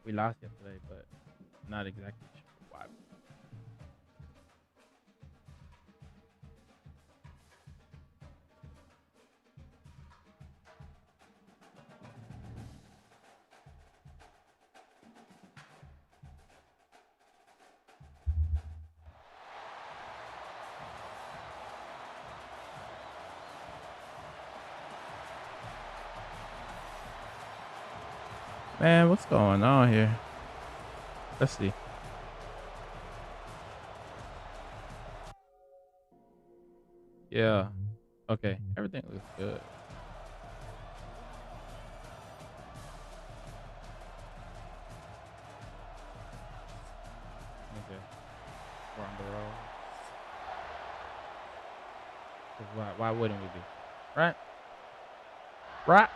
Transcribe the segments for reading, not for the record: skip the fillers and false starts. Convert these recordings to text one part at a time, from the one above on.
We lost yesterday, but not exactly sure why. Man, what's going on here? Let's see. Yeah. Okay. Everything looks good. Okay. We're on the road. 'Cause why wouldn't we be? Right? Right?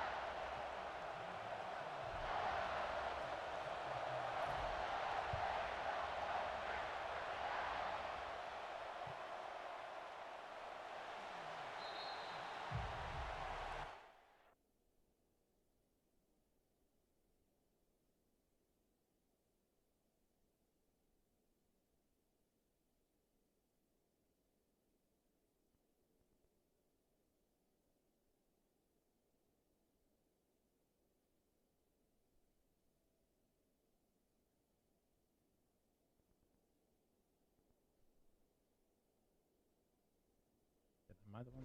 Am I the one?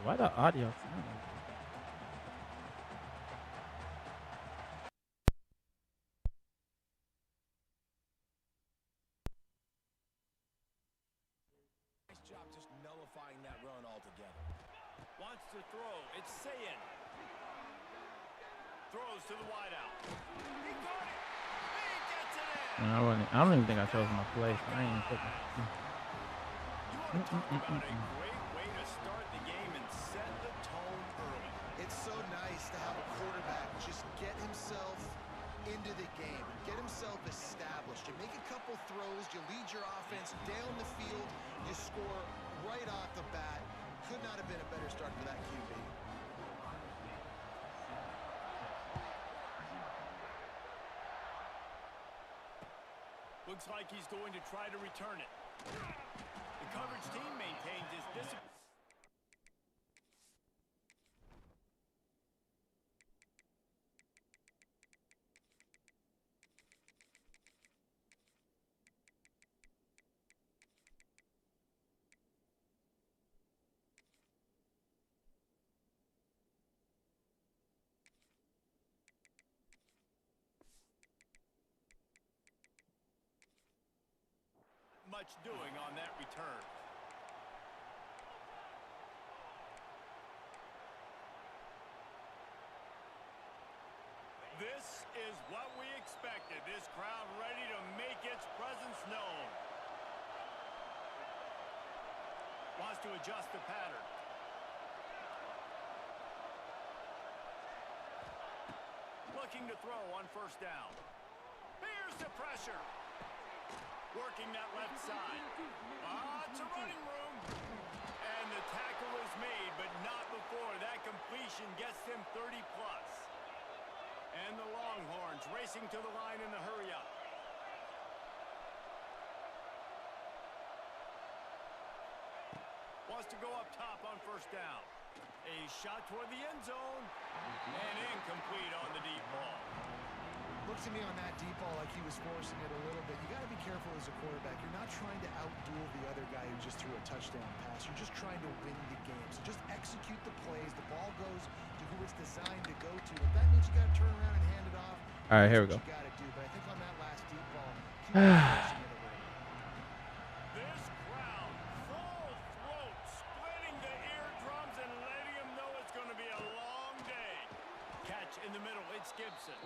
Why the audio sound like Nice job just nullifying that run altogether. Wants to throw. It's Sayin. Throws to the wideout. He got it. He gets it in. I don't even think I chose my play, so I ain't putting. You want to talk about a great way to start the game and set the tone early. It's so nice to have a quarterback just get himself into the game, get himself established. You make a couple throws, you lead your offense down the field, you score right off the bat. Could not have been a better start for that QB. Looks like he's going to try to return it. The coverage team maintains his discipline. Much doing on that return. This is what we expected. This crowd ready to make its presence known. Wants to adjust the pattern. looking to throw on first down. Here's the pressure. Working that left side. It's a running room. And the tackle is made, but not before that completion gets him 30+. And the Longhorns racing to the line in the hurry-up. Wants to go up top on first down. A shot toward the end zone. And incomplete on the deep ball. Looks to me on that deep ball like he was forcing it a little bit. You got to be careful as a quarterback. You're not trying to outduel the other guy who just threw a touchdown pass. You're just trying to win the game. So just execute the plays. The ball goes to who it's designed to go to. If that means you got to turn around and hand it off, All right, here we go. you got to do. But I think on that last deep ball, keep forcing it a little bit. This crowd, full throat, splitting the eardrums and letting them know it's going to be a long day. Catch in the middle. It's Gibson.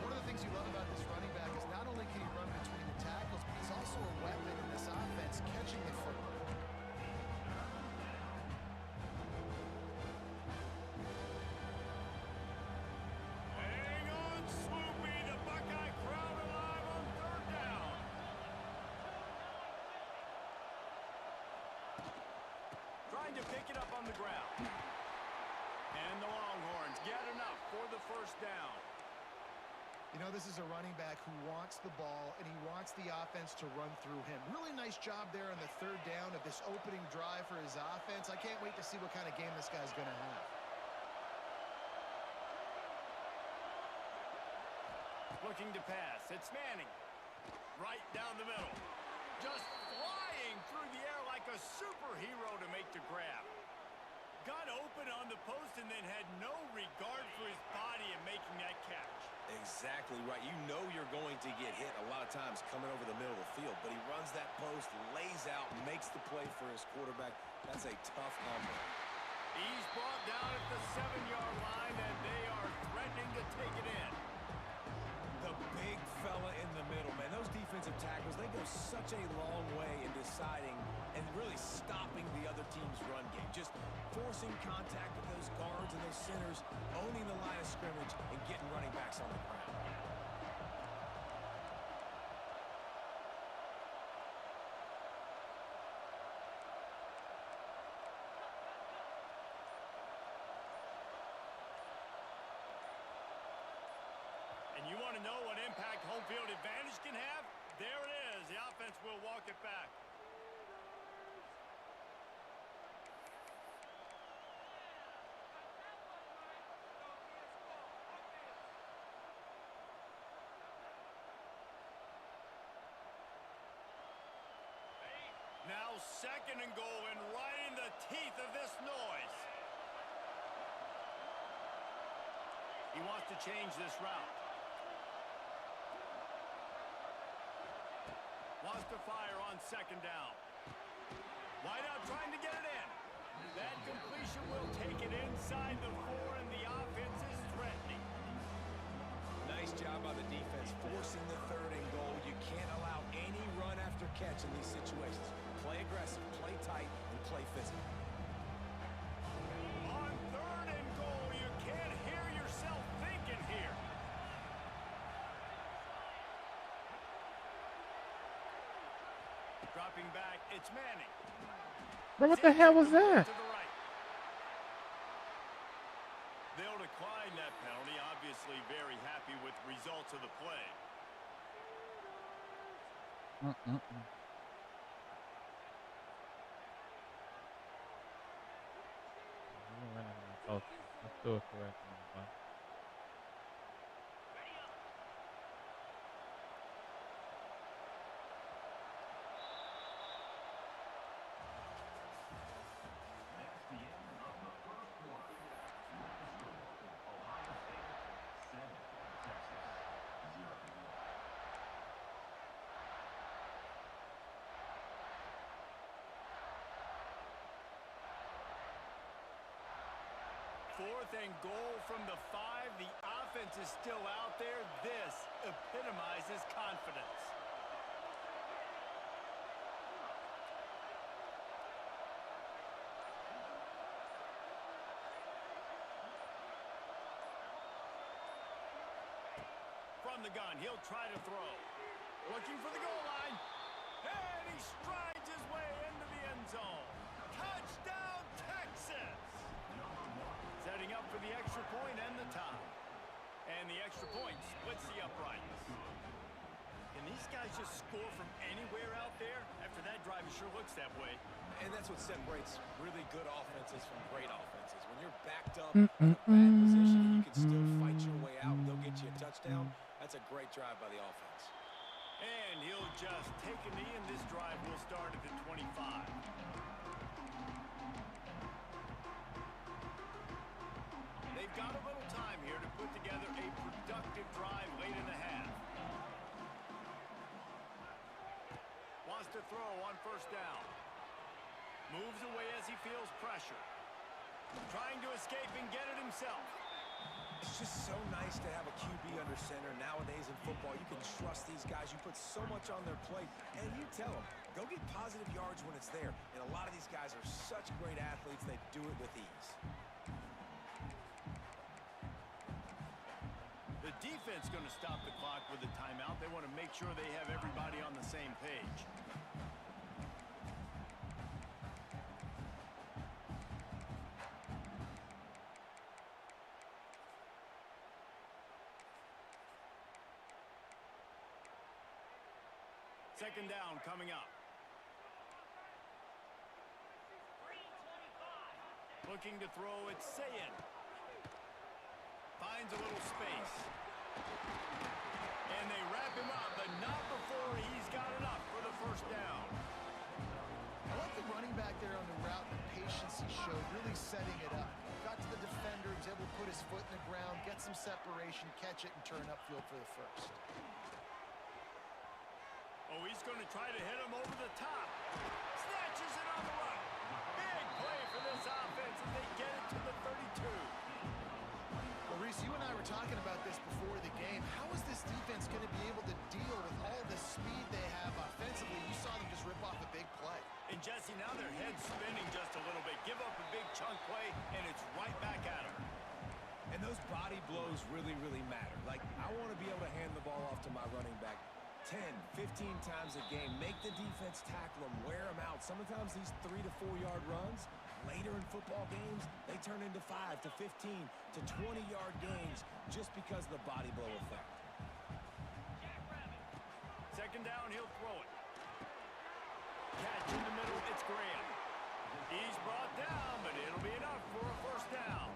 One of the things you love about this running back is not only can he run between the tackles, but he's also a weapon in this offense, catching the football. Hang on, Swoopy. The Buckeye crowd alive on third down. Trying to pick it up on the ground. And the Longhorns get enough for the first down. You know, this is a running back who wants the ball, and he wants the offense to run through him. Really nice job there on the third down of this opening drive for his offense. I can't wait to see what kind of game this guy's going to have. Looking to pass. It's Manning. Right down the middle. Just flying through the air like a superhero to make the grab. Got open on the post and then had no regard for his body in making that catch. Exactly right. You know you're going to get hit a lot of times coming over the middle of the field, but he runs that post, lays out, makes the play for his quarterback. That's a tough number. He's brought down at the 7-yard line, and they are threatening to take it in. The big fella in the middle, man. Those defensive tackles, they go such a long way in deciding and really stopping the other team's run game. Just forcing contact with those guards and those centers, owning the line of scrimmage, and getting running backs on the ground. And you want to know what impact home field advantage can have? There it is. The offense will walk it back. Now 2nd and goal, and right in the teeth of this noise. He wants to change this route. Wants to fire on 2nd down. Wide out trying to get it in. That completion will take it inside the 4, and the offense is threatening. Nice job by the defense, forcing the 3rd and goal. You can't allow any run after catch in these situations. Play aggressive, play tight, and play physical. On 3rd and goal, you can't hear yourself thinking here. Dropping back, it's Manning. Bro, what the hell was that? To the right. They'll decline that penalty, obviously very happy with results of the play. Let's do it correctly. Fourth and goal from the 5. The offense is still out there. This epitomizes confidence. the gun. He'll try to throw. Looking for the goal line. And he strides his way into the end zone. Touchdown, Texas! Setting up for the extra point and the tie. And the extra point splits the uprights. Can these guys just score from anywhere out there? After that drive, it sure looks that way. And that's what separates really good offenses from great offenses. When you're backed up in a bad position and you can still fight your way out and they'll get you a touchdown, that's a great drive by the offense. And he'll just take a knee, and this drive will start at the 25. They've got a little time here to put together a productive drive late in the half. Wants to throw on first down. Moves away as he feels pressure. Trying to escape and get it himself. It's just so nice to have a QB under center. Nowadays in football, you can trust these guys. You put so much on their plate, and you tell them, go get positive yards when it's there. And a lot of these guys are such great athletes, they do it with ease. The defense going to stop the clock with a timeout. They want to make sure they have everybody on the same page. Second down coming up. Looking to throw, it's Sayin. Finds a little space. And they wrap him up, but not before he's got enough for the first down. I like the running back there on the route and the patience he showed, really setting it up. Got to the defender, he was able to put his foot in the ground, get some separation, catch it, and turn upfield for the first. Oh, he's going to try to hit him over the top. Snatches it on the run. Big play for this offense as they get it to the 32. Well, Reese, you and I were talking about this before the game. How is this defense going to be able to deal with all the speed they have offensively? You saw them just rip off a big play. And Jesse, now their head's spinning just a little bit. Give up a big chunk play, and it's right back at them. And those body blows really, really matter. Like, I want to be able to hand the ball off to my running back 10, 15 times a game. Make the defense tackle them, wear them out. Sometimes these 3 to 4 yard runs, later in football games, they turn into 5 to 15 to 20 yard gains just because of the body blow effect. Second down, he'll throw it. Catch in the middle, it's Graham. He's brought down, but it'll be enough for a first down.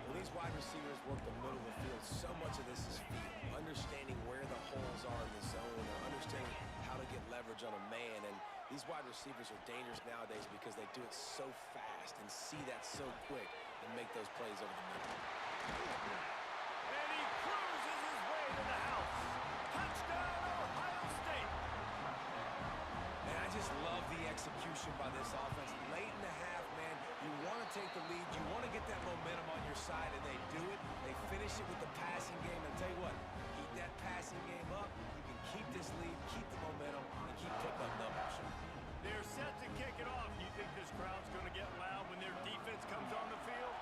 When these wide receivers work the middle of the field, so much of this is feel. Understanding where the holes are in the zone, or understanding how to get leverage on a man. And these wide receivers are dangerous nowadays because they do it so fast and see that so quick and make those plays over the middle. And he cruises his way to the house. Touchdown, Ohio State. And I just love the execution by this offense. Late in the half, man, you want to take the lead. You want to get that momentum on your side, and they do it. They finish it with the passing game. And tell you what, keep that passing game up. You can keep this lead, keep the momentum, and keep putting up numbers. They're set to kick it off. You think this crowd's going to get loud when their defense comes on the field?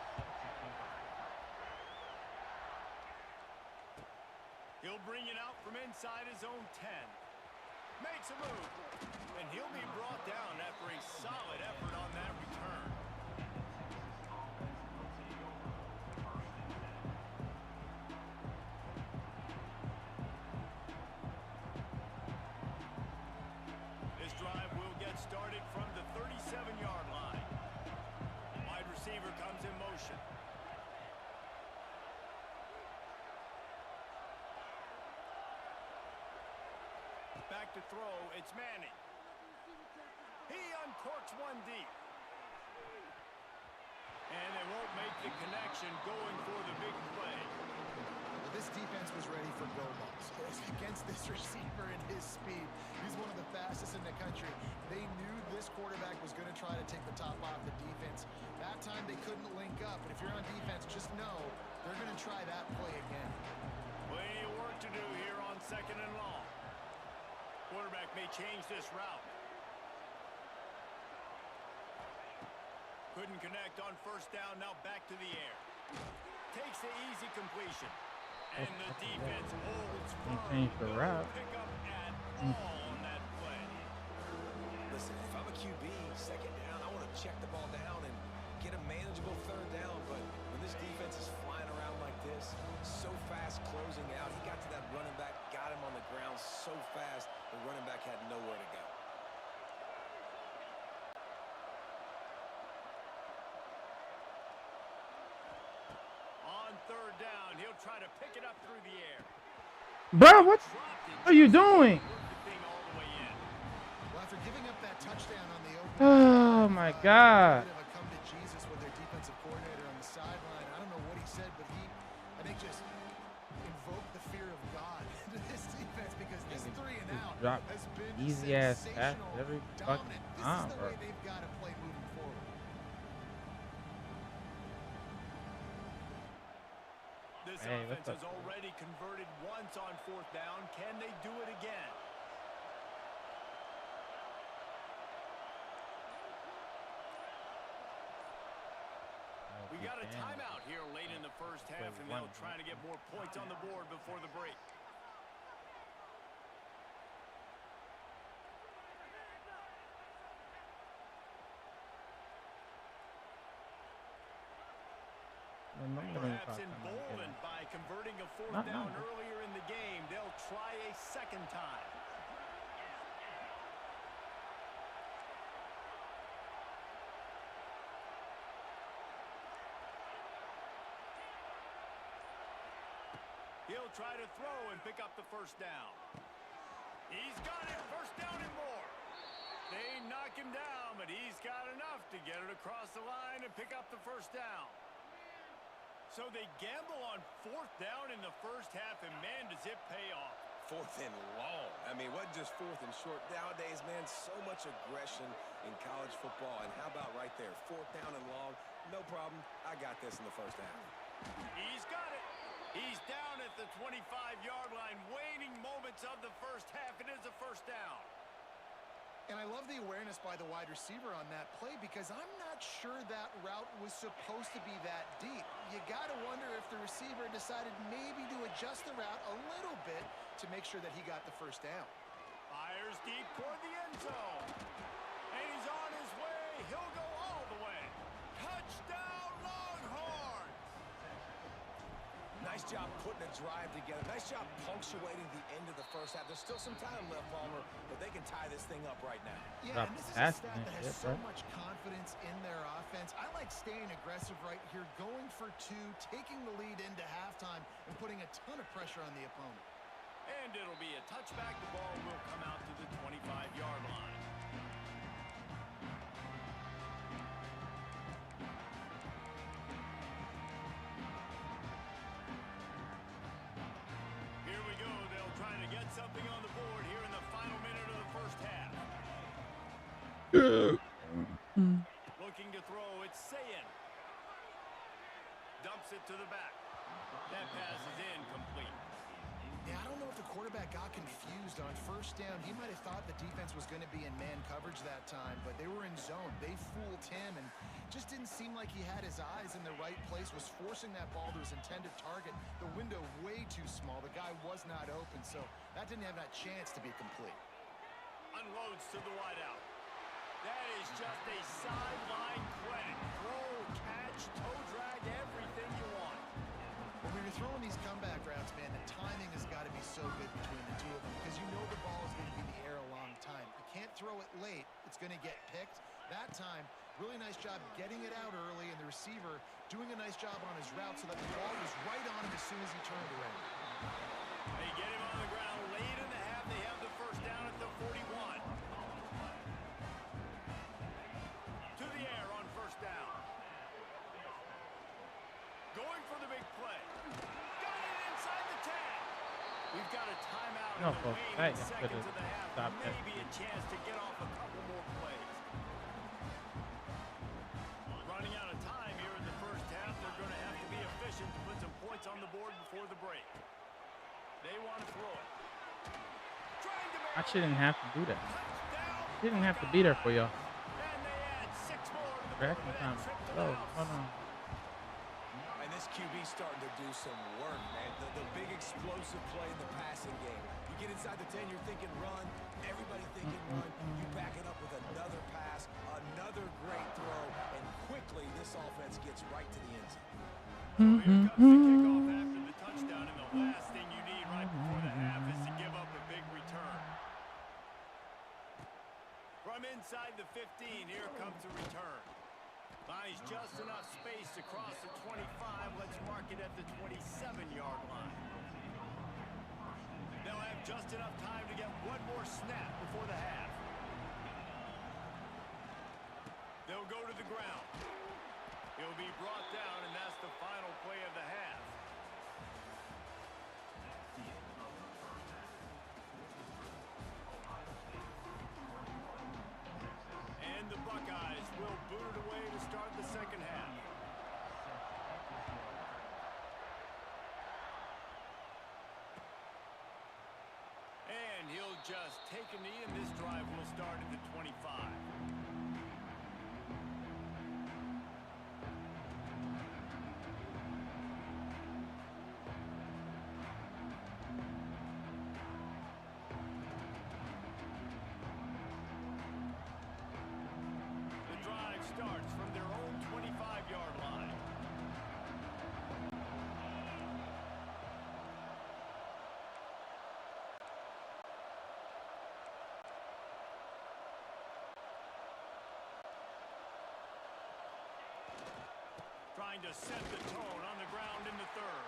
He'll bring it out from inside his own 10. Makes a move. And he'll be brought down after a solid effort on that return. This drive will get started from the 37-yard line. Wide receiver comes in motion. Back to throw, it's Manning. He uncorks one deep. And they won't make the connection going for the big play. Well, this defense was ready for go balls. Against this receiver and his speed, he's one of the fastest in the country. They knew this quarterback was going to try to take the top off the defense. That time they couldn't link up, but if you're on defense, just know they're going to try that play again. Plenty of work to do here on second and long. Quarterback may change this route. Couldn't connect on first down, now back to the air. Takes the easy completion. And the defense holds Can't firm. change the No route. pickup at Mm. all on that play. Listen, if I'm a QB, second down, I want to check the ball down and get a manageable third down. But when this defense is flying around like this, so fast closing out, he got to that running back, got him on the ground so fast, the running back had nowhere to go. On third down, he'll try to pick it up through the air. Bro, what Dropped it are you just doing? worked the thing all the way in. Well, after giving up that touchdown on the opening Oh drive, my a God. bit of a come to Jesus with their defensive coordinator on the sideline. I don't know what he said, but he, I think, just invoked the fear of God into this defense because this Nigga 3 and just out drop has been easy ass pass sensational, every dominant. fucking This time, is the bro. way they've got to play moving forward. This Hey, what's offense has up? already converted once on fourth down. Can they do it again? We got a timeout here late in the first half, and they'll try to get more points on the board before the break. Perhaps emboldened by converting a fourth down earlier in the game, they'll try a second time. He'll try to throw and pick up the first down. He's got it, first down and more. They knock him down, but he's got enough to get it across the line and pick up the first down. So they gamble on fourth down in the first half, and man, does it pay off. Fourth and long. I mean, what just fourth and short? Nowadays, man, so much aggression in college football. And how about right there? Fourth down and long. No problem. I got this in the first half. He's got it. He's down at the 25-yard line. Waning moments of the first half. It is a first down. And I love the awareness by the wide receiver on that play because I'm not sure that route was supposed to be that deep. You got to wonder if the receiver decided maybe to adjust the route a little bit to make sure that he got the first down. Fires deep toward the end zone. And he's on his way. He'll go all the way. Touchdown, Longhorns! Nice job putting a drive together. Nice job punctuating the end of the first half. There's still some time left, Palmer, but they can tie this thing up right now. Yeah, and this is a stat that has so much confidence in their offense. I like staying aggressive right here, going for two, taking the lead into halftime, and putting a ton of pressure on the opponent. And it'll be a touchback. The ball will come out to the 25-yard line. Here we go. They'll try to get something on the board here in the final minute of the first half. Looking to throw. It's Sayin. Dumps it to the back. That pass is incomplete. Yeah, I don't know if the quarterback got confused on first down. He might have thought the defense was going to be in man coverage that time, but they were in zone. They fooled him and just didn't seem like he had his eyes in the right place, was forcing that ball to his intended target. The window way too small. The guy was not open, so that didn't have that chance to be complete. Unloads to the wideout. That is just a sideline credit. Throw, catch, toe drag, everything you want. When you're throwing these comeback routes, man, the timing has got to be so good between the two of them because you know the ball is going to be in the air a long time. You can't throw it late. It's going to get picked. That time, really nice job getting it out early, and the receiver doing a nice job on his route so that the ball was right on him as soon as he turned around. They get him on the ground late in the half. They have the first down at the 41. To the air on first down. Going for the big play. Got it inside the 10. We've got a timeout in the waning seconds of the half. Maybe a chance to get off a couple more plays. Running out of time here in the first half. They're going to have to be efficient to put some points on the board before the break. They want to throw it. I shouldn't have to do that. Didn't have to be there for y'all. And they add 6 more to the Reaction time is slow. Hold on. And this this QB starting to do some work, man. The big explosive play in the passing game. You get inside the 10, you're thinking run. Everybody thinking run. You back it up with another pass, another great throw, and quickly this offense gets right to the end zone. So here comes the kickoff after the touchdown, and the last thing you need right before the half is to give up a big return. From inside the 15, here comes the return. Finds just enough space to cross the 25. Let's mark it at the 27-yard line. They'll have just enough time to get one more snap before the half. They'll go to the ground. He'll be brought down, and that's the final play of the half. And the Buckeyes will boot it away to start the second half. And he'll just take a knee, and this drive will start at the 25. Starts from their own 25-yard line. Trying to set the tone on the ground in the third.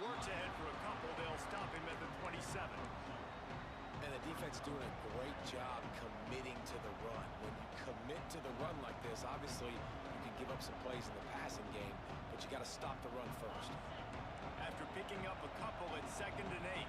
Works ahead for a couple. They'll stop him at the 27. And the defense doing a great job committing to the run. When you commit to the run like this, obviously you can give up some plays in the passing game, but you got to stop the run first. After picking up a couple at 2nd and 8.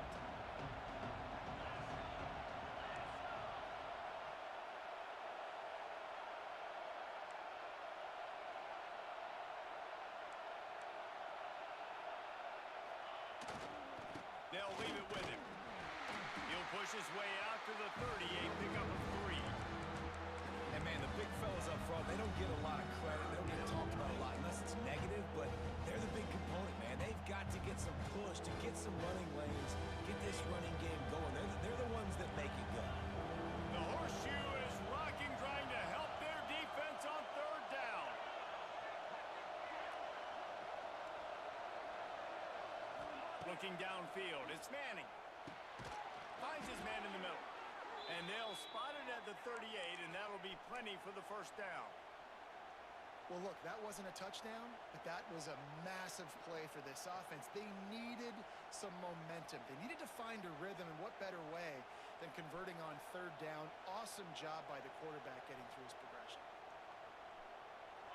They'll leave it with him. He'll push his way out to the 38, pick up a 3. And man, the big fellas up front, they don't get a lot of credit. They don't get talked about a lot unless it's negative, but they're the big component, man. They've got to get some push, to get some running lanes, get this running game going. They're the ones that make it go. The horseshoe is rocking, trying to help their defense on 3rd down. Looking downfield, it's Manning. Finds his man in the middle. And they'll spot it at the 38, and that'll be plenty for the first down. Well, look, that wasn't a touchdown, but that was a massive play for this offense. They needed some momentum. They needed to find a rhythm, and what better way than converting on 3rd down. Awesome job by the quarterback getting through his progression.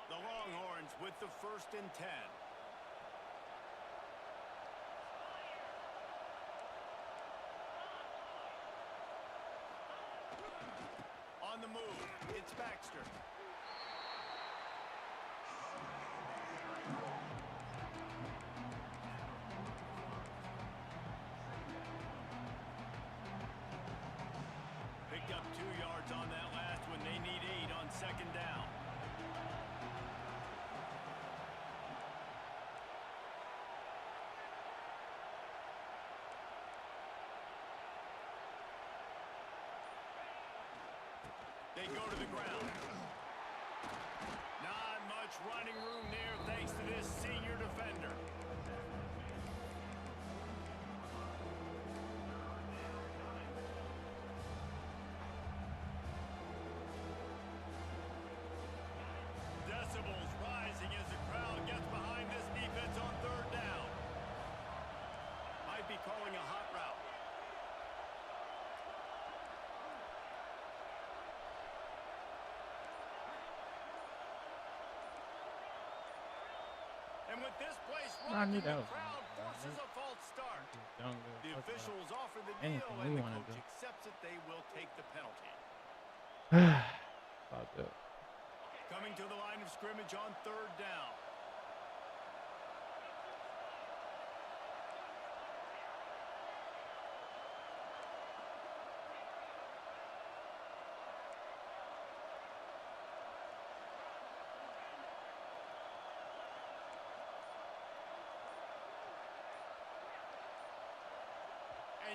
The Longhorns with the 1st and 10. On the move, it's Baxter. Picked up 2 yards on that last one. They need 8 on 2nd down. They go to the ground. Not much running room there thanks to this senior defender. Decibels rising as the crowd gets behind this defense on 3rd down. Might be calling a hot route. And with this place rocking, the crowd forces a false start. The officials offer the deal, and the coach accepts it. They will take the penalty. Coming to the line of scrimmage on 3rd down.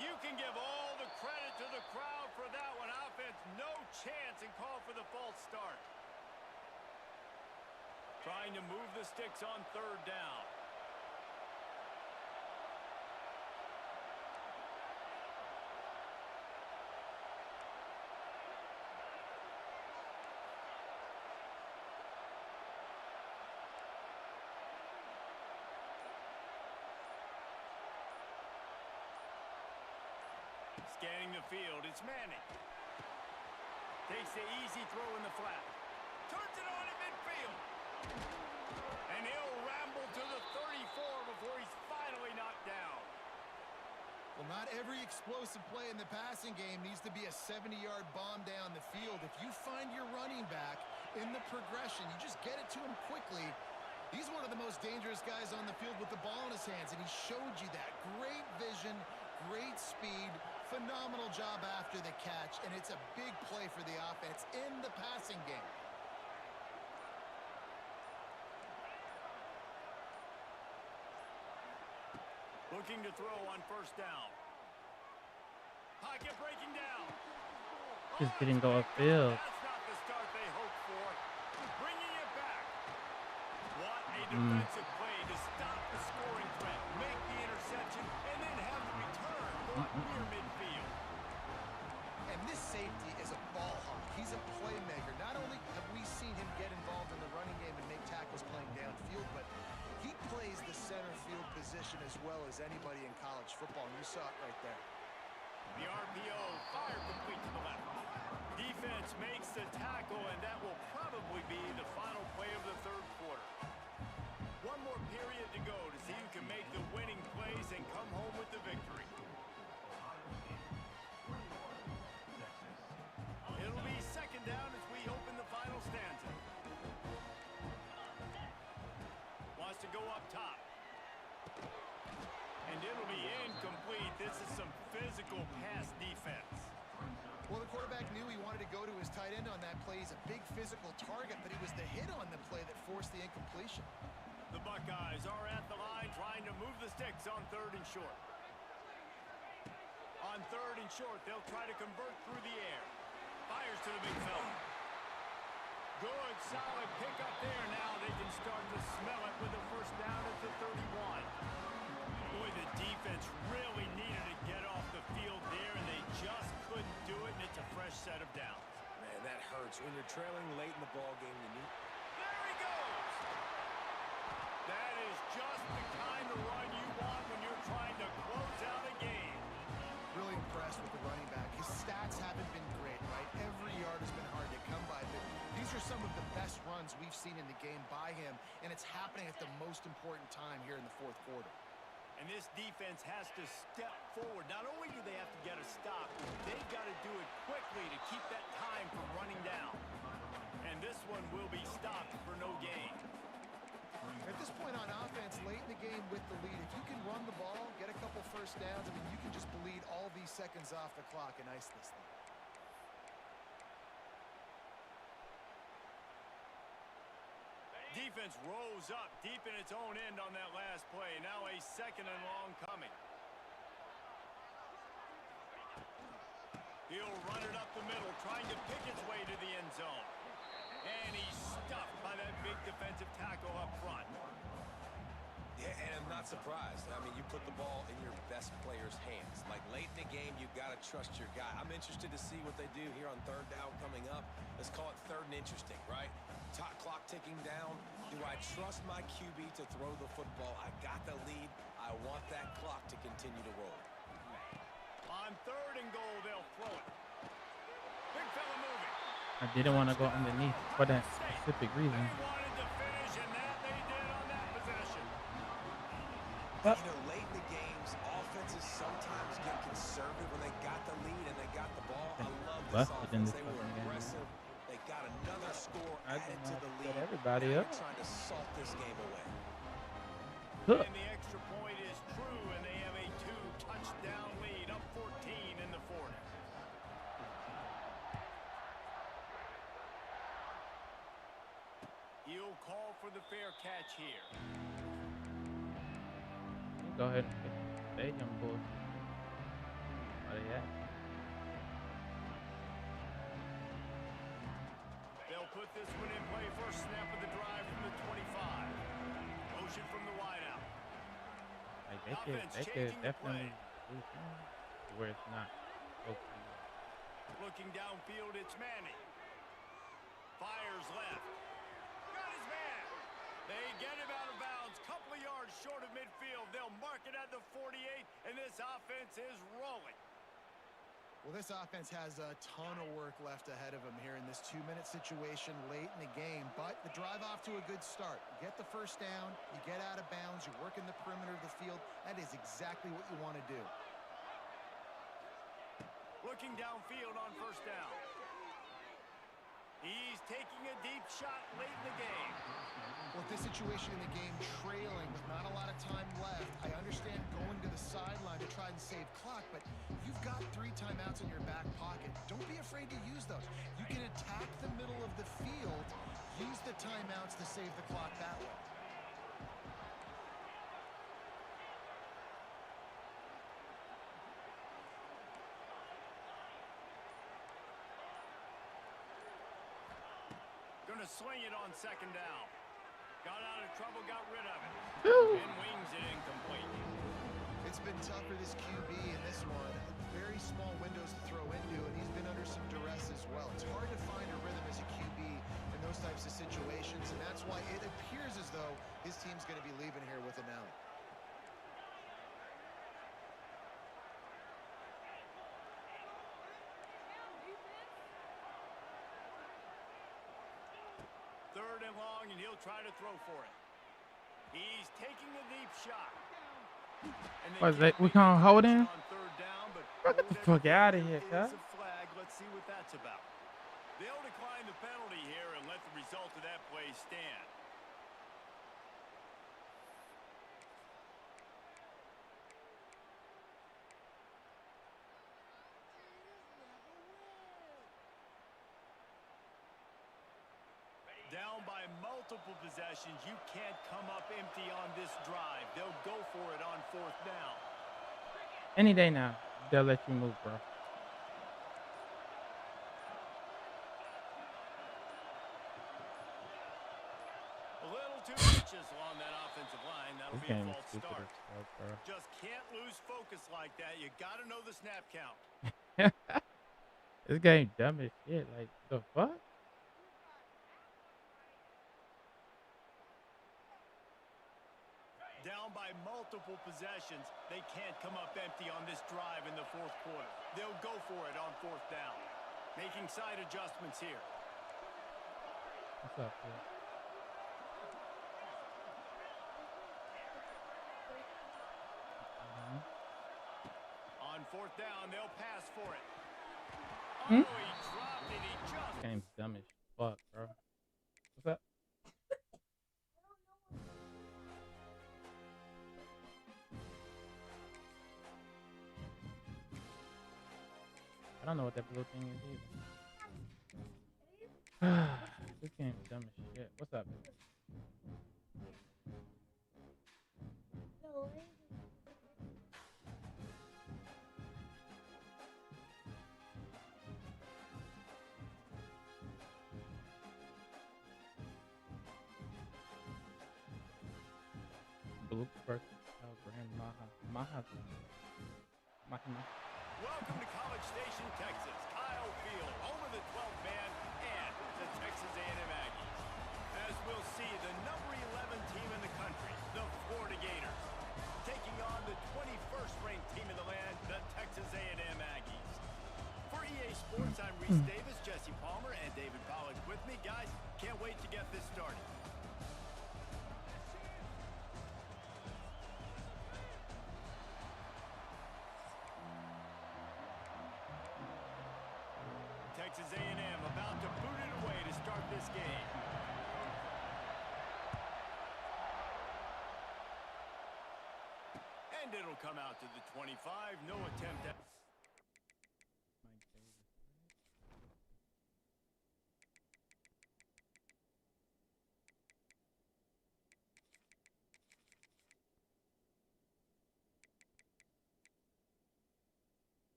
you can give all the credit to the crowd for that one. Offense, no chance, and call for the false start. Trying to move the sticks on third down. Scanning the field, it's Manning. Takes the easy throw in the flat. Turns it on in midfield. And he'll ramble to the 34 before he's finally knocked down. Well, not every explosive play in the passing game needs to be a 70-yard bomb down the field. If you find your running back in the progression, you just get it to him quickly. He's one of the most dangerous guys on the field with the ball in his hands, and he showed you that. Great vision, great speed, phenomenal job after the catch, and it's a big play for the offense in the passing game. Looking to throw on first down. Pocket breaking down. Just didn't go upfield. That's not the start they hoped for. Bringing it back. What a defensive play to stop the scoring threat, make the interception, and then have the return brought near midfield. And this safety is a ball hawk. He's a playmaker. Not only have we seen him get involved in the running game and make tackles playing downfield, but he plays the center field position as well as anybody in college football. And you saw it right there. The RPO, fire complete to the left. Defense makes the tackle, and that will probably be the final play of the third quarter. One more period to go to see who can make the winning plays and come home with the victory. It'll be second down as we open the final stanza. Wants to go up top. And it'll be incomplete. This is some physical pass defense. Well, the quarterback knew he wanted to go to his tight end on that play. He's a big physical target, but it was the hit on the play that forced the incompletion. The Buckeyes are at the line trying to move the sticks on third and short. On third and short, they'll try to convert through the air. Fires to the big fella. Good, solid pickup there. Now they can start to smell it with a first down at the 31. Boy, the defense really needed to get off the field there, and they just couldn't do it, and it's a fresh set of downs. Man, that hurts. When you're trailing late in the ball game, you need... There he goes! That is just the kind of run you want when you're trying to close out a game. Really impressed with the running back. His stats haven't been great, right? Every yard has been hard to come by, but these are some of the best runs we've seen in the game by him, and it's happening at the most important time here in the fourth quarter. And this defense has to step forward. Not only do they have to get a stop, they've got to do it quickly to keep that time from running down. And this one will be stopped for no gain. At this point on offense, late in the game with the lead, if you can run the ball, get a couple first downs, I mean, you can just bleed all these seconds off the clock and ice this thing. Defense rose up deep in its own end on that last play. Now a second and long coming. He'll run it up the middle, trying to pick its way to the end zone. And he's stuffed by that big defensive tackle up front. Yeah, and I'm not surprised. I mean, you put the ball in your best player's hands. Like, late in the game, you've got to trust your guy. I'm interested to see what they do here on third down coming up. Let's call it third and interesting, right? Top clock ticking down. Do I trust my QB to throw the football? I got the lead. I want that clock to continue to roll. On third and goal, they'll throw it. Big fella moving. I didn't want to go underneath for that specific reason. They wanted to finish, and that they did on that possession. Well, You know, late in the games, offenses sometimes get conservative when they got the lead and they got the ball. I love this busted in offense. this They were fucking game. aggressive. They got another score I added did to not the set lead. everybody Now up. they're trying to salt this game away. Huh. And the extra point is true, and they have a 2-touchdown lead, up 14 in the fourth. He'll call for the fair catch here. Go ahead and pick the stadium board. Oh yeah. They'll put this one in play. First snap of the drive from the 25. Motion from the wideout. Like Offense they could changing the play. definitely do something to where it's not open. Looking downfield, it's Manning. Fires left. Got his man. They get him out of bounds. Couple of yards short of midfield. They'll mark it at the 48, and this offense is rolling. Well, this offense has a ton of work left ahead of them here in this 2-minute situation late in the game, but the drive off to a good start. You get the first down, you get out of bounds, you're working the perimeter of the field. That is exactly what you want to do. Looking downfield on first down. He's taking a deep shot late in the game. Well, this situation in the game, trailing with not a lot of time left, I understand going to the sideline to try and save clock, but you've got 3 timeouts in your back pocket. Don't be afraid to use those. You can attack the middle of the field, use the timeouts to save the clock that way. Going to swing it on second down. Got out of trouble, got rid of it. And wings it incomplete. It's been tough for this QB in this one. Very small windows to throw into, and he's been under some duress as well. It's hard to find a rhythm as a QB in those types of situations, and that's why it appears as though his team's going to be leaving here with an L. Third and long, and he'll try to throw for it. He's taking a deep shot. What is that? We can't hold him? Bro, get the fuck out of here, cuz. Flag. Let's see what that's about. They'll decline the penalty here and let the result of that play stand. Down by multiple possessions. You can't come up empty on this drive. They'll go for it on fourth down. Any day now, they'll let you move, bro. A little too anxious along that offensive line. That'll This be a game is false stupid start. as fuck, bro. Just can't lose focus like that. You got to know the snap count. This game dumb as shit. Like, the fuck? Down by multiple possessions. They can't come up empty on this drive in the fourth quarter. They'll go for it on fourth down. Making side adjustments here. What's up, kid? On fourth down, they'll pass for it. Hmm? Oh, he dropped it. He just... This game's dumb as fuck, bro. What's up? I don't know what that blue thing is either. This game's dumb as shit. What's up? Blue first. Oh, Grand Maha. Mahima. Welcome to College Station, Texas. Kyle Field, home of the 12th man and the Texas A&M Aggies. As we'll see, the number 11 team in the country, the Florida Gators, taking on the 21st ranked team in the land, the Texas A&M Aggies. For EA Sports, I'm Reese Davis, Jesse Palmer, and David Pollack with me. Guys, can't wait to get this started. Texas A&M about to boot it away to start this game. And it'll come out to the 25. No attempt at...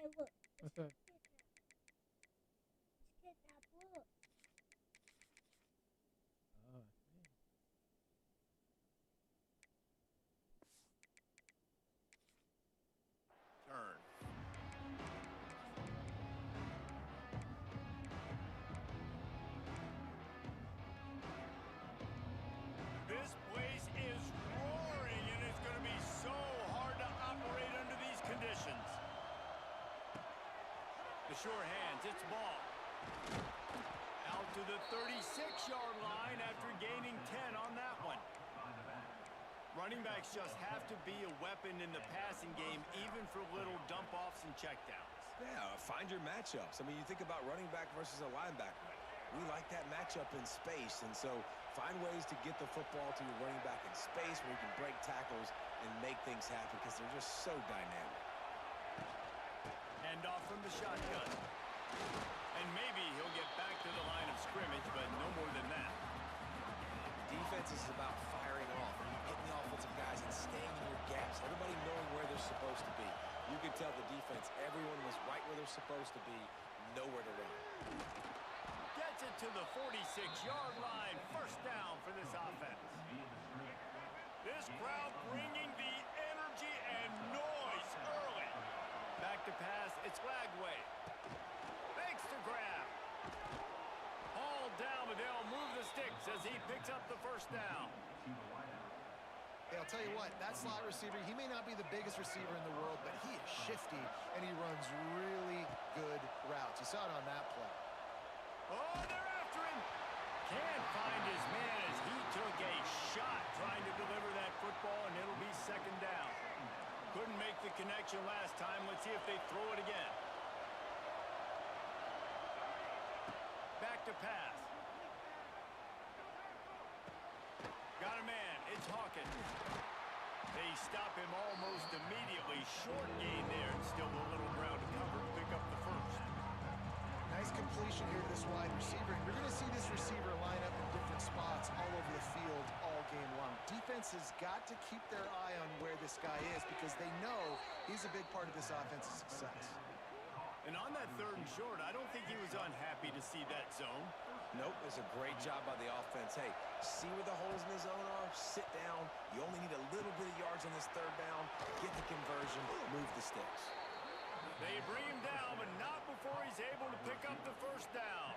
What's up? Oh, shit. Turn. This place is roaring, and it's going to be so hard to operate under these conditions. The sure hands, it's ball. Out to the 36-yard line after gaining 10 on that one. Running backs just have to be a weapon in the passing game, even for little dump-offs and checkdowns. Yeah, find your matchups. I mean, you think about running back versus a linebacker. We like that matchup in space, and so find ways to get the football to your running back in space where you can break tackles and make things happen because they're just so dynamic. Hand off from the shotgun. And maybe he'll get back to the line of scrimmage, but no more than that. Defense is about firing off, hitting the offensive guys and staying in your gaps. Everybody knowing where they're supposed to be. You could tell the defense, everyone was right where they're supposed to be, nowhere to run. Gets it to the 46-yard line. First down for this offense. This crowd bringing the energy and noise early. Back to pass. It's Lagway. Fakes to grab. All down, but they'll move the sticks as he picks up the first down. Hey, I'll tell you what, that slot receiver, he may not be the biggest receiver in the world, but he is shifty, and he runs really good routes. You saw it on that play. Oh, they're after him. Can't find his man as he took a shot trying to deliver that football, and it'll be second down. Couldn't make the connection last time. Let's see if they throw it again. Back to pass. Got a man. It's Hawkins. They stop him almost immediately. Short gain there, and still a little ground to cover to pick up the first. Nice completion here to this wide receiver. And you're going to see this receiver line up in different spots all over the field all game long. Defense has got to keep their eye on where this guy is because they know he's a big part of this offense's success. And on that third and short, I don't think he was unhappy to see that zone. Nope, it was a great job by the offense. Hey, see where the holes in the zone are, sit down. You only need a little bit of yards on this third down, get the conversion, move the sticks. They bring him down, but not before he's able to pick up the first down.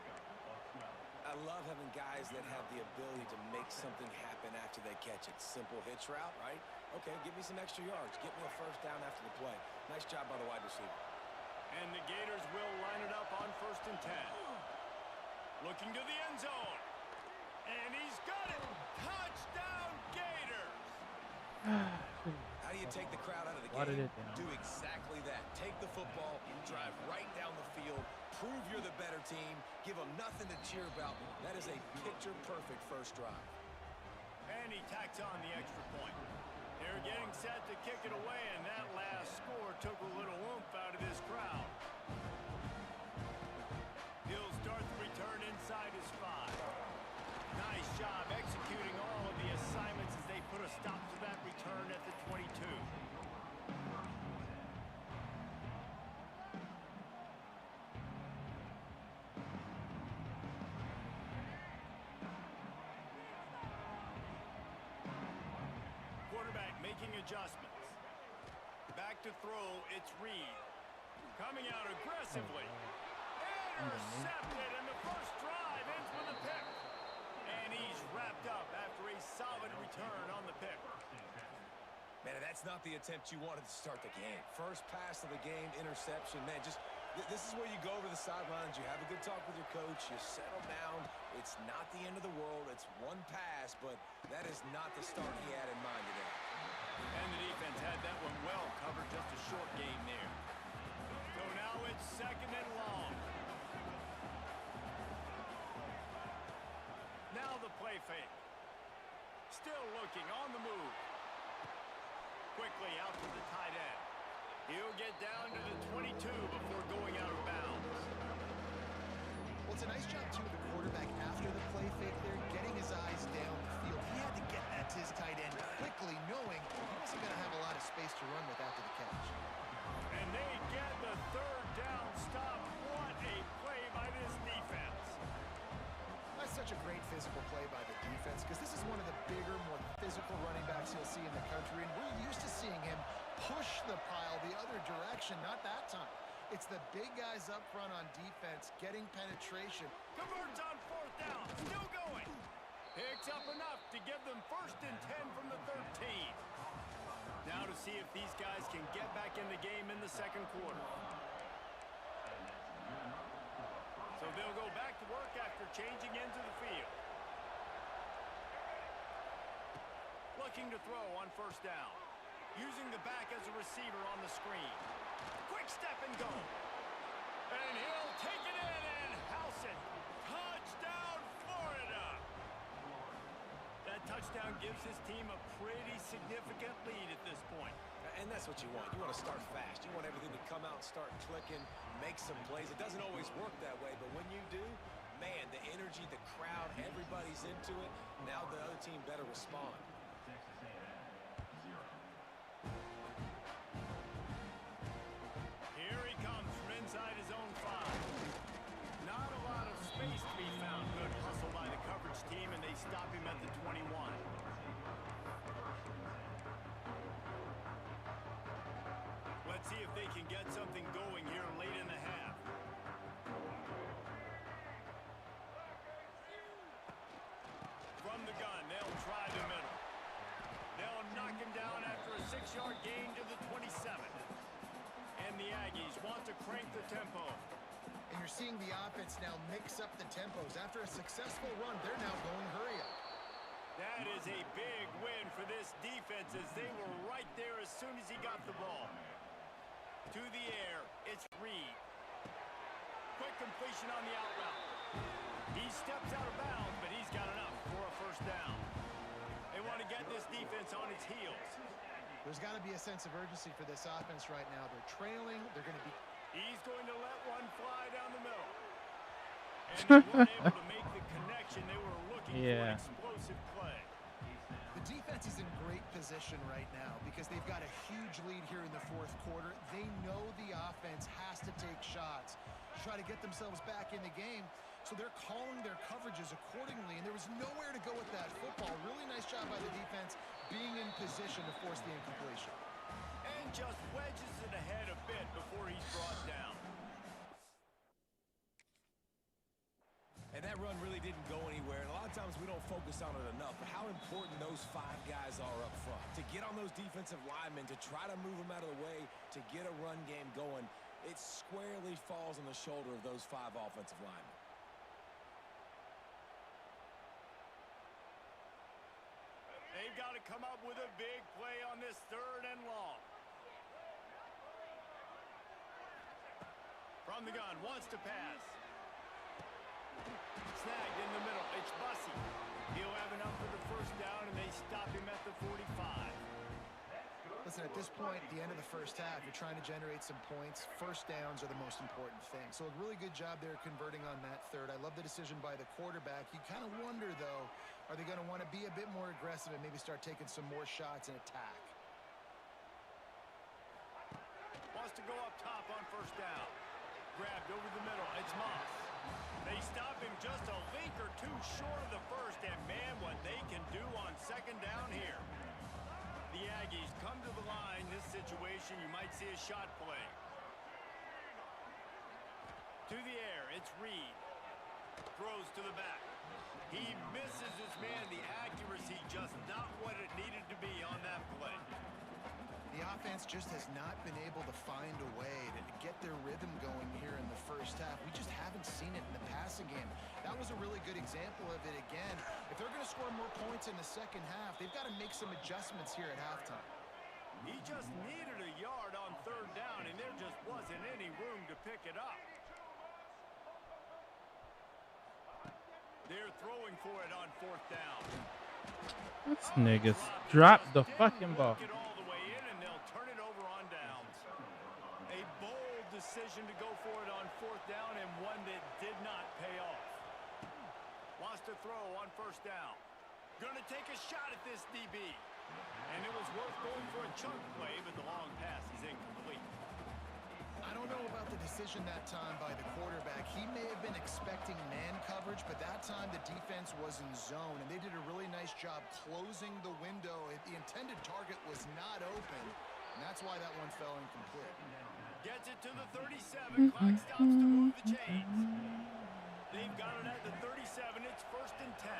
I love having guys that have the ability to make something happen after they catch it. Simple hitch route, right? Okay, give me some extra yards. Get me a first down after the play. Nice job by the wide receiver. And the Gators will line it up on 1st and 10. Looking to the end zone. And he's got it. Touchdown, Gators. How do you take the crowd out of the game? Do exactly that. Take the football, drive right down the field, prove you're the better team, give them nothing to cheer about. That is a picture-perfect first drive. And he tacks on the extra point. They're getting set to kick it away, and that last score took a little oomph out of this crowd. He'll start the return inside his 5. Nice job executing all of the assignments as they put a stop to that return at the 22. Quarterback making adjustments. Back to throw, it's Reed. Coming out aggressively. Intercepted, and the first drive ends with a pick. And he's wrapped up after a solid return on the pick. Man, that's not the attempt you wanted to start the game. First pass of the game, interception. Man, just this is where you go over the sidelines. You have a good talk with your coach. You settle down. It's not the end of the world. It's one pass, but that is not the start he had in mind today. And the defense had that one well covered. Just a short game there. So now it's 2nd and long. Now the play fake. Still looking on the move. Quickly out to the tight end. He'll get down to the 22 before going out of bounds. Well, it's a nice job, too, of the quarterback after the play fake there, getting his eyes down the field. He had to get that to his tight end quickly, knowing he wasn't going to have a lot of space to run with after the catch. And they get the 3rd such a great physical play by the defense because this is one of the bigger, more physical running backs you'll see in the country, and we're used to seeing him push the pile the other direction. Not that time. It's the big guys up front on defense getting penetration. Converts on 4th down. Still going. Picks up enough to give them 1st and 10 from the 13. Now to see if these guys can get back in the game in the second quarter. So they'll go back to work after changing into the field. Looking to throw on 1st down. Using the back as a receiver on the screen. Quick step and go. And he'll take it in and house it. Touchdown, Florida! That touchdown gives his team a pretty significant lead at this point. And that's what you want. You want to start fast. You want everything to come out, start clicking, make some plays. It doesn't always work that way, but when you do, man, the energy, the crowd, everybody's into it. Now the other team better respond. Here he comes from inside his own 5. Not a lot of space to be found. Good hustle by the coverage team, and they stop him at the 21. Let's see if they can get something going here late in the half. From the gun, they'll try the middle. They'll knock him down after a 6-yard gain to the 27. And the Aggies want to crank the tempo. And you're seeing the offense now mix up the tempos. After a successful run, they're now going hurry up. That is a big win for this defense as they were right there as soon as he got the ball. To the air, it's Reed. Quick completion on the out route. He steps out of bounds, but he's got enough for a 1st down. They want to get this defense on its heels. There's got to be a sense of urgency for this offense right now. They're trailing. They're going to be... He's going to let one fly down the middle. And they weren't able to make the connection. They were looking for an explosive play. The defense is in great position right now because they've got a huge lead here in the 4th quarter. They know the offense has to take shots to try to get themselves back in the game. So they're calling their coverages accordingly, and there was nowhere to go with that football. Really nice job by the defense being in position to force the incompletion. And just wedges it ahead a bit before he's brought down. And that run really didn't go anywhere. And a lot of times we don't focus on it enough. But how important those 5 guys are up front. To get on those defensive linemen, to try to move them out of the way, to get a run game going, it squarely falls on the shoulder of those 5 offensive linemen. They've got to come up with a big play on this 3rd and long. From the gun, wants to pass. Snagged in the middle. It's Bussey. He'll have enough for the 1st down, and they stop him at the 45. Listen, at this point, at the end of the 1st half, you're trying to generate some points. 1st downs are the most important thing. So a really good job there converting on that 3rd. I love the decision by the quarterback. You kind of wonder, though, are they going to want to be a bit more aggressive and maybe start taking some more shots and attack? Wants to go up top on 1st down. Grabbed over the middle. It's Moss. They stop him just a link or 2 short of the 1st, and man, what they can do on 2nd down here. The Aggies come to the line. This situation, you might see a shot play. To the air, it's Reed. Throws to the back. He misses his man. The accuracy just not what it needed to be on that play. The offense just has not been able to find a way to get their rhythm going here in the 1st half. We just haven't seen it in the passing game. That was a really good example of it again. If they're going to score more points in the 2nd half, they've got to make some adjustments here at halftime. He just needed a yard on 3rd down, and there just wasn't any room to pick it up. They're throwing for it on 4th down. This niggas drop the fucking ball. Get all the way in, and they'll turn it over on downs. A bold decision to go for it on 4th down, and one that did not pay off. Wants to throw on 1st down. Gonna take a shot at this DB. And it was worth going for a chunk play, but the long pass is incomplete. I don't know about the decision that time by the quarterback. He may have been expecting man coverage, but that time the defense was in zone, and they did a really nice job closing the window. The intended target was not open, and that's why that one fell incomplete. Gets it to the 37. Clock stops to move the chains. They've got it at the 37. It's 1st and 10.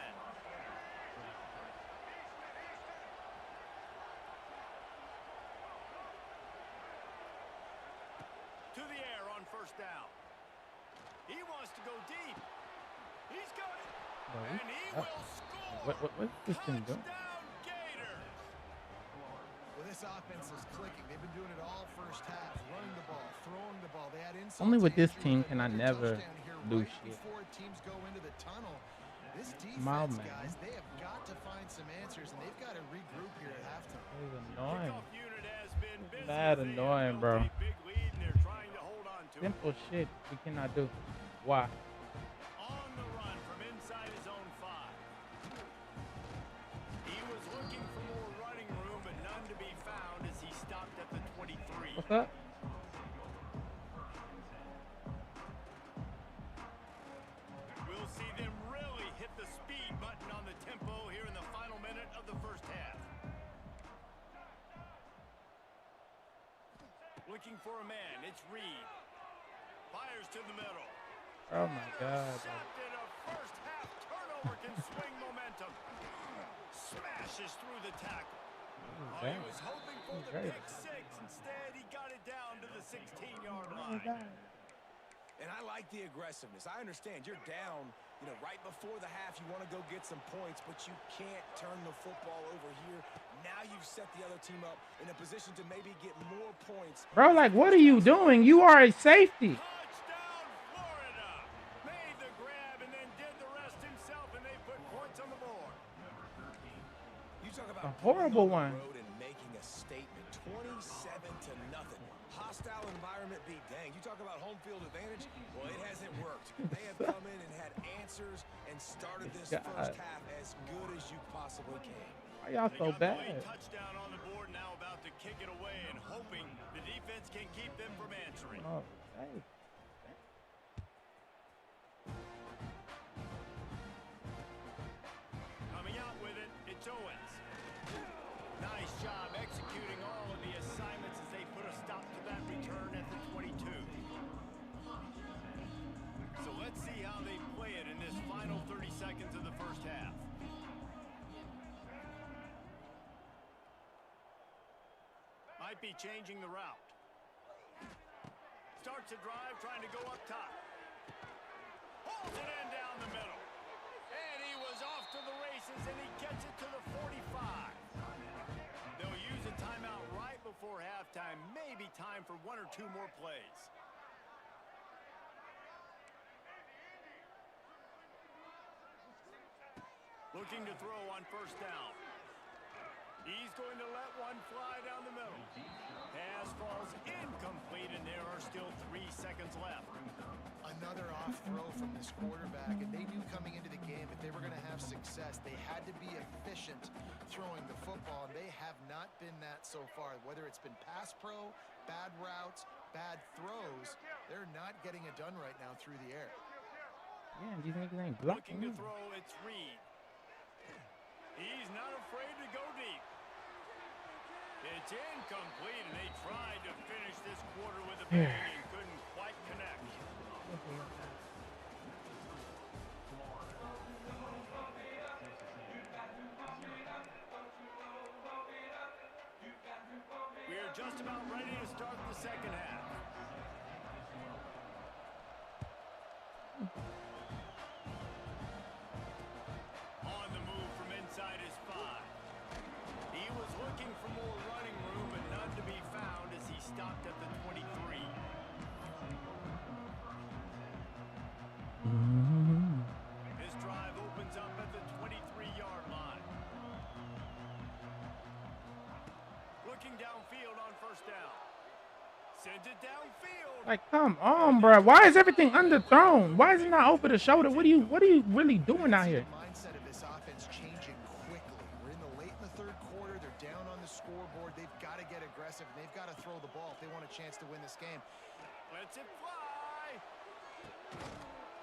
To the air on 1st down. He wants to go deep. He's got it. And he will score. What's this thing doing? Touchdown, Gators. Well, this offense is clicking. They've been doing it all first half, running the ball, throwing the ball. They had insult Only with this to team injury can I with never touchdown here do right shit. before teams go into the tunnel. This Mild defense, man. guys, they have got to find some answers, and they've got to regroup here at halftime. That is annoying. Kickoff unit has been busy. Mad They have annoying, built bro. a big lead, and they're trying to hold on to it. Simple shit we cannot do. Why? On the run from inside his own 5. He was looking for more running room, but none to be found as he stopped at the 23. What's up? We'll see them really hit the speed button on the tempo here in the final minute of the first half. Looking for a man. It's Reed. Fires to the middle. Oh my God. Intercepted. A first half turnover can swing momentum. Smashes through the tackle. Oh, he was hoping for the Great. pick 6. Instead, he got it down to the 16-yard line. And I like the aggressiveness. I understand you're down, right before the half. You want to go get some points, but you can't turn the football over here. Now you've set the other team up in a position to maybe get more points. Bro, like, what are you doing? You are a safety. Touchdown, Florida! Made the grab and then did the rest himself, and they put points on the board. You talk A about horrible going on one. the road and making a statement. 27-0. Hostile environment be dang. You talk about home field advantage. Well, it hasn't worked. They have come in and had answers and started this God. first half as good as you possibly can. Why y'all They so got the bad? late touchdown on the board, now about to kick it away and hoping the defense can keep them from answering. Oh, hey. Coming out with it, it's Owens. Nice job executing all of the assignments as they put a stop to that return at the 22. So let's see how they play it in this final 30 seconds of the first half. Might be changing the route. Starts a drive trying to go up top. Holds it in down the middle. And he was off to the races, and he gets it to the 45. They'll use a timeout right before halftime. Maybe time for 1 or 2 more plays. Looking to throw on 1st down. He's going to let one fly down the middle. Pass falls incomplete, and there are still 3 seconds left. Another off throw from this quarterback, and they knew coming into the game if they were going to have success, they had to be efficient throwing the football, and they have not been that so far. Whether it's been pass pro, bad routes, bad throws, they're not getting it done right now through the air. Yeah, these niggas ain't Looking blocking. to throw, it's Reed. He's not afraid to go deep. It's incomplete, and they tried to finish this quarter with a bang and couldn't quite connect. We are just about ready to start the second half. On the move from inside his 5. He was looking for more running room, but none to be found as he stopped at the 23. This drive opens up at the 23-yard line. Looking downfield on 1st down. Sends it downfield. Like, come on, bro. Why is everything underthrown? Why is it not over the shoulder? What are you really doing out here? The mindset of this offense changing quickly. We're in the late in the 3rd quarter. They're down on the scoreboard. They've got to get aggressive, and they've got to throw the ball if they want a chance to win this game. Lets it fly.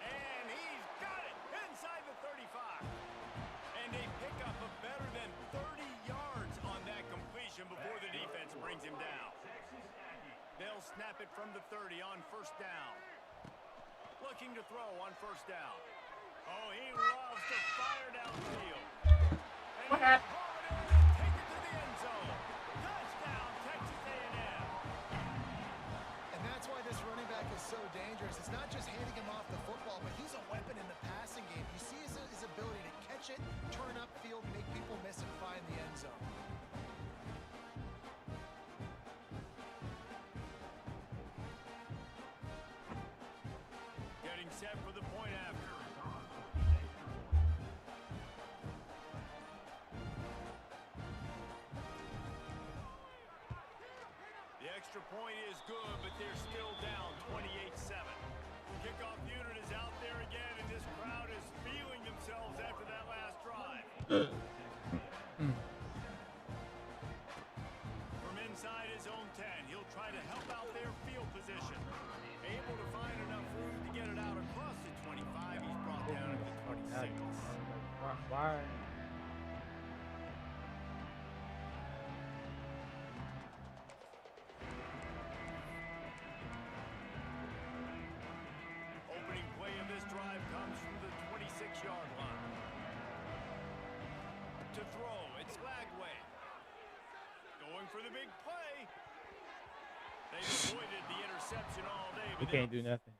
And he's got it inside the 35. And they pick up a better than 30 yards on that completion before the defense brings him down. They'll snap it from the 30 on first down. Looking to throw on first down. Oh, he loves to fire downfield. And What happened? take it to the end zone. Touchdown, Texas A&M. And that's why this running back is so dangerous. It's not just handing him off the football, but he's a weapon in the passing game. You see his ability to catch it, turn upfield, make people miss and find the end zone. Getting set for the point after. The extra point is good, but they're still down 28-7. Kickoff unit is out there again, and this crowd is feeling themselves after that last drive. From inside his own 10, he'll try to help out their field position. Able to find enough room to get it out across the 25. He's brought down at the 26. Why? Opening play of this drive comes from the 26-yard line. To throw, it's Lagway. Going for the big play. They avoided the interception all day. You can't do nothing.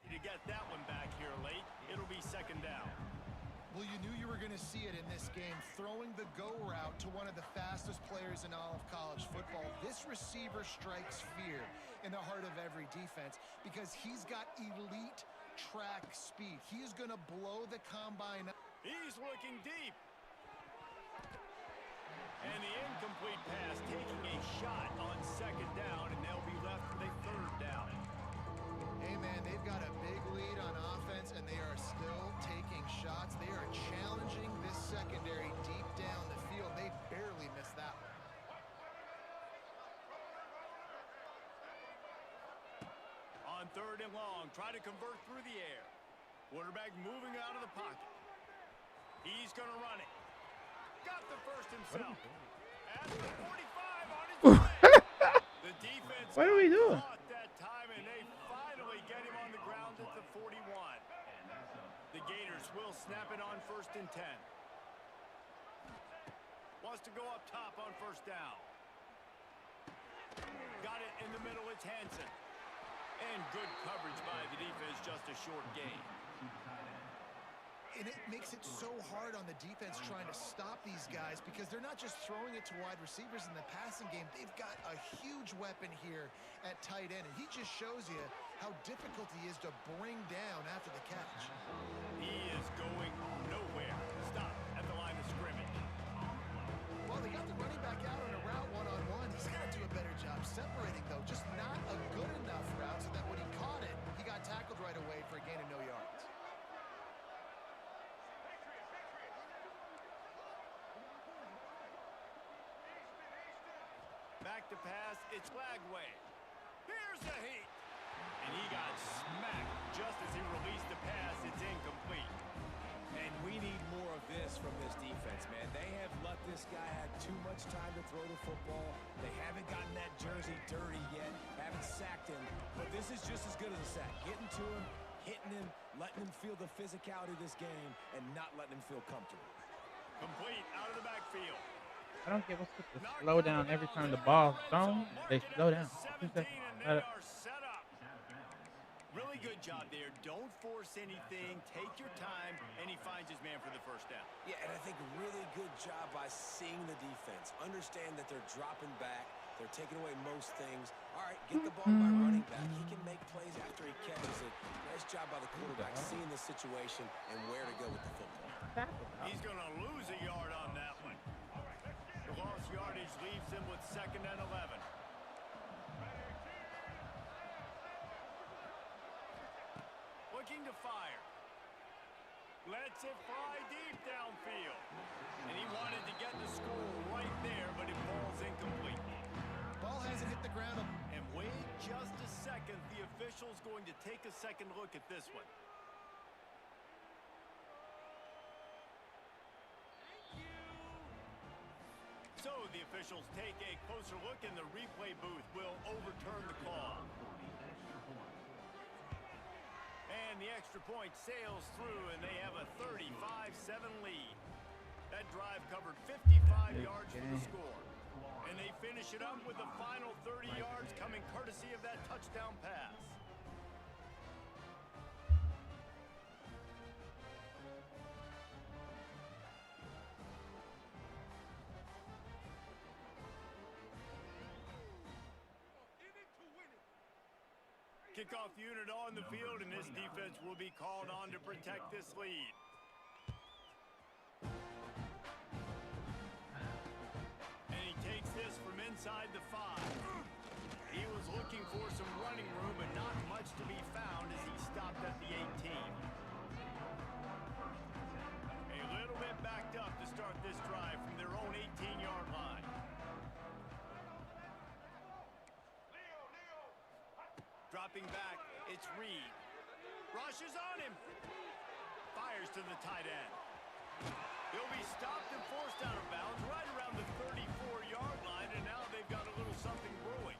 To get that one back here late, it'll be second down. Well, you knew you were going to see it in this game, throwing the go route to one of the fastest players in all of college football. This receiver strikes fear in the heart of every defense because he's got elite track speed. He is going to blow the combine. He's looking deep. And the incomplete pass taking a shot on second down, and they'll be left with a third down. Hey, man, they've got a big lead on offense, and they are still taking shots. They are challenging this secondary deep down the field. They barely missed that one. On third and long, try to convert through the air. Quarterback moving out of the pocket. He's going to run it. Got the first himself. At the 45 on his way. The defense What are we doing? caught that time, and they finally get him on the ground at the 41. The Gators will snap it on first and 10. Wants to go up top on first down. Got it in the middle, it's Hansen. And good coverage by the defense, just a short gain. And it makes it so hard on the defense trying to stop these guys because they're not just throwing it to wide receivers in the passing game. They've got a huge weapon here at tight end, and he just shows you how difficult he is to bring down after the catch. He is going nowhere. Stop at the line of scrimmage. Well, they got the running back out on a route one-on-one. He's got to do a better job separating, though. Just not a good enough route so that when he caught it, he got tackled right away for a gain of no yards. Back to pass, it's Lagway. Here's the heat. And he got smacked just as he released the pass. It's incomplete. And we need more of this from this defense, man. They have let this guy have too much time to throw the football. They haven't gotten that jersey dirty yet, haven't sacked him. But this is just as good as a sack. Getting to him, hitting him, letting him feel the physicality of this game, and not letting him feel comfortable. Complete out of the backfield. I don't get what's with the Knocked slow out down of every bounds time the into ball's red thrown. zone. They Mark it slow at the down. 2 17, seconds. and they are set up. Really good job there. Don't force anything. Take your time, and he finds his man for the first down. Yeah, and I think really good job by seeing the defense. Understand that they're dropping back. They're taking away most things. All right, get the ball by running back. He can make plays after he catches it. Nice job by the quarterback seeing the situation and where to go with the football. He's going to lose a yard on that one. The lost yardage leaves him with 2nd and 11. Looking to fire. Lets it fly deep downfield. And he wanted to get the score right there, but it falls incomplete. Ball hasn't hit the ground. And wait just a second. The official's going to take a second look at this one. So the officials take a closer look, and the replay booth will overturn the call. And the extra point sails through, and they have a 35-7 lead. That drive covered 55 yards for the score. And they finish it up with the final 30 yards coming courtesy of that touchdown pass. Kickoff unit on the field, and this defense will be called on to protect this lead. And he takes this from inside the 5. He was looking for some running room, but not much to be found as he stopped at the 18. A little bit backed up to start this drive from their own 18-yard line. Dropping back, it's Reed. Rushes on him. Fires to the tight end. He'll be stopped and forced out of bounds right around the 34-yard line, and now they've got a little something brewing.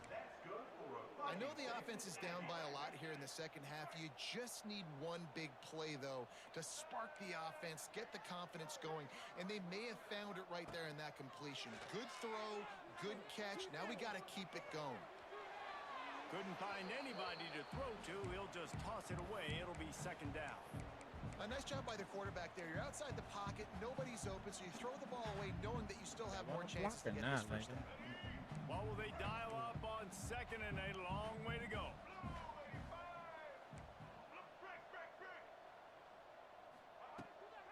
I know the offense is down by a lot here in the second half. You just need one big play, though, to spark the offense, get the confidence going, and they may have found it right there in that completion. Good throw, good catch. Now we got to keep it going. Couldn't find anybody to throw to. He'll just toss it away. It'll be 2nd down. A nice job by the quarterback there. You're outside the pocket. Nobody's open, so you throw the ball away knowing that you still have more chances to get this first down. Well, will they dial up on 2nd and a long way to go?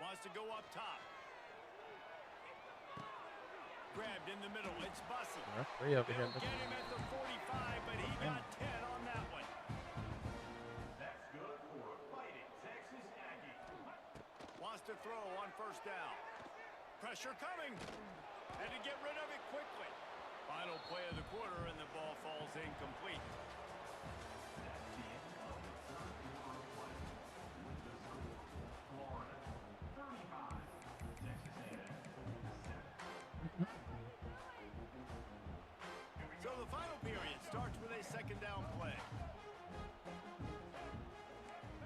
Wants to go up top. Grabbed in the middle. It's Bussey. Three over here. They'll get him at the 45, but he got 10 on that one. That's good for a fighting Texas Aggie. Wants to throw on 1st down. Pressure coming. Had to get rid of it quickly. Final play of the quarter, and the ball falls incomplete. That's the end of the third quarter of play. The score, Florida 35, Texas A&M 7. So the final period starts with a 2nd down play.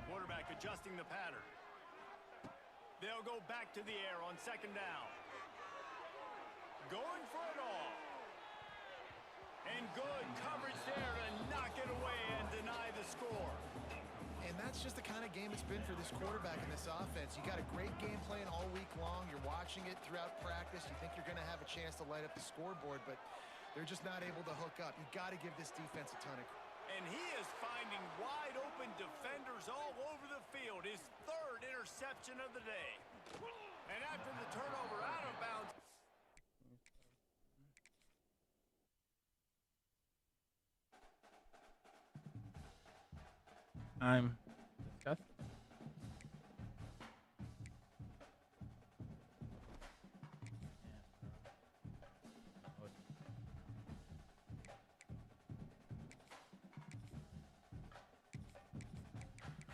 Quarterback adjusting the pattern. They'll go back to the air on 2nd down. Going for it all. And good coverage there to knock it away and deny the score. And that's just the kind of game it's been for this quarterback and this offense. You got a great game plan all week long. You're watching it throughout practice. You think you're going to have a chance to light up the scoreboard, but they're just not able to hook up. You got to give this defense a ton of credit. And he is finding wide open defenders all over the field. His 3rd interception of the day. And after the turnover out of bounds. I'm disgusted.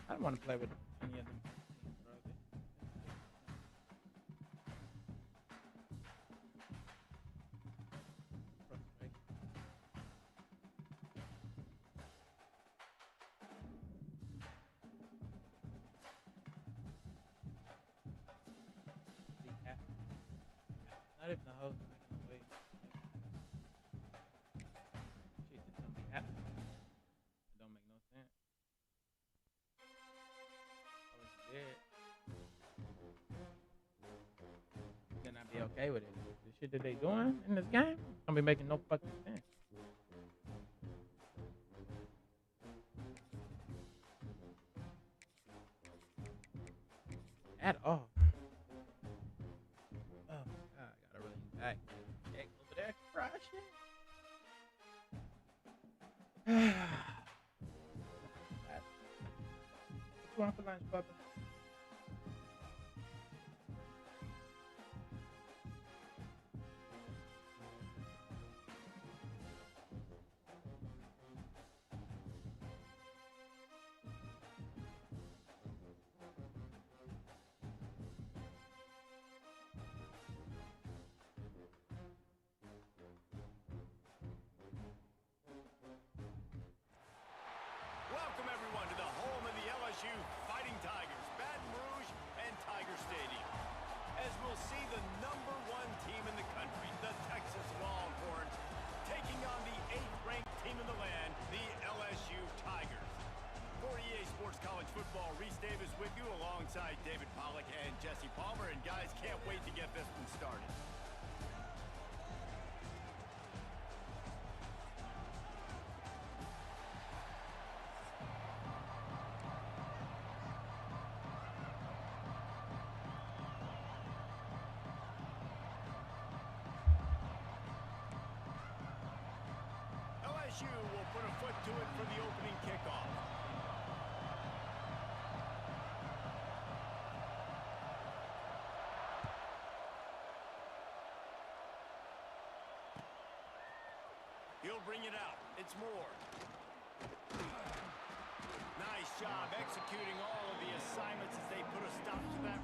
I don't want to play with any of them. Not if the host not gonna wait. Shit just don't be happening. It don't make no sense. I was dead. Then I'd be okay with it. The shit that they doing in this game don't be making no fucking sense. At all. Oh my god, I gotta really back. Check over there crushing. What you want for lunch, Bubba? Welcome, everyone, to the home of the LSU Fighting Tigers, Baton Rouge and Tiger Stadium. As we'll see the #1 team in the country, the Texas Longhorns, taking on the 8th-ranked team in the land, the LSU Tigers. For EA Sports College Football, Reese Davis with you alongside David Pollack and Jesse Palmer. And guys, can't wait to get this one started. LSU will put a foot to it for the opening kickoff. He'll bring it out. It's Moore. Nice job executing all of the assignments as they put a stop to that.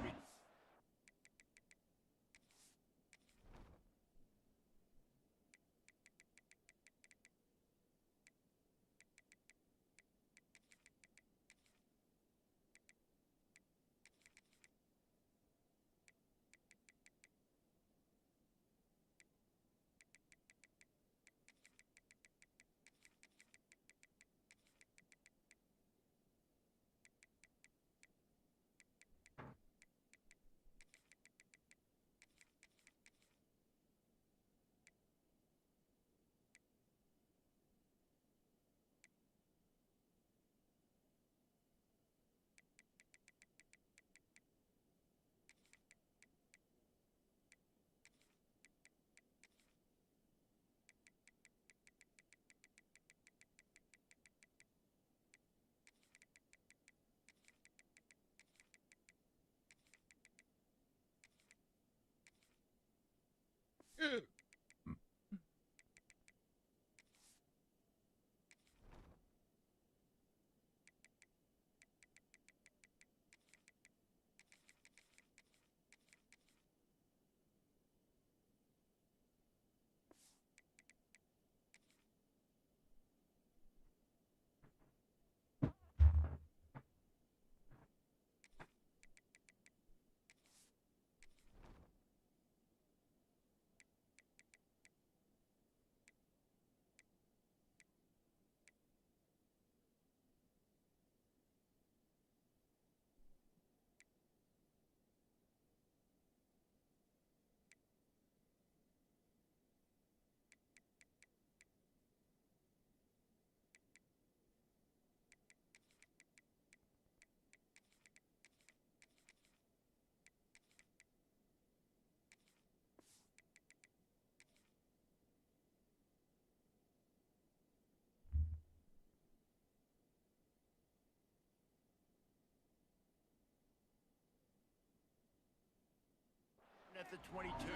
At the 22.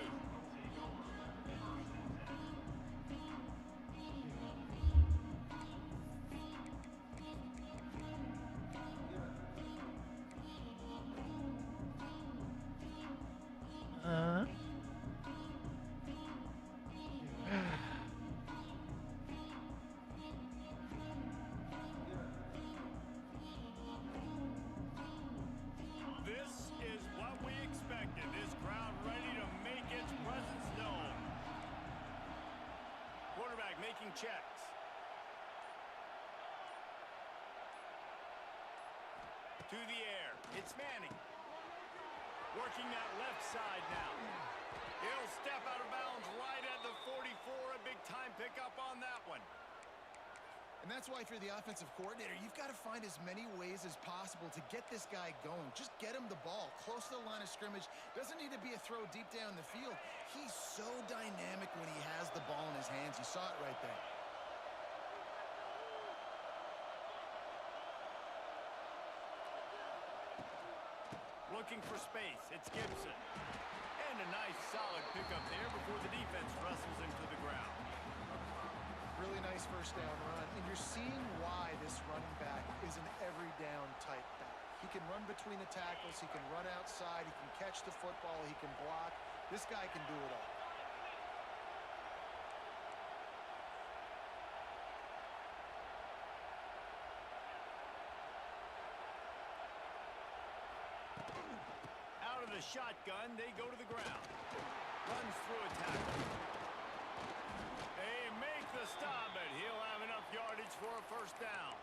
This is what we expected. This crowd ready to make its presence taking checks. To the air. It's Manning. Working that left side now. He'll step out of bounds right at the 44. A big time pickup on that one. And that's why if you're the offensive coordinator, you've got to find as many ways as possible to get this guy going. Just get him the ball close to the line of scrimmage. Doesn't need to be a throw deep down the field. He's so dynamic when he has the ball in his hands. You saw it right there. Looking for space. It's Gibson. And a nice solid pickup there before the defense wrestles him to the ground. Really nice first down run. And you're seeing why this running back is an every down type back. He can run between the tackles. He can run outside. He can catch the football. He can block. This guy can do it all. Out of the shotgun, they go to the ground. Runs through a tackle. They make the stop, but he'll have enough yardage for a first down.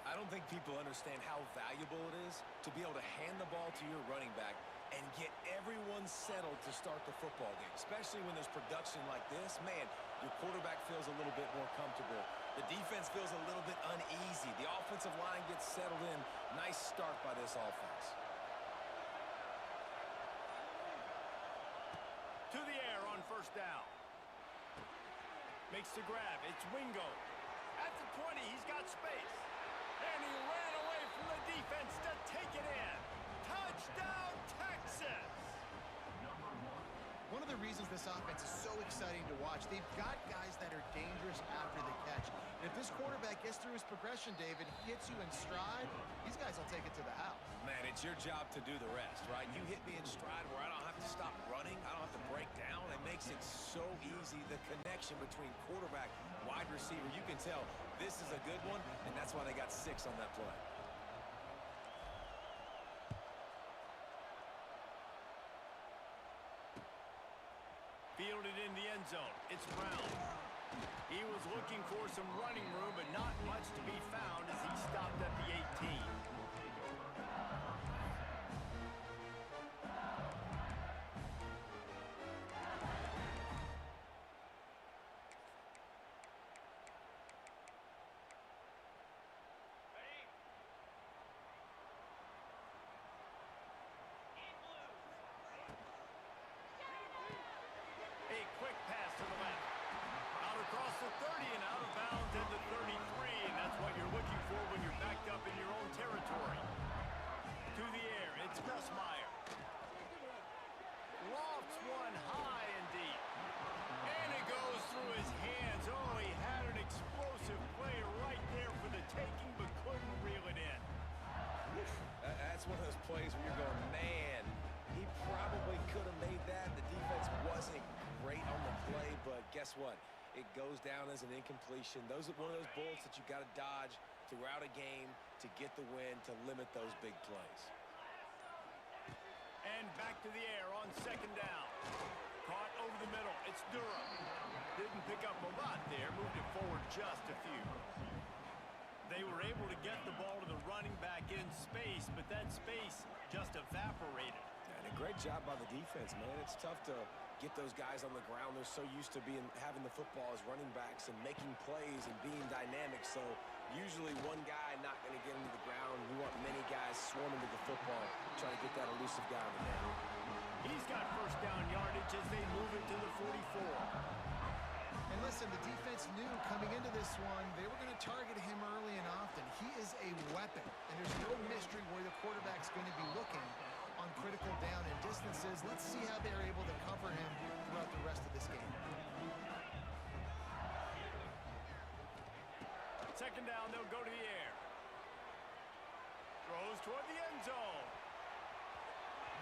I don't think people understand how valuable it is to be able to hand the ball to your running back and get everyone settled to start the football game, especially when there's production like this. Man, your quarterback feels a little bit more comfortable. The defense feels a little bit uneasy. The offensive line gets settled in. Nice start by this offense. To the air on first down. Makes the grab. It's Wingo. At the 20, he's got space. And he ran away from the defense to take it in. Touchdown, Texas! One of the reasons this offense is so exciting to watch, they've got guys that are dangerous after the catch. And if this quarterback gets through his progression, David, hits you in stride, these guys will take it to the house. Man, it's your job to do the rest, right? You hit me in stride where I don't have to stop running. I don't have to break down. It makes it so easy. The connection between quarterback, wide receiver, you can tell this is a good one, and that's why they got 6 on that play. Fielded in the end zone. It's Brown. He was looking for some running room, but not much to be found as he stopped at the 18. A quick pass to the left. Out across the 30 and out of bounds at the 33, and that's what you're looking for when you're backed up in your own territory. To the air, it's Nussmeier. Lofts one high and deep. And it goes through his hands. Oh, he had an explosive play right there for the taking, but couldn't reel it in. That's one of those plays where you're going, man, he probably could have made that. The defense wasn't great on the play, but guess what? It goes down as an incompletion. Those are one of those bullets that you got to dodge throughout a game to get the win, to limit those big plays. And back to the air on second down. Caught over the middle. It's Durham. Didn't pick up a lot there. Moved it forward just a few. They were able to get the ball to the running back in space, but that space just evaporated. And a great job by the defense, man. It's tough to get those guys on the ground. They're so used to having the football as running backs and making plays and being dynamic. So usually one guy not going to get into the ground. We want many guys swarming to the football, trying to get that elusive guy on the ground. He's got first down yardage as they move it to the 44. And listen, the defense knew coming into this one, they were going to target him early and often. He is a weapon, and there's no mystery where the quarterback's going to be looking on critical down and distances. Let's see how they're able to cover him throughout the rest of this game. Second down, they'll go to the air. Throws toward the end zone.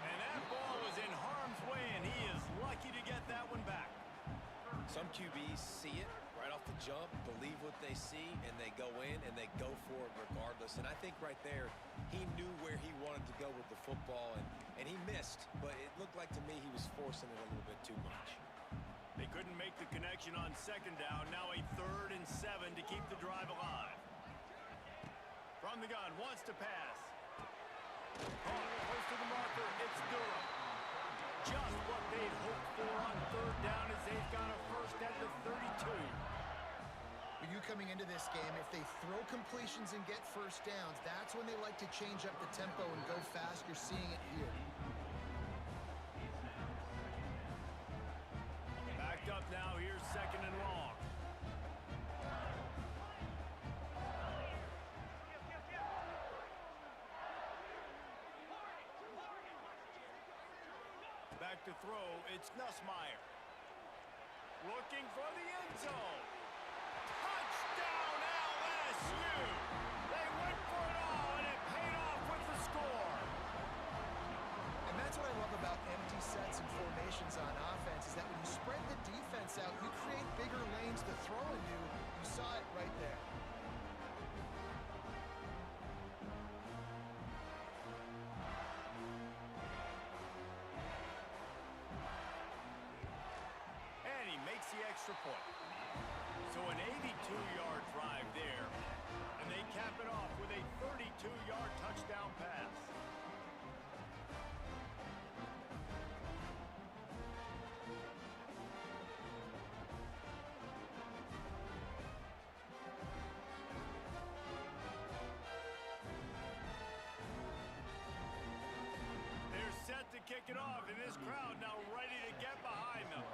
And that ball was in harm's way, and he is lucky to get that one back. Some QBs see it right off the jump, believe what they see, and they go in and they go for it regardless. And I think right there, he knew where he wanted to go with the football, and he missed. But it looked like to me he was forcing it a little bit too much. They couldn't make the connection on second down. Now a 3rd and 7 to keep the drive alive. From the gun, wants to pass. Close to the marker, it's Durham. Just what they'd hoped for on 3rd down as they've got a first at the 32. When you coming into this game, if they throw completions and get first downs, that's when they like to change up the tempo and go fast. You're seeing it here. Backed up now, here's 2nd and long. Back to throw, it's Nussmeier. Looking for the end zone. Touchdown LSU! They went for it all, and it paid off with the score. And that's what I love about empty sets and formations on offense, is that when you spread the defense out, you create bigger lanes to throw into. You saw it right there. And he makes the extra point. So an 82-yard drive there, and they cap it off with a 32-yard touchdown pass. They're set to kick it off, and this crowd now ready to get behind them.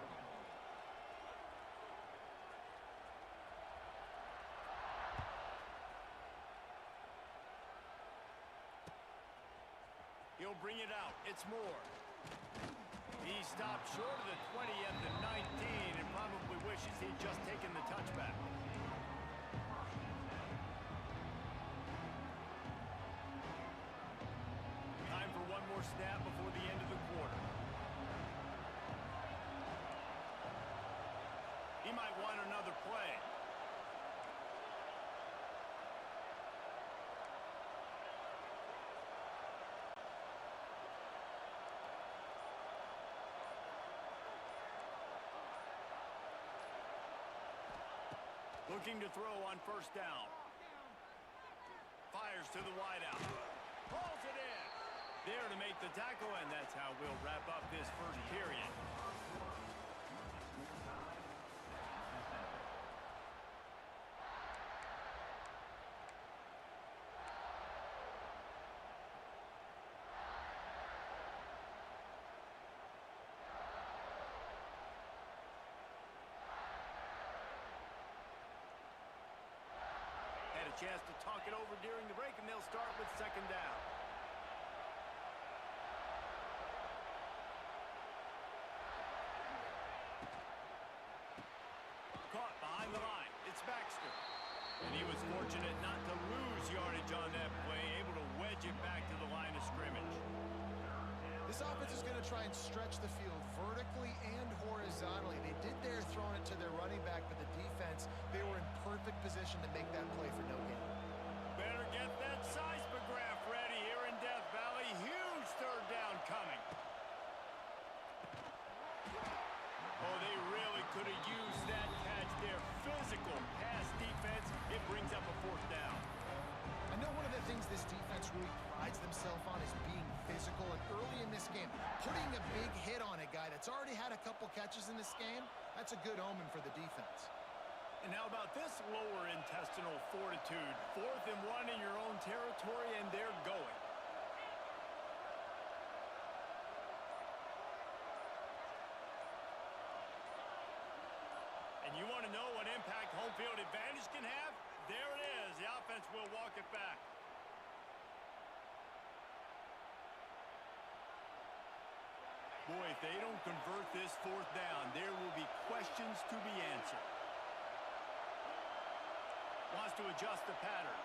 He'll bring it out. It's Moore. He stopped short of the 20 at the 19 and probably wishes he'd just taken the touchback. Time for one more snap before the end of the quarter. He might want another play. Looking to throw on 1st down. Fires to the wideout. Pulls it in. There to make the tackle, and that's how we'll wrap up this first period. Chance to talk it over during the break, and they'll start with 2nd down. Caught behind the line. It's Baxter. And he was fortunate not to lose yardage on that play, able to wedge it back to the line of scrimmage. This offense is going to try and stretch the field vertically and horizontally. They did there throwing it to their running back, but the defense, they were in perfect position to make that play for no gain. Better get that seismograph ready here in Death Valley. Huge 3rd down coming. Oh, they really could have used that catch there. Physical pass defense. It brings up a 4th down. I know one of the things this defense really prides themselves on is being physical, and early in this game, putting a big hit on a guy that's already had a couple catches in this game, that's a good omen for the defense. And how about this lower intestinal fortitude? 4th and 1 in your own territory, and they're going. And you want to know what impact home field advantage can have? There it is. The offense will walk it back. Boy, if they don't convert this 4th down, there will be questions to be answered. Wants to adjust the pattern.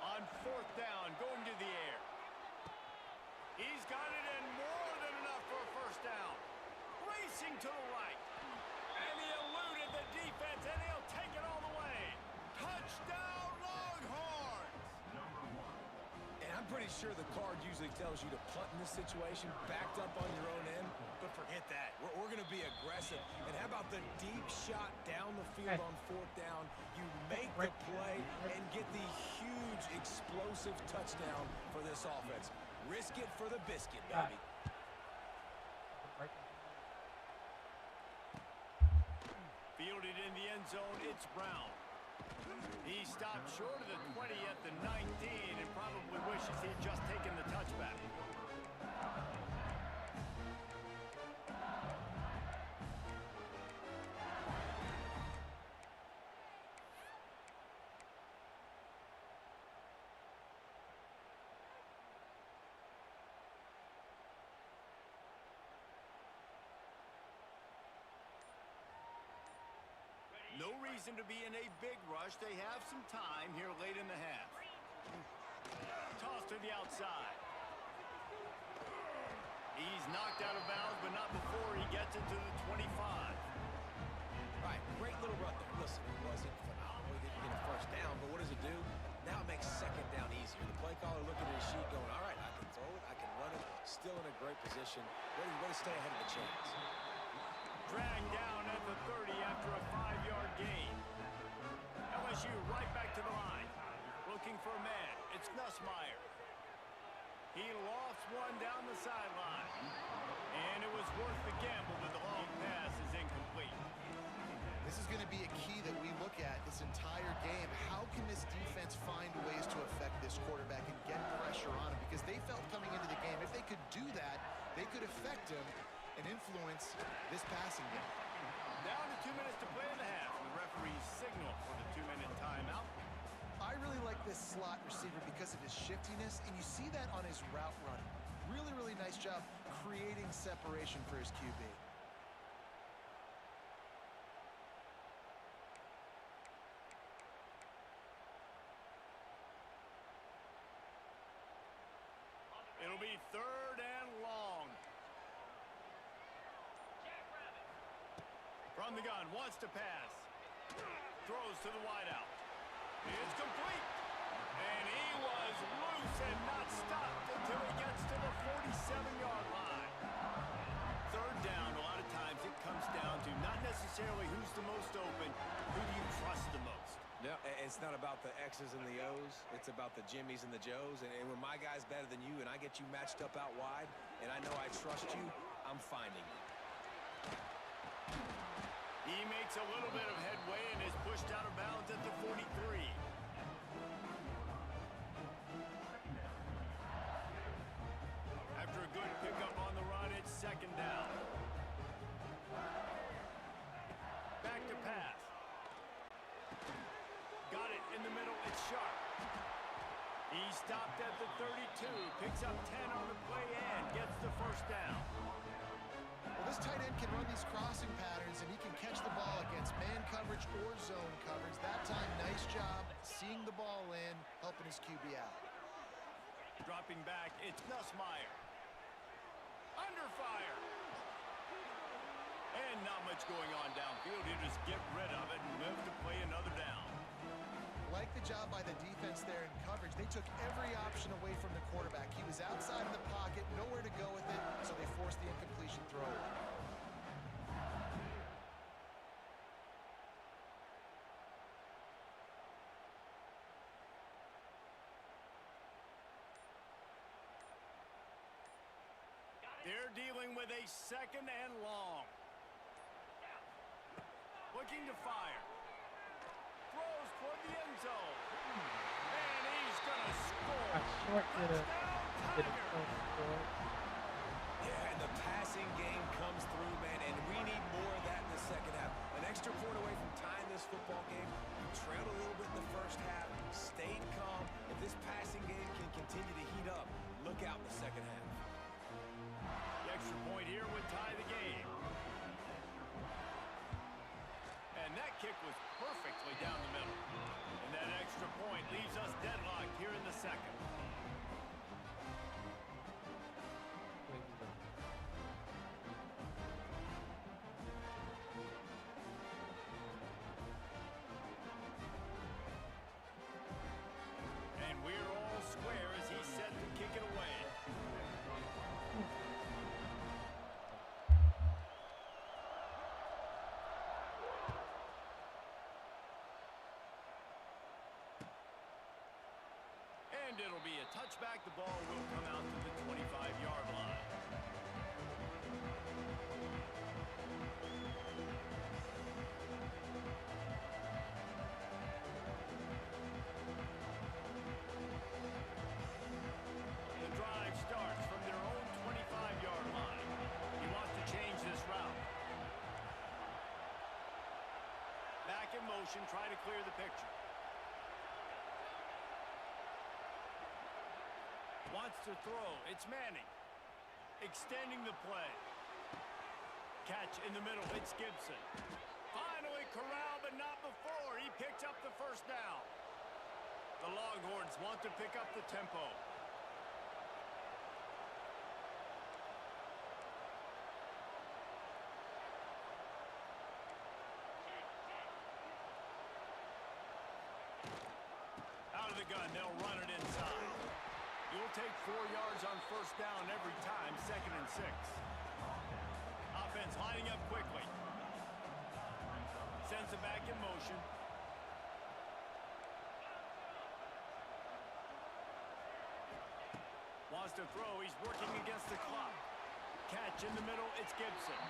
On 4th down, going to the air. He's got it in more than enough for a 1st down. Racing to the right. And he eluded the defense, and he'll take it all the way. Touchdown, Longhorns! And I'm I'm pretty sure the card usually tells you to punt in this situation, backed up on your own end, but forget that. We're going to be aggressive. And how about the deep shot down the field on 4th down? You make the play and get the huge explosive touchdown for this offense. Risk it for the biscuit, baby. Fielded in the end zone, it's Brown. He stopped short of the 20 at the 19 and probably wishes he'd just taken the touchback. No reason to be in a big rush. They have some time here late in the half. Toss to the outside. He's knocked out of bounds, but not before he gets it to the 25. Right, great little run there. Listen, it wasn't phenomenal. He didn't get a first down, but what does it do? Now it makes 2nd down easier. The play caller looking at his sheet going, all right, I can throw it, I can run it. Still in a great position. Ready to stay ahead of the chains. Dragged down at the 30 after a 5-yard gain. LSU right back to the line. Looking for a man. It's Nussmeier. He lofts one down the sideline. And it was worth the gamble, but the long pass is incomplete. This is going to be a key that we look at this entire game. How can this defense find ways to affect this quarterback and get pressure on him? Because they felt coming into the game, if they could do that, they could affect him and influence this passing game. Down to 2 minutes to play in the half. The referee's signal for the 2-minute timeout. I really like this slot receiver because of his shiftiness, and you see that on his route running. Really, really nice job creating separation for his QB. It'll be 3rd and long. From the gun, wants to pass. Throws to the wideout. It's complete. And he was loose and not stopped until he gets to the 47-yard line. 3rd down, a lot of times it comes down to not necessarily who's the most open, who do you trust the most? No, it's not about the X's and the O's. It's about the Jimmies and the Joes. And when my guy's better than you and I get you matched up out wide and I know I trust you, I'm finding you. He makes a little bit of headway and is pushed out of bounds at the 43. After a good pickup on the run, it's 2nd down. Back to pass. Got it in the middle. It's Sharp. He stopped at the 32, picks up 10 on the play and gets the 1st down. Well, this tight end can run these crossing patterns, and he can catch the ball against man coverage or zone coverage. That time, nice job seeing the ball in, helping his QB out. Dropping back, it's Nussmeier. Under fire. And not much going on downfield. He just get rid of it and move to play another down. Like the job by the defense there in coverage. They took every option away from the quarterback. He was outside of the pocket, nowhere to go with it, so they forced the incompletion throw. They're dealing with a 2nd and long. Looking to fire. Throws toward the end zone. And he's going to score. Short did it. Yeah, and the passing game comes through, man, and we need more of that in the 2nd half. An extra point away from tying this football game. You trailed a little bit in the 1st half, stayed calm. If this passing game can continue to heat up, look out in the 2nd half. The extra point here would tie the game. And that kick was perfectly down the middle. And that extra point leaves us deadlocked here in the 2nd. And it'll be a touchback. The ball will come out to the 25-yard line. The drive starts from their own 25-yard line. He wants to change this route. Back in motion, try to clear the picture. Wants to throw. It's Manning. Extending the play. Catch in the middle. It's Gibson. Finally corralled, but not before. He picked up the first down. The Longhorns want to pick up the tempo. Out of the gun, they'll run it inside. You'll take 4 yards on first down every time, 2nd and 6. Offense lining up quickly. Sends it back in motion. Wants to throw. He's working against the clock. Catch in the middle. It's Gibson.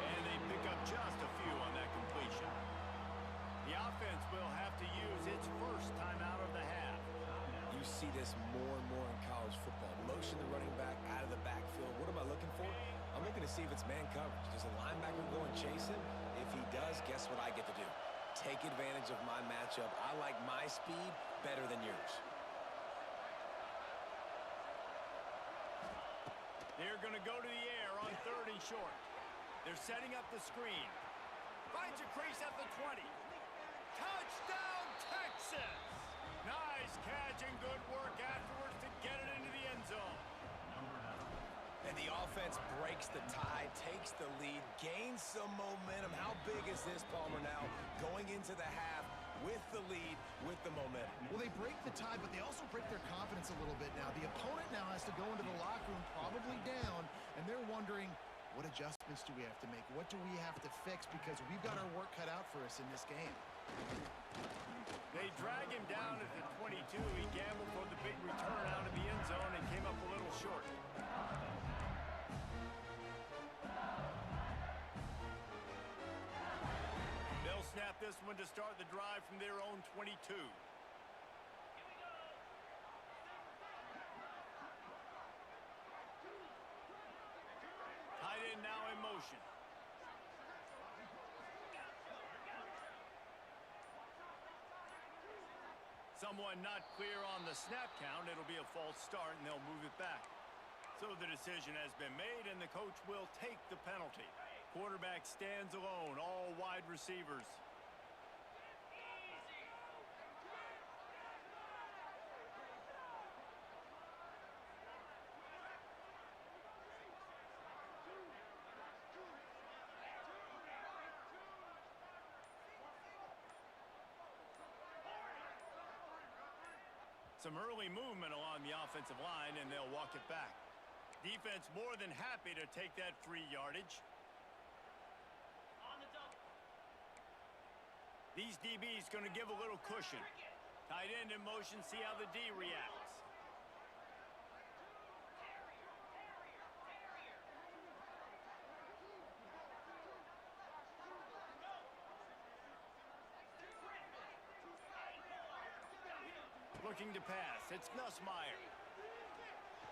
And they pick up just a few on that completion. The offense will have to use its first timeout of the half. You see this more and more in college football. Motion the running back out of the backfield. What am I looking for? I'm looking to see if it's man coverage. Does a linebacker go and chase him? If he does, guess what I get to do? Take advantage of my matchup. I like my speed better than yours. They're going to go to the air on 3rd and short. They're setting up the screen. Finds a crease at the 20. Touchdown, Texas! Nice catch and good work afterwards to get it into the end zone. And the offense breaks the tie, takes the lead, gains some momentum. How big is this, Palmer, now going into the half with the lead, with the momentum? Well, they break the tie, but they also break their confidence a little bit now. The opponent now has to go into the locker room probably down, and they're wondering, what adjustments do we have to make? What do we have to fix? Because we've got our work cut out for us in this game. They drag him down at the 22. He gambled for the big return out of the end zone and came up a little short. They'll snap this one to start the drive from their own 22. Tight end now in motion. Someone not clear on the snap count. It'll be a false start, and they'll move it back. So the decision has been made, and the coach will take the penalty. Quarterback stands alone, all wide receivers. Some early movement along the offensive line, and they'll walk it back. Defense more than happy to take that free yardage. These DBs going to give a little cushion. Tight end in motion, see how the D reacts. Looking to pass. It's Nussmeier.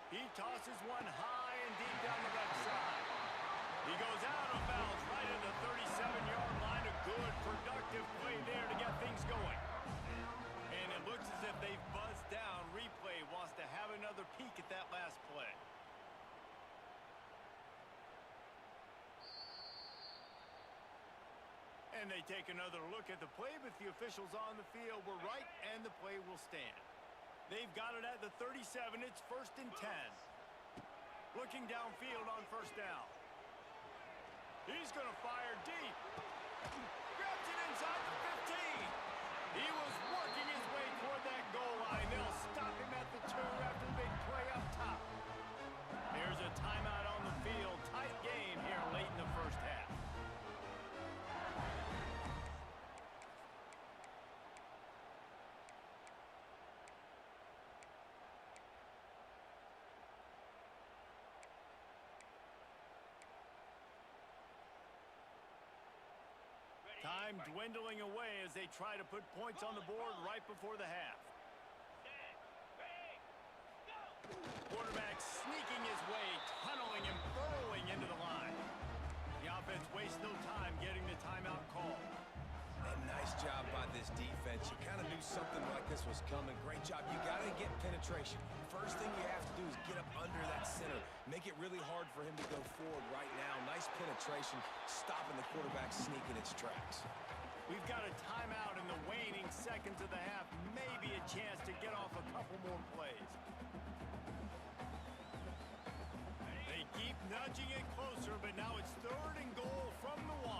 He tosses one high and deep down the left side. He goes out of bounds right at the 37-yard line. A good, productive play there to get things going. And it looks as if they've buzzed down. Replay wants to have another peek at that last play. And they take another look at the play, but the officials on the field were right, and the play will stand. They've got it at the 37. It's 1st and 10. Looking downfield on first down. He's going to fire deep. Grabs it inside the 15. He was working his way toward that goal line. They'll stop him at the 2 after the big play up top. There's a timeout on the field. Tight game here late in the first half. Time dwindling away as they try to put points on the board right before the half. Quarterback sneaking his way, tunneling and burrowing into the line. The offense wastes no time getting the timeout call. And nice job by this defense. You kind of knew something like this was coming. Great job. You got to get penetration. First thing you have to do is get up under that center. Make it really hard for him to go forward right now. Nice penetration, stopping the quarterback sneaking its tracks. We've got a timeout in the waning seconds of the half. Maybe a chance to get off a couple more plays. They keep nudging it closer, but now it's 3rd and goal from the 1.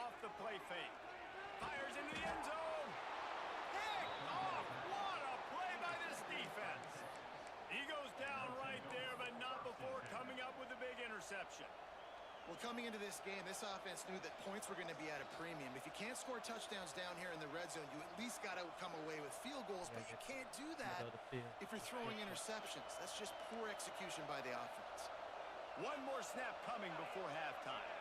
Off the play fake. Fires into the end zone. Picked off. What a play by this defense. He goes down right there, but not before coming up with a big interception. Well, coming into this game, this offense knew that points were going to be at a premium. If you can't score touchdowns down here in the red zone, you at least got to come away with field goals, but you can't do that if you're throwing interceptions. That's just poor execution by the offense. One more snap coming before halftime.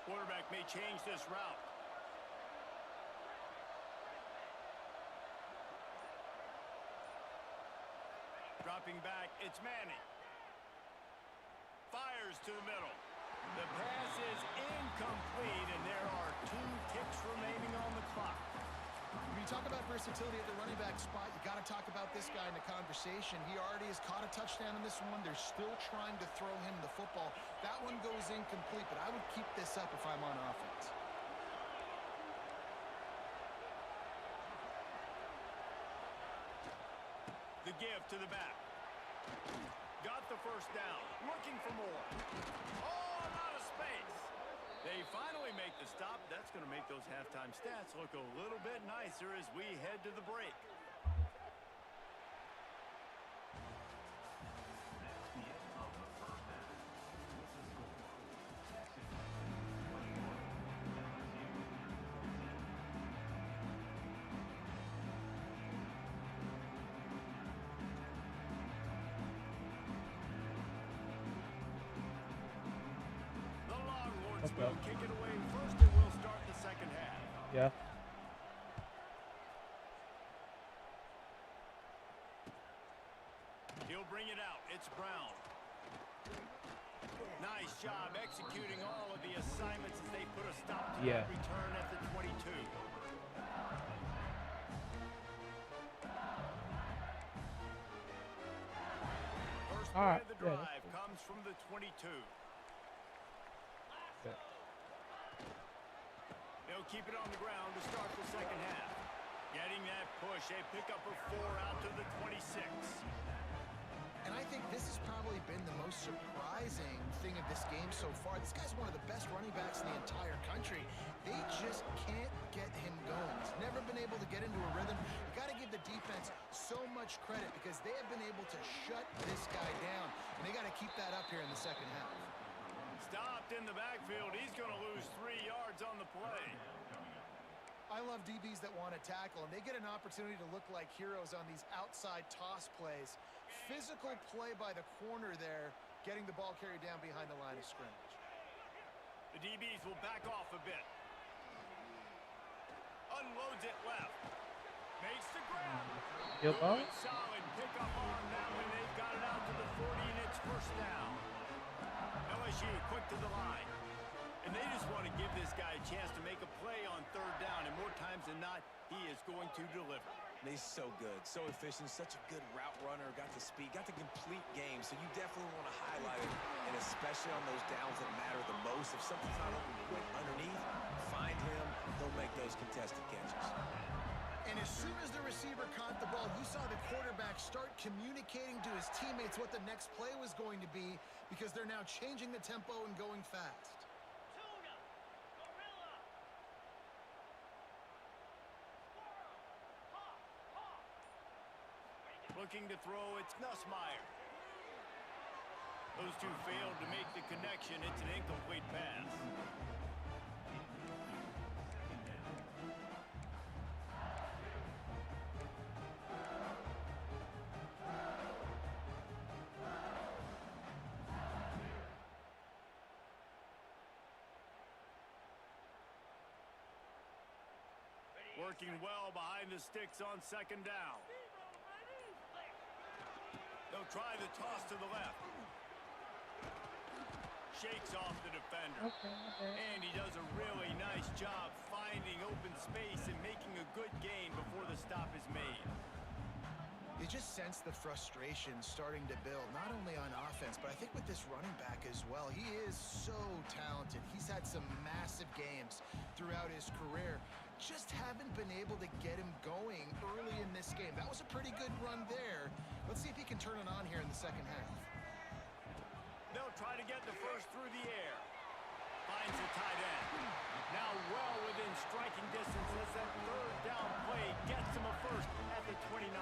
Quarterback may change this route. Dropping back, it's Manning. Fires to the middle. The pass is incomplete, and there are 2 ticks remaining on the clock. When you talk about versatility at the running back spot, you got to talk about this guy in the conversation. He already has caught a touchdown in this one. They're still trying to throw him the football. That one goes incomplete, but I would keep this up if I'm on offense. The give to the back. Got the first down. Looking for more. Oh, I'm out of space. They finally make the stop. That's going to make those halftime stats look a little bit nicer as we head to the break. That's the end of the first half. With the score, Texas 21, The Longhorns Okay. will kick it away first, and we'll start the second half. Yeah. He'll bring it out. It's Brown. Nice job executing all of the assignments as they put a stop to that return at the 22. First play of the drive comes from the 22. They'll keep it on the ground to start the second half. Getting that push, a pickup of 4 out to the 26. And I think this has probably been the most surprising thing of this game so far. This guy's one of the best running backs in the entire country. They just can't get him going. He's never been able to get into a rhythm. You got to give the defense so much credit because they have been able to shut this guy down. And they got to keep that up here in the second half. Stopped in the backfield. He's going to lose 3 yards on the play. I love DBs that want to tackle, and they get an opportunity to look like heroes on these outside toss plays. Physical play by the corner there, getting the ball carried down behind the line of scrimmage. The DBs will back off a bit. Unloads it left. Makes the grab. Good ball. Good solid pickup on that one. They've got it out to the 40, and it's first down. LSU quick to the line. And they just want to give this guy a chance to make a play on 3rd down, and more times than not, he is going to deliver. He's so good, so efficient, such a good route runner, got the speed, got the complete game, so you definitely want to highlight it, and especially on those downs that matter the most. If something's not open quick underneath, find him, he'll make those contested catches. And as soon as the receiver caught the ball, you saw the quarterback start communicating to his teammates what the next play was going to be because they're now changing the tempo and going fast. Looking to throw, it's Nussmeier. Those two failed to make the connection. It's an incomplete pass. Working well behind the sticks on second down. They'll try the toss to the left. Shakes off the defender. Okay, okay. And he does a really nice job finding open space and making a good gain before the stop is made. You just sense the frustration starting to build, not only on offense, but I think with this running back as well. He is so talented. He's had some massive games throughout his career. Just haven't been able to get him going early in this game. That was a pretty good run there. Let's see if he can turn it on here in the second half. They'll try to get the first through the air. Finds a tight end. Now well within striking distance as that third down play gets him a first at the 29.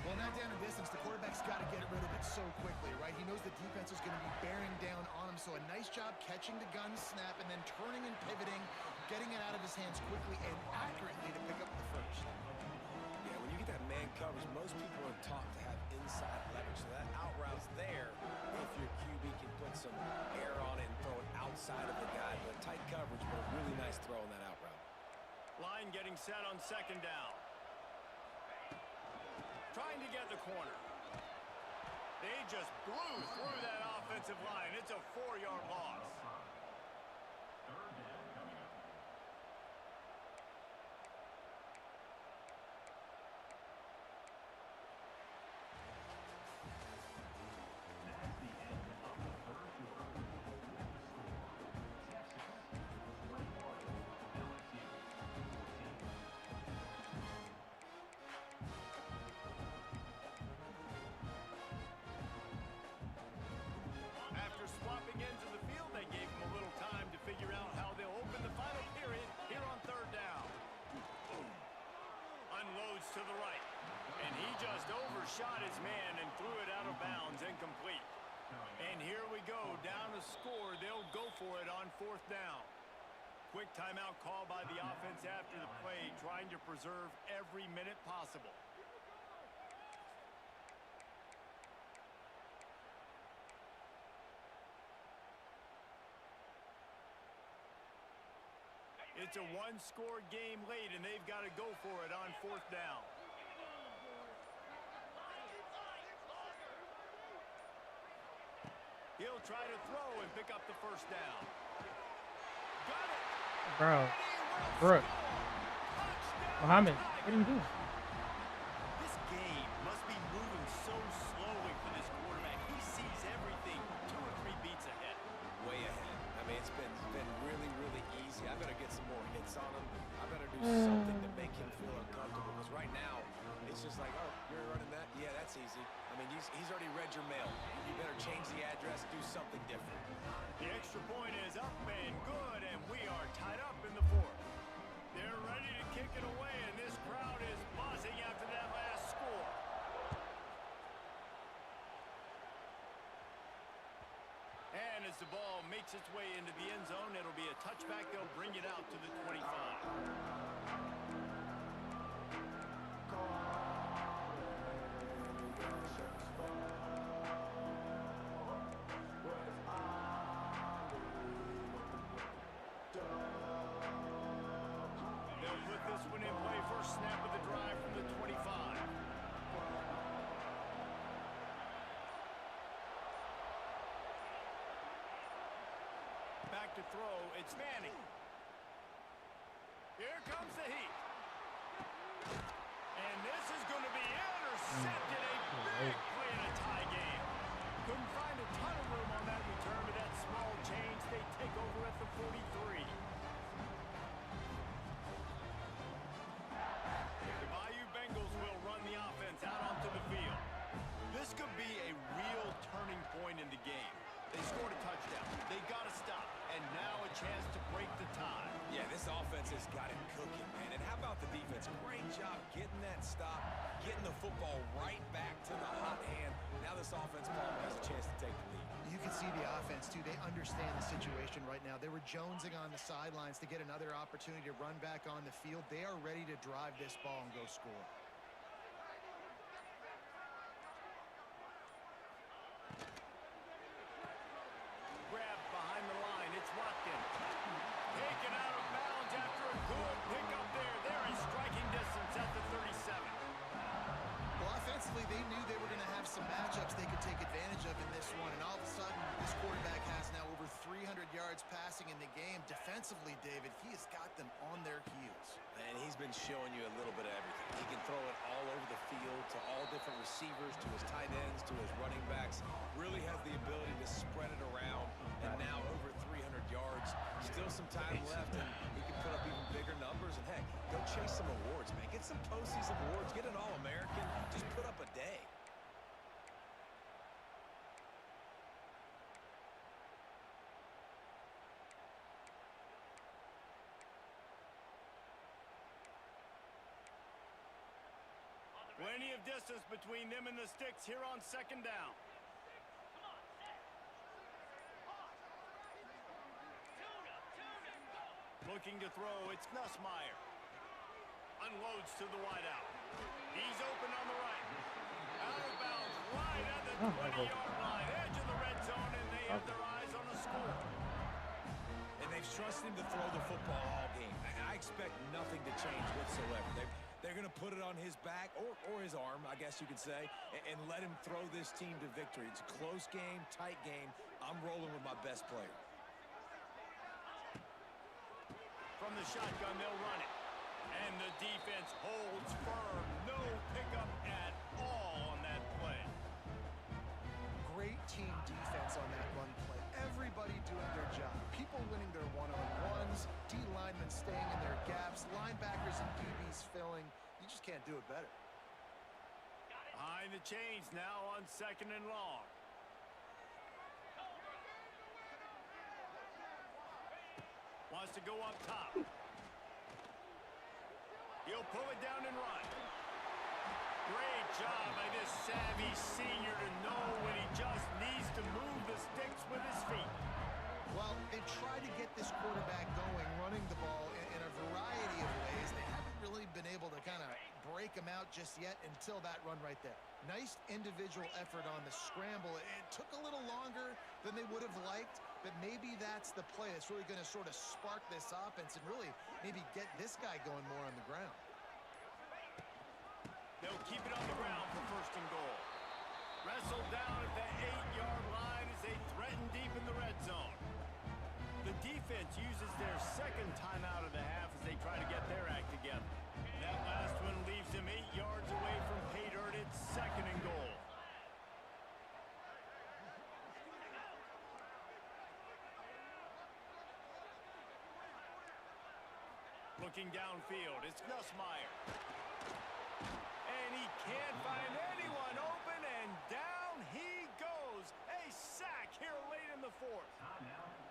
Well, not down in distance, the quarterback's got to get rid of it so quickly, right? He knows the defense is going to be bearing down on him, so a nice job catching the gun snap and then turning and pivoting, getting it out of his hands quickly and accurately to pick up the first. Yeah, when you get that man coverage, most people are taught to have inside leverage, so that out route's there if your QB can put some air on it and throw it outside of the guy. But tight coverage, but a really nice throw on that out route. Line getting set on second down. Trying to get the corner. They just blew through that offensive line. It's a 4-yard loss. Third down coming up. That's the end of the third quarter. The score, Texas 21, LSU 14. After swapping ends of the field, they gave him a little time to figure out how they'll open the final period here on third down. Unloads to the right. And he just overshot his man and threw it out of bounds, incomplete. And here we go, down a score. They'll go for it on fourth down. Quick timeout call by the offense after the play, trying to preserve every minute possible. It's a one-score game late, and they've got to go for it on fourth down. He'll try to throw and pick up the first down. Got it! Bro. Brooke. Muhammad, what are you doing? This game must be moving so slowly for this quarterback. He sees everything 2 or 3 beats ahead. Way ahead. I mean, it's been really, really easy. I better get some more hits on him. I better do something to make him feel uncomfortable. Because right now, it's just like, oh, you're running that? Yeah, that's easy. I mean, he's already read your mail. You better change the address, do something different. The extra point is up and good, and we are tied up in the fourth. They're ready to kick it away, and this crowd is buzzing after that last score. And as the ball makes its way into the end zone, it'll be a touchback. They'll bring it out to the 25. They'll put this one in play. First snap of the drive from the 25. Back to throw. It's Manning. Here comes the heat. And this is going to be intercepted. A big play in a tie game. Couldn't find a ton of room on that return, but that small change, they take over at the 43. The Bayou Bengals will run the offense out onto the field. This could be a real turning point in the game. They scored a touchdown. They got to stop. And now a chance to break the tie. Yeah, this offense has got it cooking, man. And how about the defense? Great job getting that stop, getting the football right back to the hot hand. Now this offense, Paul, has a chance to take the lead. You can see the offense, too. They understand the situation right now. They were jonesing on the sidelines to get another opportunity to run back on the field. They are ready to drive this ball and go score. Grab behind the line. It's Watkins. Taken out of bounds after a good pickup this one, and all of a sudden, this quarterback has now over 300 yards passing in the game. Defensively, David, he has got them on their heels. And he's been showing you a little bit of everything. He can throw it all over the field to all different receivers, to his tight ends, to his running backs. Really has the ability to spread it around. And now over 300 yards. Still some time left, and he can put up even bigger numbers. And, heck, go chase some awards, man. Get some postseason awards. Get an All-American. Just put up a day. Plenty of distance between them and the sticks here on second down. Looking to throw, it's Nussmeier. Unloads to the wideout. He's open on the right. Out of bounds, right at the 20-yard line. Edge of the red zone, and they have their eyes on a score. And they've trusted him to throw the football all game. I expect nothing to change whatsoever. They're going to put it on his back, or his arm, I guess you could say, and let him throw this team to victory. It's a close game, tight game. I'm rolling with my best player. From the shotgun, they'll run it. And the defense holds firm. No pickup at all on that play. Great team defense on that run play. Everybody doing their job. People winning their one-on-ones, D linemen staying in their gaps, linebackers and DBs filling. You just can't do it better. Behind the chains now on second and long. Wants to go up top. He'll pull it down and run. Great job by this savvy senior to know when he just needs to move the sticks with his feet. Well, they've tried to get this quarterback going, running the ball in a variety of ways. They haven't really been able to kind of break him out just yet until that run right there. Nice individual effort on the scramble. It took a little longer than they would have liked, but maybe that's the play that's really going to sort of spark this offense and really maybe get this guy going more on the ground. They'll keep it on the ground for first and goal. Wrestled down at the 8-yard line as they threaten deep in the red zone. The defense uses their second timeout of the half as they try to get their act together. That last one leaves them 8 yards away from pay dirt. It's second and goal. Looking downfield, it's Nussmeier. And he can't find anyone open, and down he goes. A sack here late in the fourth.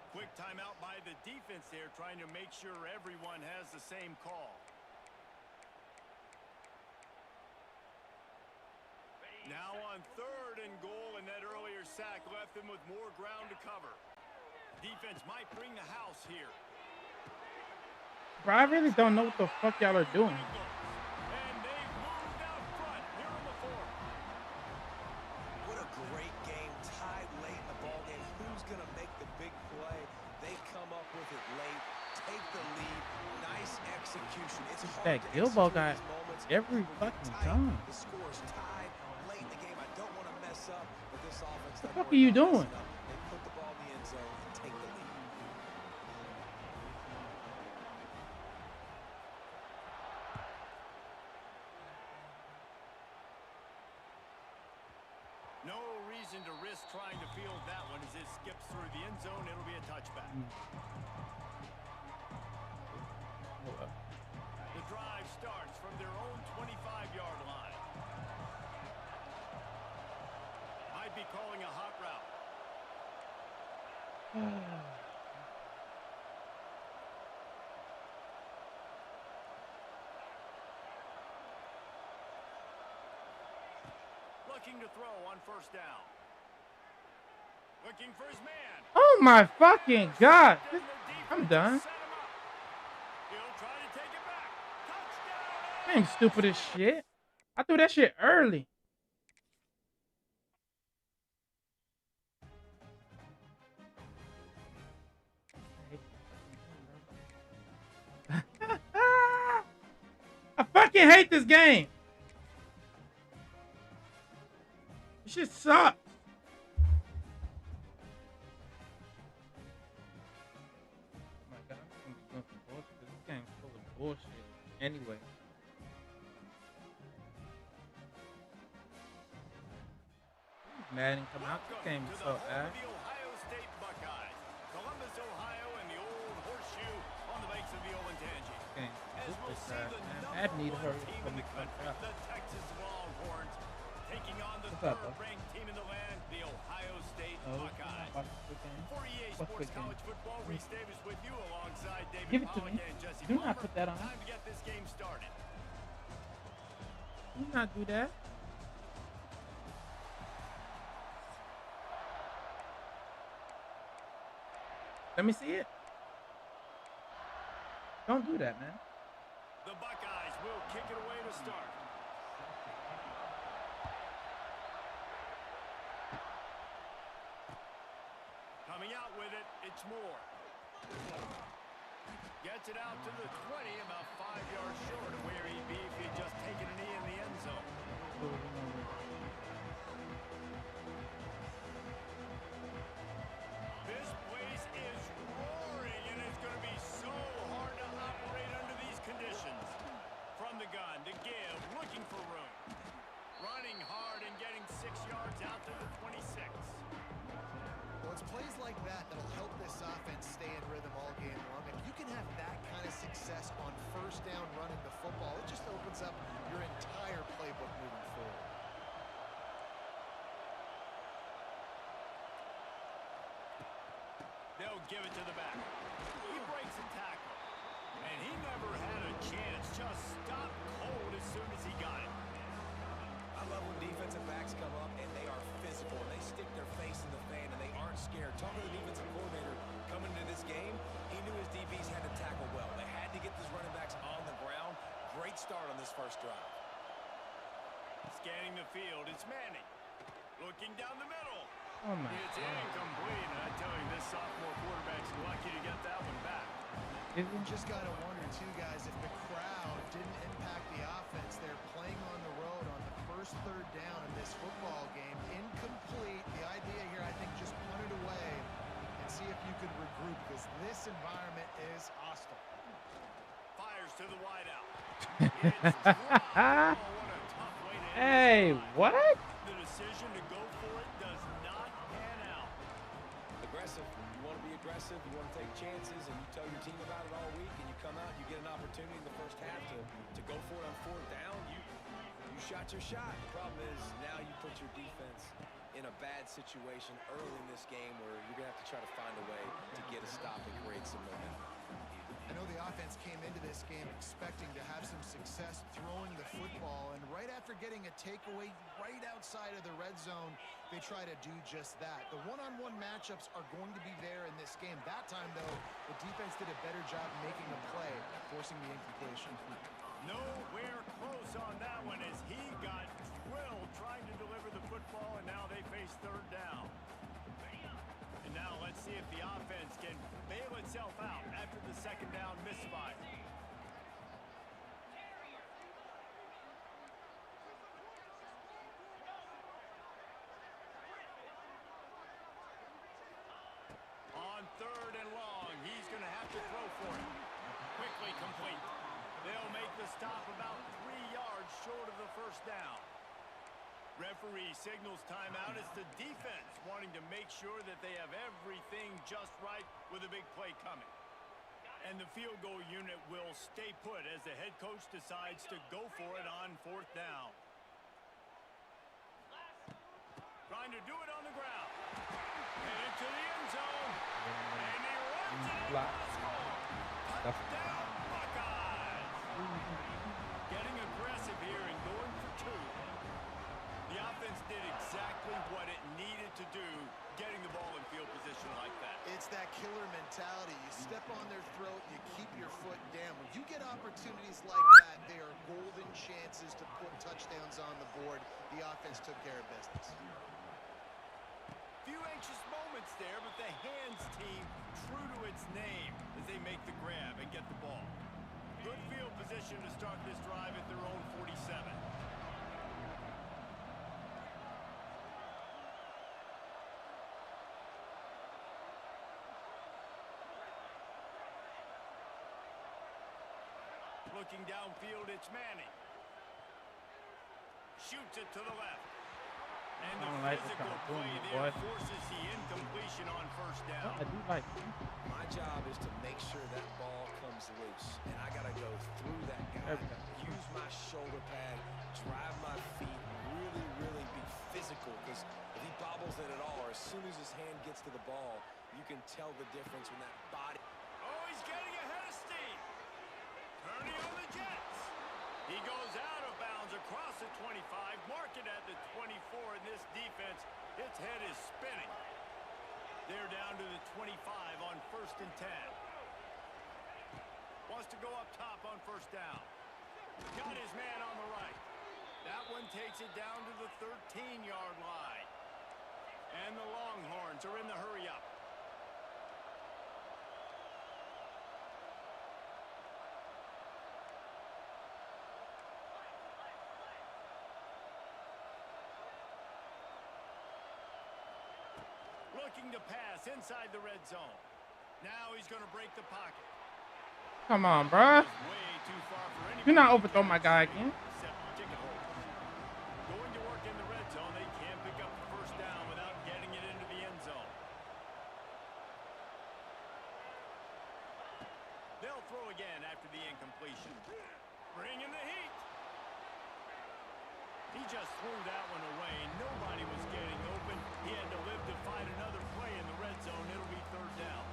Quick timeout by the defense there, trying to make sure everyone has the same call. Now on third and goal, and that earlier sack left them with more ground to cover. Defense might bring the house here. Bro, I really don't know what the fuck y'all are doing. And they've moved out front here in the fourth. What a great game, tied late in the ball game. Who's going to make the big play? They come up with it late, take the lead. Nice execution. It's hard That to Gilbo execute guy these moments every when you're fucking tight. time. The score's tied late in the game. I don't want to mess up, but this offense doesn't What the fuck worry are you about doing? messing up. They put the ball in the end zone and take the lead. No reason to risk trying to field that one as it skips through the end zone. It'll be a touchback. The drive starts from their own 25-yard line. Might be calling a hot route. Looking to throw on first down. Looking for his man. Oh my fucking god. I'm done. He'll try to take it back. Touchdown. I ain't stupid as shit. I threw that shit early. I fucking hate this game. This shit sucks. Madden come out. This Welcome game to is the so home ass. of the Ohio State Buckeyes, Columbus, Ohio, and the old horseshoe on the banks of the Olentangy. This game As we'll is see trash, the man. number Madden need to one hurry up team for in me the to fuck country, up. the Texas Longhorns, taking on the What's up, bro? third-ranked team in the land, the Ohio State Oh, Buckeyes. watch the quick game. For EA What's Sports quick game? College Football, Reese Davis with you alongside David Give it to Pollack me. and Jesse Do Palmer. not put that on. Time to get this game started. Do not do that. Let me see it. Don't do that, man. The Buckeyes will kick it away to start. Coming out with it, it's Moore. Gets it out to the 20, about 5 yards short of where he'd be if he'd just taken a knee in the end zone. This place is roaring, and it's going to be so hard to operate under these conditions. From the gun to give, looking for room. Running hard and getting 6 yards out to the 26. Well, it's plays like that that'll help this offense stay in rhythm all game long. If you can have that kind of success on first down running the football, it just opens up your entire playbook moving forward. They'll give it to the back. He breaks a tackle. And he never had a chance. Just stopped cold as soon as he got it. I love when defensive backs come up and they are physical and they stick their face in the fan and they aren't scared. Talk to the defensive coordinator coming into this game. He knew his DBs had to tackle well. They had to get these running backs on the ground. Great start on this first drive. Scanning the field, it's Manning. Looking down the middle. Oh my It's God. incomplete, and I tell you, this sophomore quarterback's lucky to get that one back. Is You it? just got to wonder, too, guys, if the crowd didn't impact the offense. They're playing on the road on the first third down in this football game. Incomplete. The idea here, I think, just punt it away and see if you could regroup, because this environment is hostile. Fires to the wideout. It's dropped. Oh, what a tough way to end Hey, this drive. what? The decision to go for it does not pan out. Aggressive. You want to be aggressive. You want to take chances, and you tell your team about it all week, and you come out, you get an opportunity in the first half to go for it on fourth down. You shot your shot. The problem is now you put your defense in a bad situation early in this game where you're going to have to try to find a way to get a stop and create some momentum. I know the offense came into this game expecting to have some success throwing the football, and right after getting a takeaway right outside of the red zone, they try to do just that. The one-on-one matchups are going to be there in this game. That time, though, the defense did a better job making a play, forcing the incompletion. Nowhere close on that one as he got drilled trying to deliver the football, and now they face third down. And now let's see if the offense can bail itself out after the second down misfire. On third and long, he's going to have to throw for it. Quickly complete. They'll make the stop about 3 yards short of the first down. Referee signals timeout. It's the defense wanting to make sure that they have everything just right with a big play coming. And the field goal unit will stay put as the head coach decides to go for it on fourth down. Trying to do it on the ground. And into the end zone. And he runs it in for the score. Touchdown, Buckeyes. Getting aggressive here and going for two. The offense did exactly what it needed to do, getting the ball in field position like that. It's that killer mentality. You step on their throat, you keep your foot down. When you get opportunities like that, they are golden chances to put touchdowns on the board. The offense took care of business. Few anxious moments there, but the hands team true to its name as they make the grab and get the ball. Good field position to start this drive at their own 47. Looking downfield, it's Manning. Shoots it to the left. And I the don't like what physical y'all doing play here, there boy. forces the incompletion on first Oh, down. I do like it. My job is to make sure that ball comes loose, and I got to go through that guy, There we go. use my shoulder pad, drive my feet, really, really be physical, because if he bobbles it at all, or as soon as his hand gets to the ball, you can tell the difference when that body... Oh, he's getting ahead of steam. Turning on the Jets. He goes out of bounds across the 25, mark it at the 24, and this defense, its head is spinning. They're down to the 25 on 1st and 10. Wants to go up top on first down. Got his man on the right. That one takes it down to the 13-yard line. And the Longhorns are in the hurry-up. Looking to pass inside the red zone. Now he's going to break the pocket. Come on, bruh. Way too far for anybody. Do not overthrow my guy again. Except kick it home. Going to work in the red zone. They can't pick up the first down without getting it into the end zone. They'll throw again after the incompletion. Bringing the heat. He just threw that one away. Nobody was getting open. He had to live to fight another play in the red zone. It'll be third down.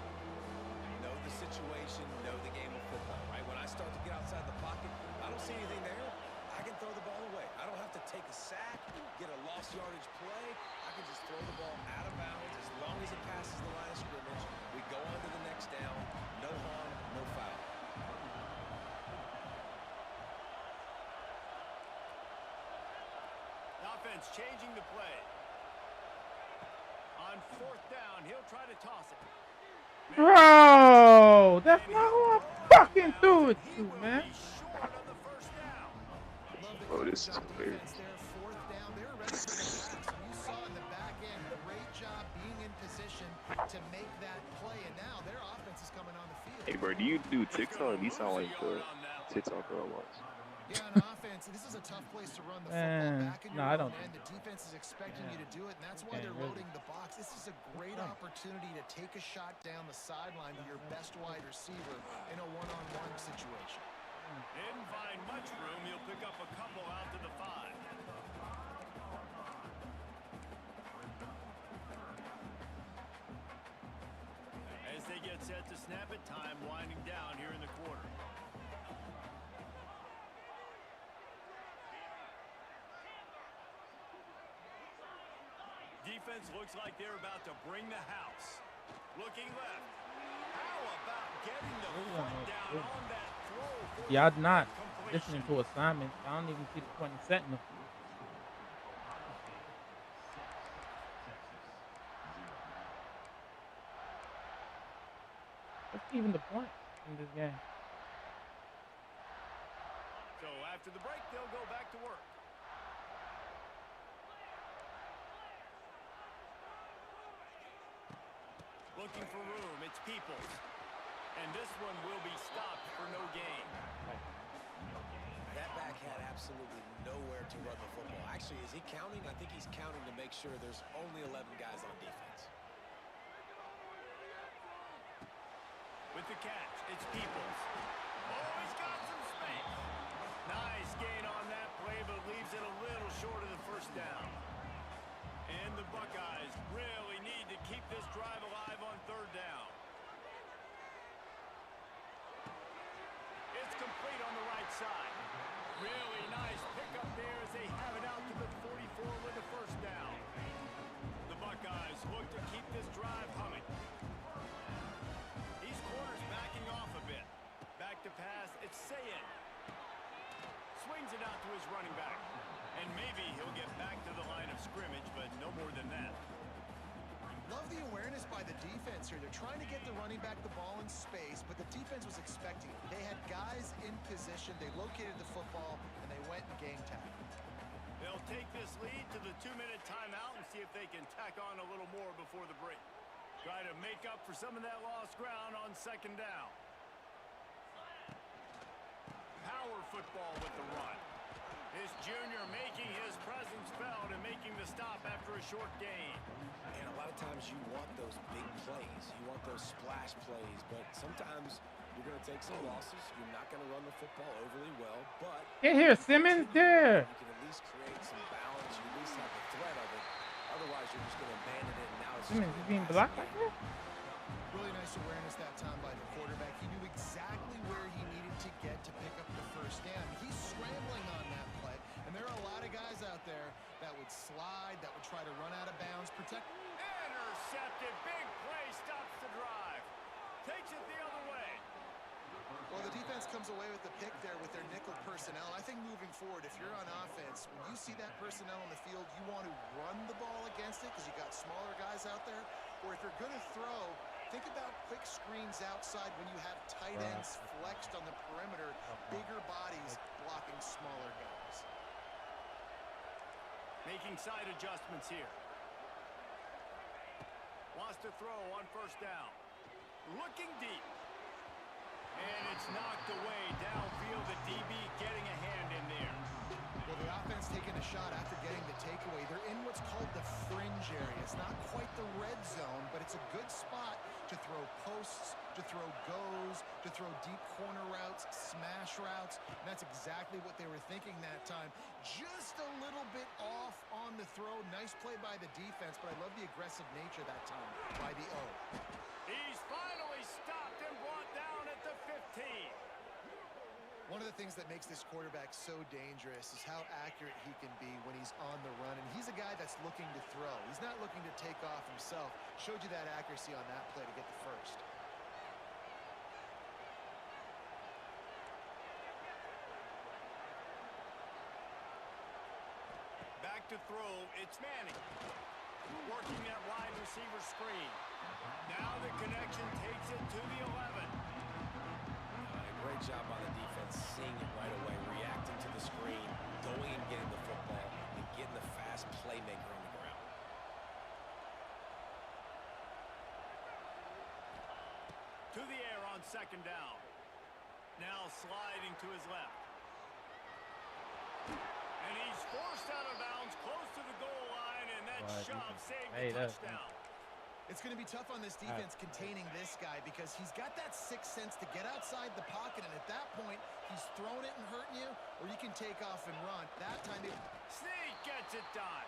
Know the situation, know the game of football, right? When I start to get outside the pocket, I don't see anything there. I can throw the ball away. I don't have to take a sack, get a lost yardage play. I can just throw the ball out of bounds as long as it passes the line of scrimmage. We go on to the next down. No harm, no foul. Offense changing the play. On 4th down, he'll try to toss it. Bro, that's not who I fucking threw it to, man. Short on the first down. Oh, this is hilarious. There, 4th down. They were ready for the sacks. You saw in the back end, great job being in position to make that play. And now their offense is coming on the field. Hey, bro, do you do TikTok? You sound like the TikTok girl was. Yeah, on offense, this is a tough place to run the football back in your I own don't end. The defense is expecting you to do it, and that's why they're really. loading the box. This is a great opportunity to take a shot down the sideline to your best wide receiver in a one-on-one situation. Didn't find much room. He'll pick up a couple out to the 5. As they get set to snap it, time winding down here in the quarter. Defense looks like they're about to bring the house. Looking left. How about getting the foot down on that throw? Y'all not listening to assignments. I don't even see the point in setting them. What's even the point in this game? So after the break, they'll go back to work. Looking for room, it's Peoples. And this one will be stopped for no gain. That back had absolutely nowhere to run the football. Actually, is he counting? I think he's counting to make sure there's only 11 guys on defense. With the catch, it's Peoples. Oh, he's got some space. Nice gain on that play, but leaves it a little short of the first down. And the Buckeyes really need to keep this drive alive on 3rd down. It's complete on the right side. Really nice pickup there as they have it out to the 44 with the first down. The Buckeyes look to keep this drive humming. These corners backing off a bit. Back to pass, it's Sayin. Swings it out to his running back. And maybe he'll get back to the line of scrimmage, but no more than that. Love the awareness by the defense here. They're trying to get the running back the ball in space, but the defense was expecting it. They had guys in position. They located the football, and they went and game tacked. They'll take this lead to the 2-minute timeout and see if they can tack on a little more before the break. Try to make up for some of that lost ground on 2nd down. Power football with the run. His junior making his presence felt and making the the stop after a short gain. And a lot of times you want those big plays. You want those splash plays. But sometimes you're going to take some losses. You're not going to run the football overly well. But Get here, Simmons. There. you can at least create some balance. You at least have the threat of it. Otherwise, you're just going to abandon it. And now it's just Simmons is being blocked like that? Really nice awareness that time by the quarterback. He knew exactly where he needed to get to pick up the first down. He's scrambling on that play, and there are a lot of guys out there that would slide, that would try to run out of bounds, protect. Intercepted. Big play stops the drive. Takes it the other way. Well, the defense comes away with the pick there with their nickel personnel. I think moving forward, if you're on offense, when you see that personnel on the field, you want to run the ball against it because you got smaller guys out there. Or if you're going to throw, think about quick screens outside when you have tight ends flexed on the perimeter, bigger bodies blocking smaller guys. Making side adjustments here. Wants to throw on first down. Looking deep. And it's knocked away downfield. The DB getting a hand in there. Well, the offense taking a shot after getting the takeaway. They're in what's called the fringe area. It's not quite the red zone, but it's a good spot to throw posts, to throw goes, to throw deep corner routes, smash routes. And that's exactly what they were thinking that time. Just a little bit off on the throw. Nice play by the defense, but I love the aggressive nature that time by the O. He's finally stopped and brought down at the 15. One of the things that makes this quarterback so dangerous is how accurate he can be when he's on the run. And he's a guy that's looking to throw. He's not looking to take off himself. Showed you that accuracy on that play to get the first. Back to throw. It's Manning. Working that wide receiver screen. Now the connection takes it to the 11. Great job by the defense, seeing it right away, reacting to the screen, going and getting the football, and getting the fast playmaker on the ground. To the air on second down. Now sliding to his left. And he's forced out of bounds close to the goal line, and that shove saved the touchdown. It's going to be tough on this defense containing this guy because he's got that sixth sense to get outside the pocket, and at that point, he's throwing it and hurting you, or you can take off and run. That time, Sneak gets it done.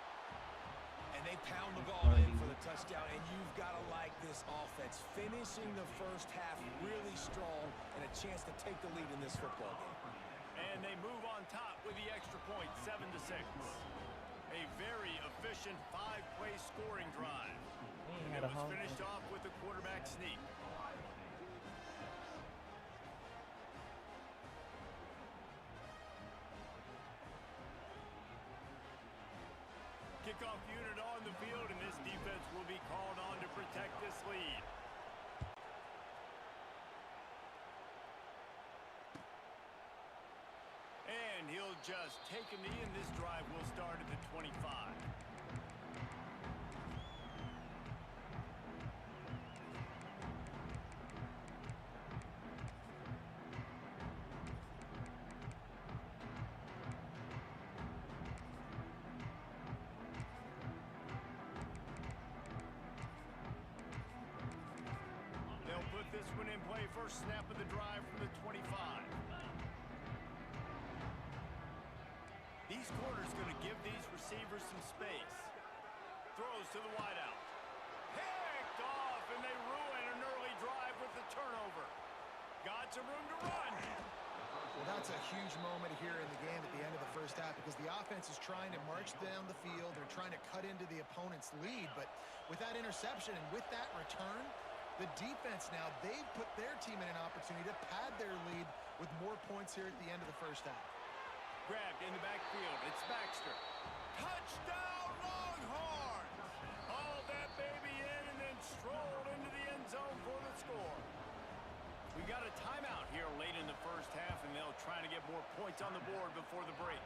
And they pound the ball in for the touchdown, and you've got to like this offense. Finishing the first half really strong and a chance to take the lead in this football game. And they move on top with the extra point, 7-6. A very efficient 5-play scoring drive. It was finished off with a quarterback sneak. Kickoff unit on the field, and this defense will be called on to protect this lead. And he'll just take a knee, and this drive will start at the 25. This one in play, first snap of the drive from the 25. These corners going to give these receivers some space. Throws to the wideout. Picked off, and they ruin an early drive with the turnover. Got some room to run. Well, that's a huge moment here in the game at the end of the first half because the offense is trying to march down the field. They're trying to cut into the opponent's lead, but with that interception and with that return, the defense now, they've put their team in an opportunity to pad their lead with more points here at the end of the first half. Grabbed in the backfield. It's Baxter. Touchdown, Longhorns! Hauled that baby in and then strolled into the end zone for the score. We got a timeout here late in the first half, and they'll try to get more points on the board before the break.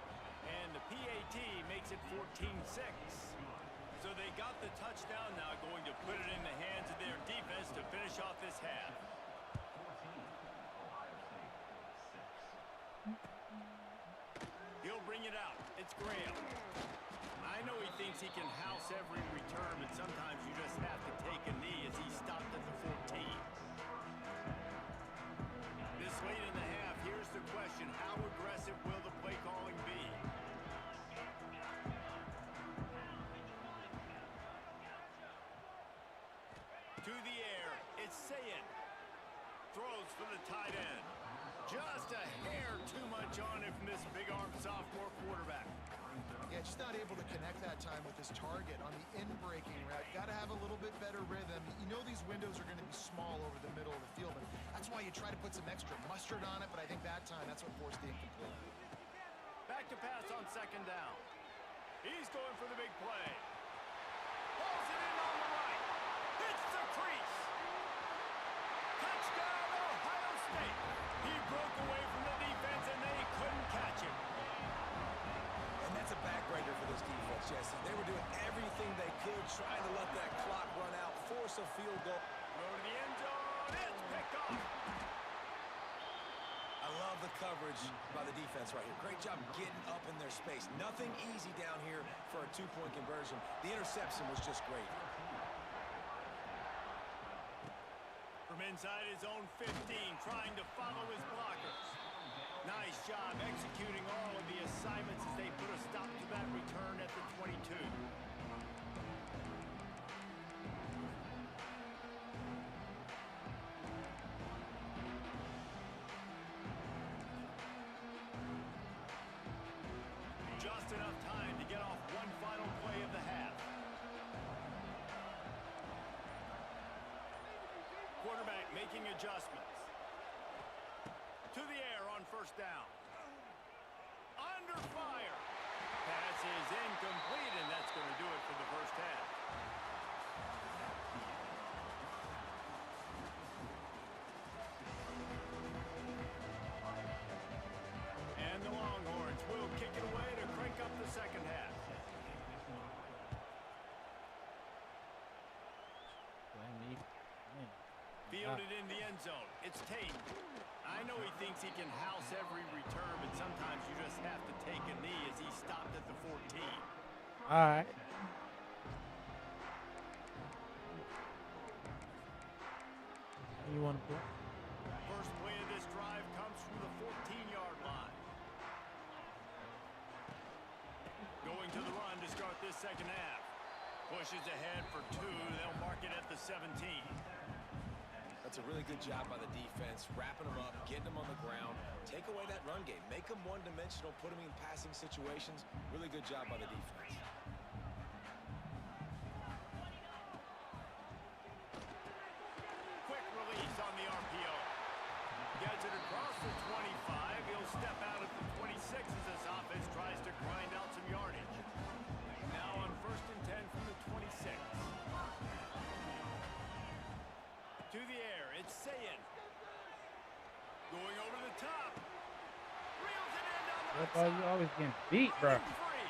And the PAT makes it 14-6. So they got the touchdown, now going to put it in the hands of their defense to finish off this half. He'll bring it out. It's Graham. I know he thinks he can house every return, but sometimes you just have to take a knee as he stopped at the 14. This late in the half, here's the question. How aggressive will the play calling be? To the air, it's Sayin. Throws for the tight end. Just a hair too much on it from this big-armed sophomore quarterback. Yeah, just not able to connect that time with his target on the in-breaking route. Got to have a little bit better rhythm. You know these windows are going to be small over the middle of the field, and that's why you try to put some extra mustard on it, but I think that time that's what forced the incomplete. Back to pass on second down. He's going for the big play. Pulls it in on the right. Hits the crease. Touchdown, Ohio State. He broke away from the defense, and they couldn't catch him. And that's a backbreaker for this defense, Jesse. They were doing everything they could, trying to let that clock run out, force a field goal. Go to the end zone. It's picked off. I love the coverage by the defense right here. Great job getting up in their space. Nothing easy down here for a two-point conversion. The interception was just great. From inside his own 15, trying to follow his blockers. Nice job executing all of the assignments as they put a stop to that return at the 22. Just enough time to get off one final play of the half. Quarterback making adjustments. To the air on first down. Under fire. Pass is incomplete, and that's going to do it for the first half. And the Longhorns will kick it away to crank up the second half. Fielded in the end zone. It's Tate. I know he thinks he can house every return, but sometimes you just have to take a knee as he stopped at the 14. All right. You want to play? First play of this drive comes from the 14-yard line. Going to the run to start this second half. Pushes ahead for 2. They'll mark it at the 17. That's a really good job by the defense, wrapping them up, getting them on the ground. Take away that run game. Make them one-dimensional, put them in passing situations. Really good job by the defense. Quick release on the RPO. Gets it across the 25. He'll step out at the 26 as this offense tries to grind out some yardage. Now on 1st and 10 from the 26. To the air, it's Sayin. Going over the top. Reels it in down the right side. You always getting beat, bro. Free.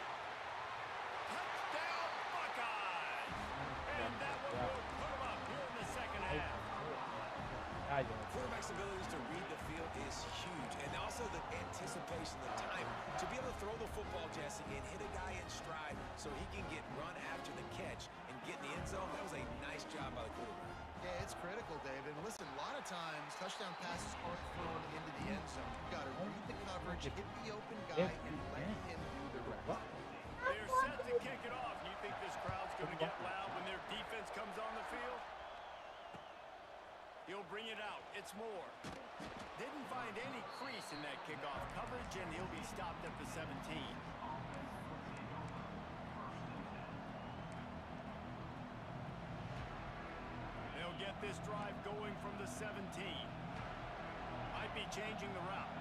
Touchdown, Buckeyes. And that one will put them up here in the second half. Quarterback's abilities to read the field is huge, and also the anticipation, the time to be able to throw the football, Jesse, and hit a guy in stride so he can get run after the catch and get in the end zone. That was a nice job by the quarterback. Yeah, it's critical, David. And listen, a lot of times touchdown passes aren't thrown into the end zone. You've got to read the coverage, hit the open guy, and let him do the rest. They're set to kick it off. You think this crowd's going to get loud when their defense comes on the field? He'll bring it out. It's Moore. Didn't find any crease in that kickoff coverage, and he'll be stopped at the 17. They'll get this drive going from the 17. Might be changing the route.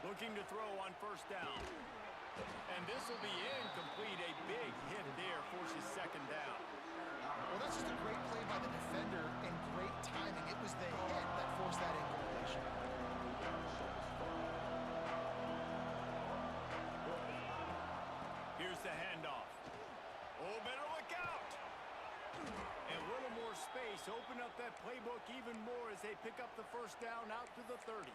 Looking to throw on first down. And this will be incomplete. A big hit there forces second down. Well, that's just a great play by the defender and great timing. It was the hit that forced that incompletion. Here's the handoff. Oh, better look out. A little more space. Open up that playbook even more as they pick up the first down out to the 30.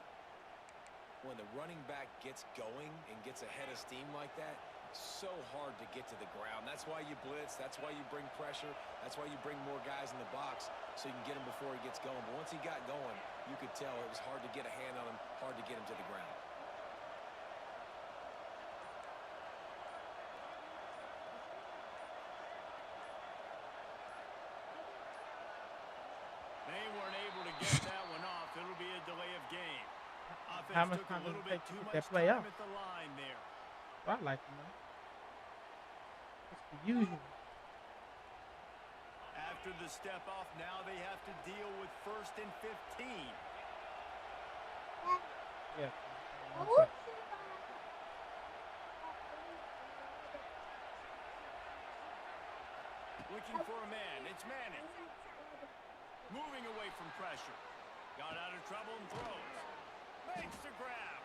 when the running back gets going and gets ahead of steam like that, so hard to get to the ground. That's why you blitz. That's why you bring pressure. That's why you bring more guys in the box so you can get him before he gets going. But once he got going, you could tell it was hard to get a hand on him, hard to get him to the ground. They weren't able to get that one off. It'll be a delay of game. How Offense much took time a does little it bit take to too get much that play time out? at the line there. I like it, man. It's the usual. After the step off, now they have to deal with 1st and 15. Yeah. Looking for a man. It's Madden. Moving away from pressure. Got out of trouble and throws. Makes the grab.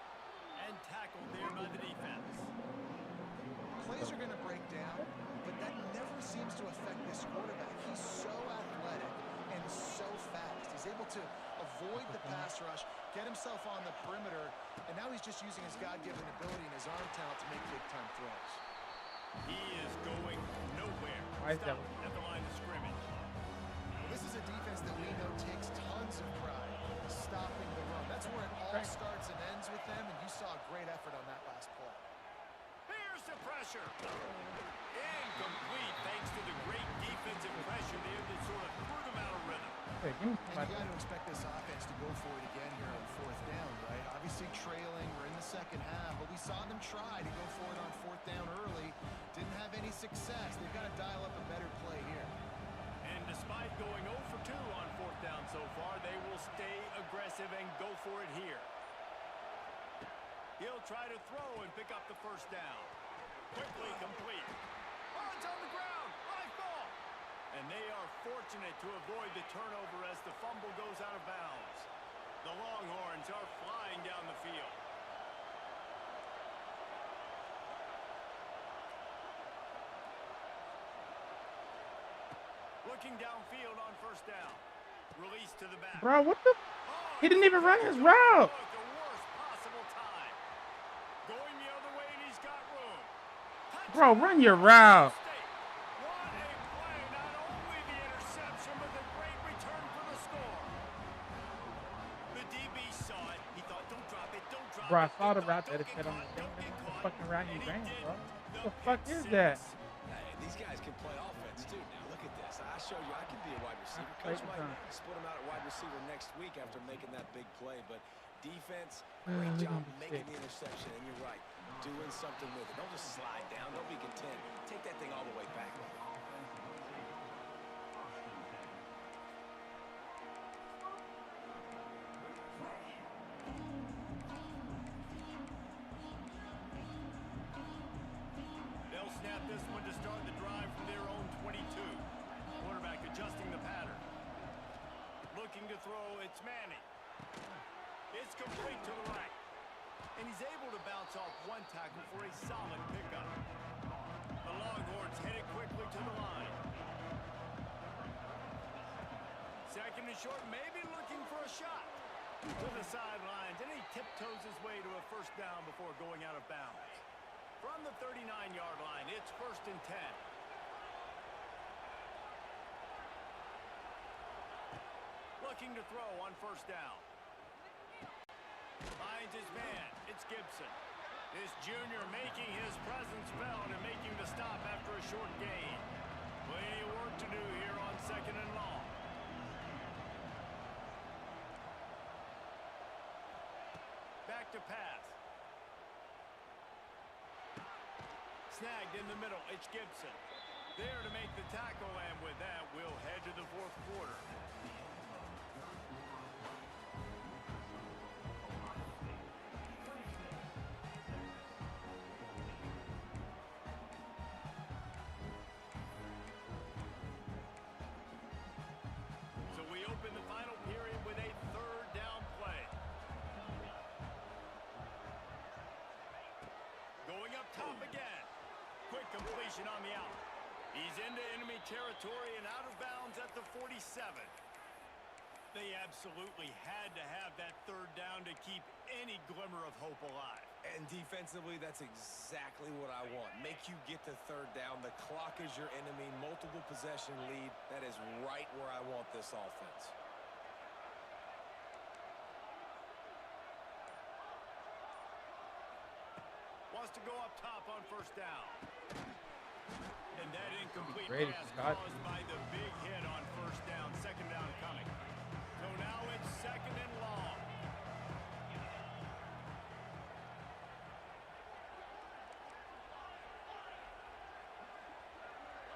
And tackled there by the defense. Plays are going to break down, but that never seems to affect this quarterback. He's so athletic and so fast. He's able to avoid the pass rush, get himself on the perimeter, and now he's just using his God-given ability and his arm talent to make big-time throws. He is going nowhere. Why is that? Stopped at the line of scrimmage. This is a defense that we know takes tons of pride stopping the run. That's where it all starts and ends with them, and you saw a great effort on that last play. Here's the pressure. Incomplete thanks to the great defensive pressure there that sort of threw them out of rhythm. Hey, give me And some. you got to expect this offense to go for it again here on 4th down, right? Obviously trailing, we're in the second half, but we saw them try to go for it on 4th down early. Didn't have any success. They've got to dial up a better play here. And despite going 0 for 2 on 4th down so far, they will stay aggressive and go for it here. He'll try to throw and pick up the 1st down. Quickly complete. Oh, it's on the ground. High ball. And they are fortunate to avoid the turnover as the fumble goes out of bounds. The Longhorns are flying down the field. Looking downfield on 1st down. Release to the back. Bro, what the? Oh, He didn't even run his route. at the worst possible time. Going the other way, and he's got room. Bro, run your route. What a play. Not only the interception, but the great return for the score. The DB saw it. He thought, don't drop it, don't drop it. Bro, I saw the Don't route that get it said on the caught, thing. don't get That's the caught. fucking route he And ran, did bro. the What the fuck pick is six. that? Hey, these guys can play offense too now. Look at this. I showed you I can be a wide receiver. Play Coach the might time. split him out at wide receiver next week after making that big play, but defense, We're great job gonna be making sick. the interception, and you're right, doing something with it. Don't just slide down. Don't be content. Take that thing all the way back. They'll snap this one to start the drive from their own 22. Quarterback adjusting the pattern. Looking to throw, it's Manning. It's complete to the right. And he's able to bounce off one tackle for a solid pickup. The Longhorns headed quickly to the line. 2nd and short, maybe looking for a shot. To the sidelines, and he tiptoes his way to a 1st down before going out of bounds. From the 39-yard line, it's 1st and 10. Looking to throw on 1st down. Finds his man. It's Gibson. This junior making his presence felt and making the stop after a short gain. Plenty of work to do here on 2nd and long. Back to pass. Snagged in the middle. It's Gibson. There to make the tackle, and with that, we'll head to the 4th quarter. So we open the final period with a 3rd down play. Going up top again. Quick completion on the out. He's into enemy territory and out of bounds at the 47. They absolutely had to have that 3rd down to keep any glimmer of hope alive. And defensively, that's exactly what I want. Make you get to third down. The clock is your enemy. Multiple possession lead. That is right where I want this offense. Wants to go up top on first down. And that incomplete Great, pass caused by the big hit on first down. Second down coming. So now it's second and long.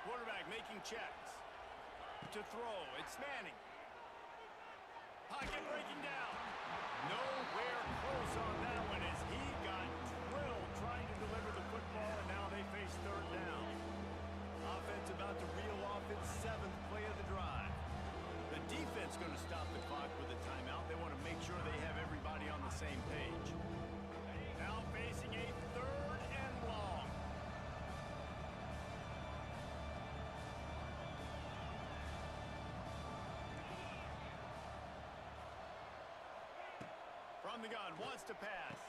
Quarterback making checks. To throw, it's Manning. Pocket breaking down. Nowhere close on that one as he got drilled trying to deliver the football, and now they face third down. Offense about to reel off its 7th play of the drive. The defense going to stop the clock with a timeout. They want to make sure they have everybody on the same page. Now facing a third and long. From the gun, wants to pass.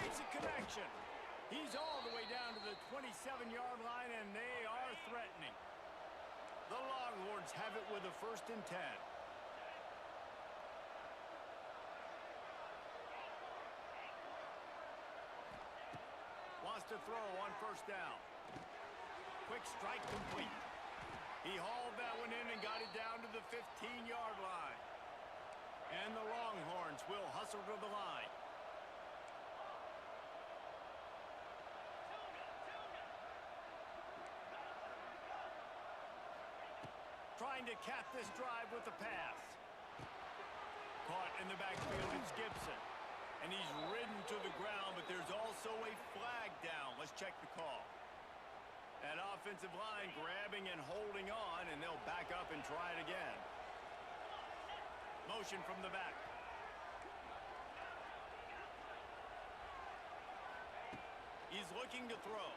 Makes a connection. He's all the way down to the 27-yard line, and they are threatening. The Longhorns have it with a 1st and 10. Wants to throw on first down. Quick strike complete. He hauled that one in and got it down to the 15-yard line. And the Longhorns will hustle to the line. Trying to cap this drive with a pass. Caught in the backfield, it's Gibson. And he's ridden to the ground, but there's also a flag down. Let's check the call. That offensive line grabbing and holding on, and they'll back up and try it again. Motion from the back. He's looking to throw.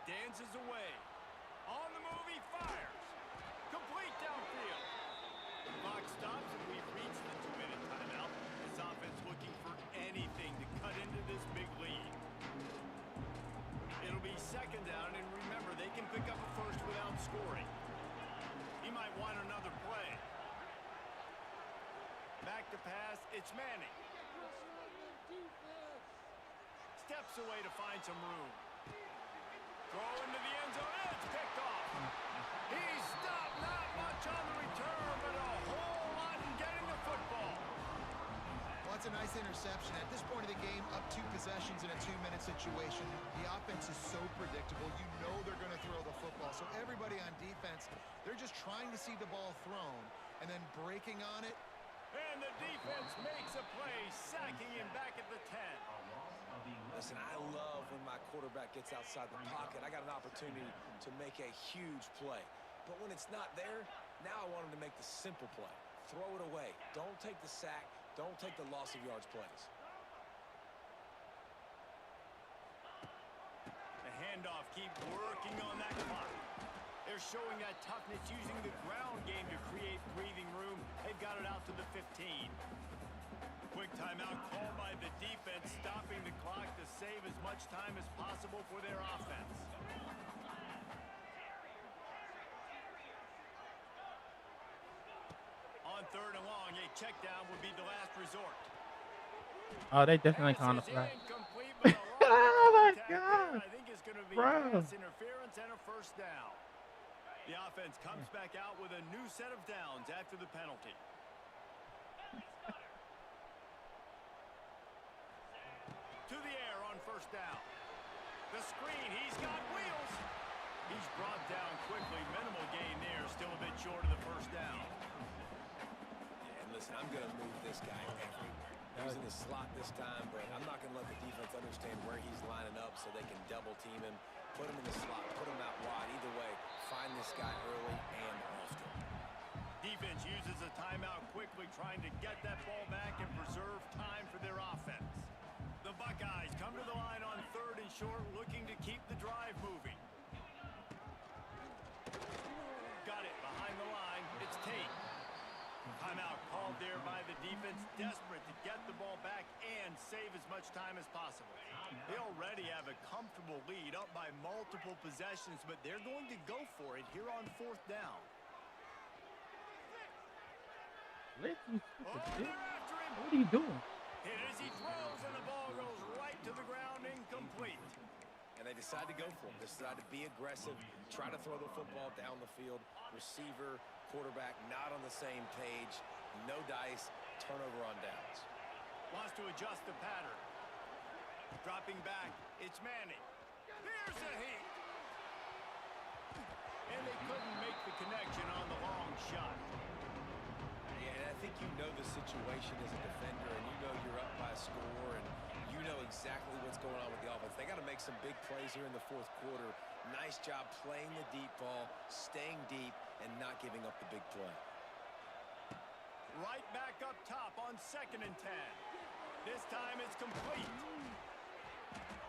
Dances away. On the move, he fires. Complete downfield. Clock stops, and we've reached the 2-minute timeout. This offense looking for anything to cut into this big lead. It'll be second down, and remember, they can pick up a first without scoring. He might want another play. Back to pass, it's Manning. Steps away to find some room. Throw into the end zone, and it's picked off. He stopped, not much on the return, but a whole lot in getting the football. Well, that's a nice interception. At this point of the game, up 2 possessions in a 2-minute situation. The offense is so predictable. You know they're going to throw the football. So everybody on defense, they're just trying to see the ball thrown and then breaking on it. And the defense makes a play, sacking him back at the 10. Listen, I love when my quarterback gets outside the pocket. I got an opportunity to make a huge play. But when it's not there, now I want him to make the simple play. Throw it away. Don't take the sack. Don't take the loss of yards plays. The handoff, keep working on that clock. They're showing that toughness using the ground game to create breathing room. They've got it out to the 15. Quick timeout called by the defense, stopping the clock to save as much time as possible for their offense. On third and long, a check down would be the last resort. Oh, they definitely calling the flag. Oh my God. I think it's going to be Bro. pass interference and a first down. The offense comes back out with a new set of downs after the penalty. To the air on first down. The screen, he's got wheels. He's brought down quickly. Minimal gain there, still a bit short of the first down. Yeah, and listen, I'm going to move this guy everywhere. He's in the slot this time, but I'm not going to let the defense understand where he's lining up so they can double team him, put him in the slot, put him out wide. Either way, find this guy early and often. Defense uses a timeout quickly, trying to get that ball back and preserve time for their offense. The Buckeyes come to the line on third and short, looking to keep the drive moving. Got it behind the line. It's Tate. Timeout called there by the defense, desperate to get the ball back and save as much time as possible. They already have a comfortable lead up by multiple possessions, but they're going to go for it here on 4th down. Listen, Oh, stupid bitch. they're after him. What are you doing? Hit as he throws, and the ball goes right to the ground, incomplete. And they decide to go for it. They decide to be aggressive, try to throw the football down the field. Receiver, quarterback, not on the same page. No dice, turnover on downs. Wants to adjust the pattern. Dropping back, it's Manning. There's a hit. And they couldn't make the connection on the long shot. Yeah, and I think you know the situation as a defender, and you know you're up by a score, and you know exactly what's going on with the offense. They got to make some big plays here in the 4th quarter. Nice job playing the deep ball, staying deep, and not giving up the big play. Right back up top on 2nd and 10. This time it's complete.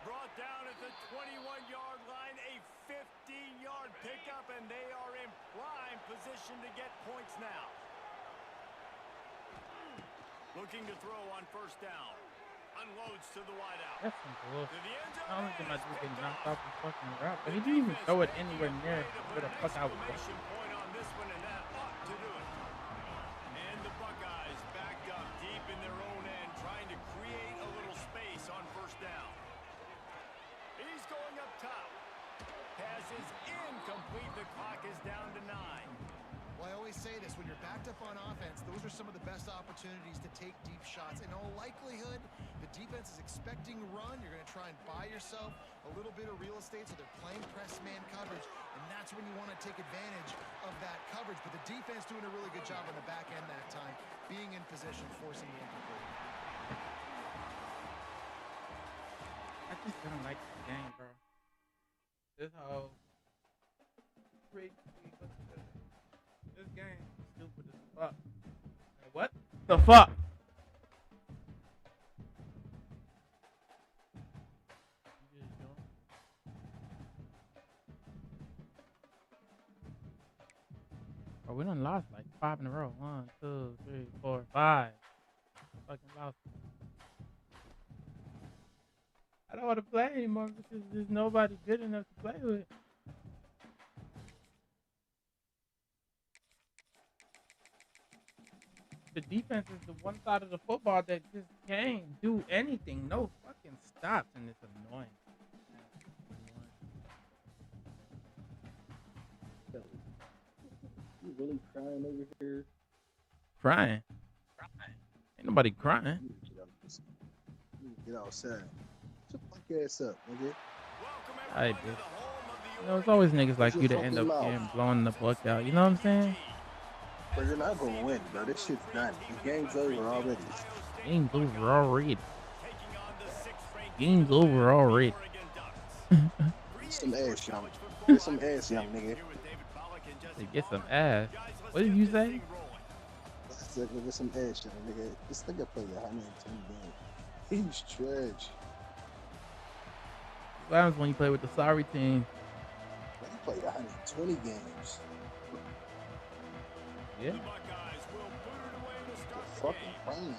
Brought down at the 21-yard line, a 15-yard pickup, and they are in prime position to get points now. Looking to throw on 1st down. Unloads to the wideout. That's some bullshit. To the end zone. I don't think my dude Picked getting knocked off. off his fucking route, but he didn't even throw it anywhere near where the fuck I was going. Exclamation point on this one, and that ought to do it. And the Buckeyes backed up deep in their own end, trying to create a little space on 1st down. He's going up top. Pass is incomplete. The clock is down to 9. Well, I always say this, when you're backed up on offense, those are some of the best opportunities to take deep shots. In all likelihood, the defense is expecting run. You're going to try and buy yourself a little bit of real estate, so they're playing press man coverage, and that's when you want to take advantage of that coverage. But the defense doing a really good job on the back end that time, being in position, forcing the incomplete. I just don't like this game, bro. This whole this game is stupid as fuck. What the fuck? You just doing? Bro, we done lost like 5 in a row. 1, 2, 3, 4, 5. Fucking lost. I don't want to play anymore because there's nobody good enough to play with. The defense is the one side of the football that just can't do anything. No fucking stops, and it's annoying. You really crying over here? Crying? Ain't nobody crying. Get outside. Shut your ass up, nigga. Alright, bitch. You know, it's always niggas like you that end up getting blowing the fuck out. You know what I'm saying? But you're not gonna win, bro. This shit's done. The game's over already. Game's over already. Game's over already. Get some ass, young. Get some ass, young nigga. To get some ass. What did you say? I said, get some ass, young nigga. This nigga played 110 games. He's trash. What happens when you play with the sorry team? He played 120 games. Yeah. The fucking playing.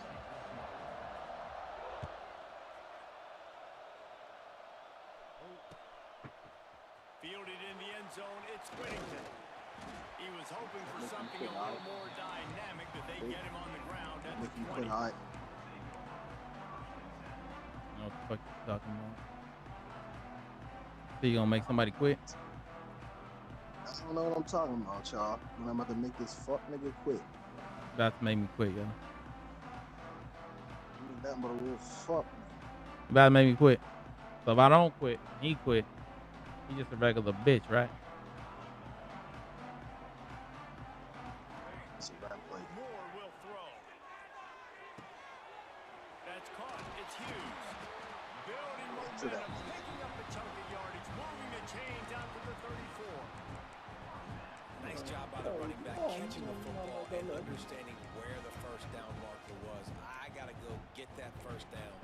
Fielded in the end zone, it's Whittington. He was hoping for something a little more dynamic, but they get him on the ground at the 20. Put hot. I don't know what the fuck you talking about. So you gonna make somebody quit? I don't know what I'm talking about, y'all. When I'm about to make this fuck nigga quit. About to make me quit, yo. I mean, that but a real fuck, man. About to make me quit. So if I don't quit, he quit. He just a regular bitch, right? It's a bad play. Moore will throw. That's caught. It's Hughes. Building momentum, picking up a chunk of yardage, moving the chains out to the 34. Nice job by the running back, catching the football and understanding where the 1st down marker was. I got to go get that 1st down.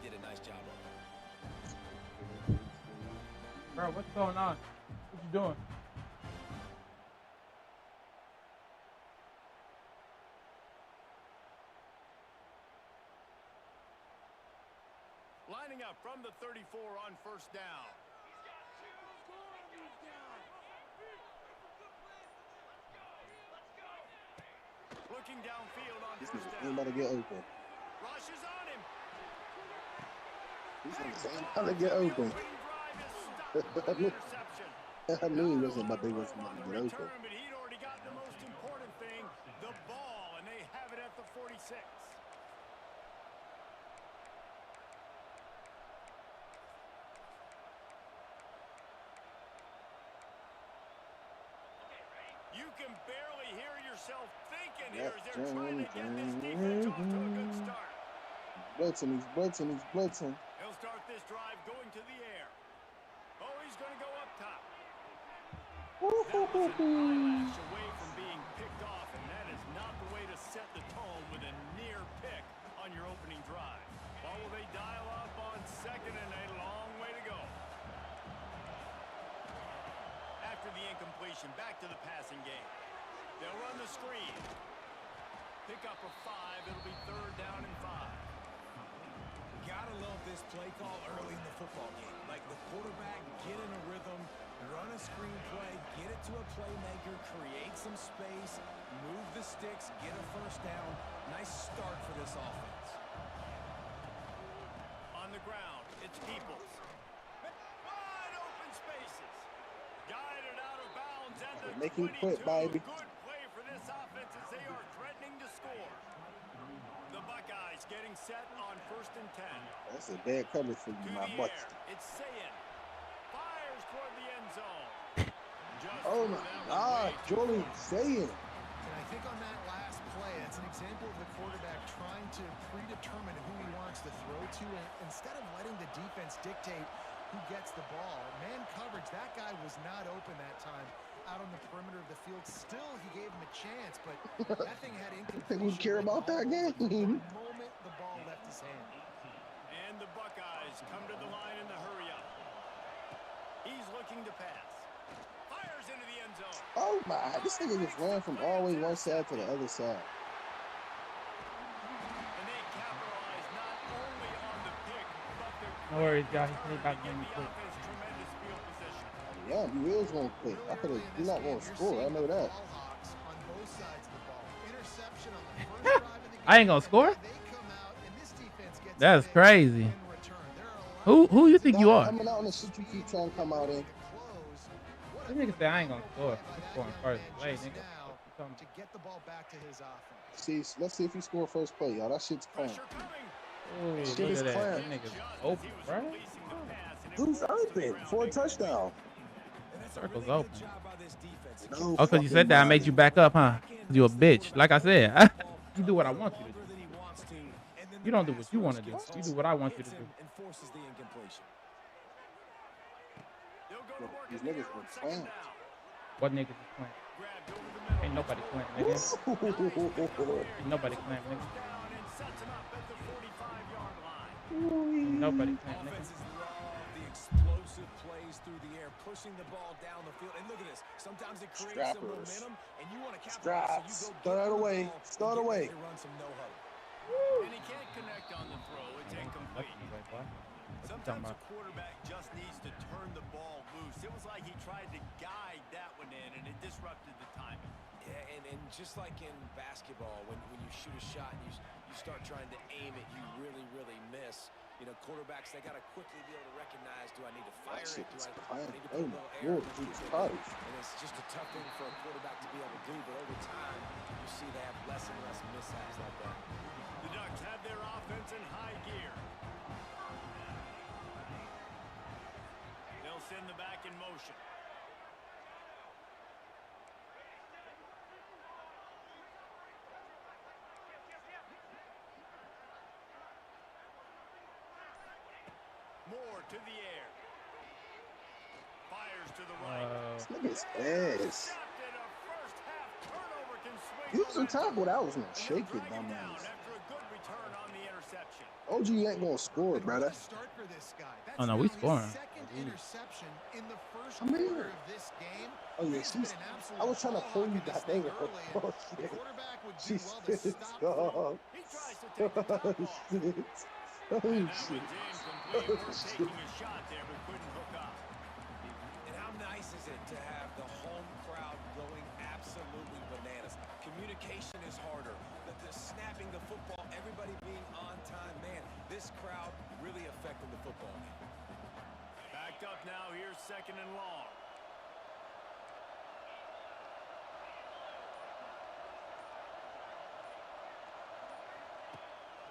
He did a nice job of it. Bro, what's going on? What you doing? Lining up from the 34 on first down. Looking downfield on This first nigga down. ain't about to get open. Rushes on him. This Picks nigga ain't off, about to and get the open. opening drive is stopped with an interception. I knew he Not a wasn't lot about of they room wasn't on about to the get open. return, but he'd already got the most important thing, the ball, and they have it at the 46. You can barely hear yourself thinking here as they're trying to get this defense off to a good start. Blitzing, he's blitzing, he's blitzing. He'll start this drive going to the air. Oh, he's going to go up top. That was an eyelash away from being picked off, and that is not the way to set the tone with a near pick on your opening drive. Well, will they dial up on second and a long way to go? After the incompletion, back to the passing game. They'll run the screen. Pick up a 5. It'll be third down and 5. Gotta love this play call early in the football game. Like the quarterback, get in a rhythm, run a screen play, get it to a playmaker, create some space, move the sticks, get a first down. Nice start for this offense. On the ground, it's Peoples. Wide open spaces. Guided out of bounds at the Make him 22. quit, baby. Good play for this offense as they are threatening to score. The Buckeyes getting set on first and 10. That's a bad coverage for you, To my the butt. air, it's Sayin. Fires toward the end zone. Just Oh threw my that one God, way too Jordan far. saying. And I think on that last play, it's an example of the quarterback trying to predetermine who he wants to throw to, and instead of letting the defense dictate who gets the ball. Man coverage, that guy was not open that time out on the perimeter of the field. Still, he gave him a chance, but that thing had Think incompletion. we care about that game? The moment the ball left his hand. And the Buckeyes come to the line in the hurry up. He's looking to pass. Fires into the end zone. Oh my, this nigga just ran from all the way one side to the other side. And they capitalize not only on the pick, but the No worries, guys. He's about to give make me the quick. offense tremendous field position. Yeah, you is gonna quit. I could have. You're not gonna score. I know that. On both sides of the ball. Interception on the first drive of the game. I ain't gonna score. They come out, and this defense gets That's a pick crazy. in return. There are a lot Who you think you Stop are? coming out in the shit you keep trying to come out in. to close. What This a nigga say I ain't gonna score. by I'm that scoring young first man play, just nigga. now What you talking to get the ball back to his offense. See, let's see if you score first play, y'all. That shit's clean. Pressure coming. about? Ooh, Shit look is at that. clean. That nigga's Just as open, he was bro. releasing the pass, and it Who's forced the open ground for a incomplete. touchdown? And that's a Circle's really open. good job by this defense. No Oh, because you fucking said that, I made way. you back up, huh? Because you a bitch. Like I said, you do what I want you to do. You don't do what you want to do. You do what I want you to do. And forces the incompletion. They'll go to work These in the niggas air on are second playing. down. What niggas is playing? Grabbed over the middle. Ain't nobody playing, nigga. Ain't nobody playing, nigga. First down and sets him up at the 45-yard line. Ain't nobody playing, nigga. Offenses love the explosive plays through the air, pushing the ball down the field. And look at this. Sometimes it creates some Strappers. momentum, and you want to capitalize. Straps. So you go Start get away. the ball and Start get away. ready to run some no-huddle. And he can't connect on the throw. It's incomplete. What you talking Sometimes a about? quarterback just needs to turn the ball loose. It was like he tried to guide that one in, and it disrupted the timing. Yeah, and just like in basketball, when you shoot a shot and you start trying to aim it, you really miss. You know, quarterbacks, they got to quickly be able to recognize, do I need to fire That shit it? is Do I clean. need to Oh put a my little air Lord, to keep Jesus it Christ. moving? And it's just a tough thing for a quarterback to be able to do, but over time, you see they have less and less mishaps like that. The Ducks have their offense in high gear. They'll send the back in motion. Moore to the air. Fires to the right. This nigga's ass. Intercepted. A first-half turnover can swing Use some momentum. tackle. That was gonna And they'll shake it, drag him down dumbass. after a good return on the interception. OG ain't gonna score, And brother. what a start for this guy. That's Oh, no, now we his scoring. second Jeez. interception in the first I mean- quarter of this game. Oh yeah, He's been she's. an absolute I was trying to ball pull hawk you in this that thing thing. early, and Oh the shit. quarterback would do She's well to pissed stop the throw. off. He tries to take the top Oh off. shit. Oh And that shit. one's incomplete. Well, you were taking a shot there, but couldn't hook up. And how nice is it to have the home crowd going absolutely bananas? Communication is harder. The snapping the football, everybody being on time. Man, this crowd really affecting the football game. Backed up now. Here's 2nd and long.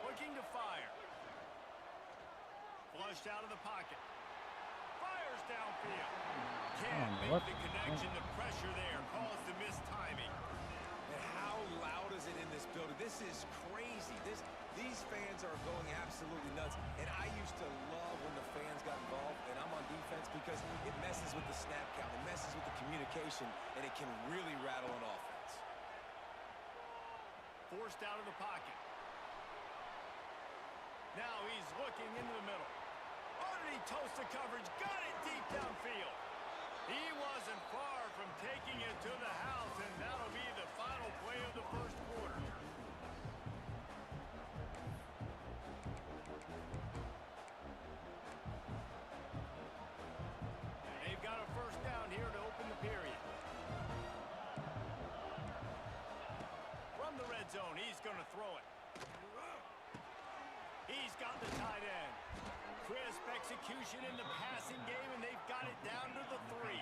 Looking to fire. Flushed out of the pocket. Fires downfield. Can't make the connection. The pressure there caused the missed timing. And how loud is it in this building? This is crazy. These fans are going absolutely nuts. And I used to love when the fans got involved, and I'm on defense because it messes with the snap count. It messes with the communication, and it can really rattle an offense. Forced out of the pocket. Now he's looking into the middle. Oh, did he toast the coverage? Got it deep downfield. He wasn't far from taking it to the house, and that'll be the final play of the first quarter. They've got a first down here to open the period. From the red zone, he's going to throw it. He's got the tight end. Crisp execution in the passing game, and they've got it down to the 3.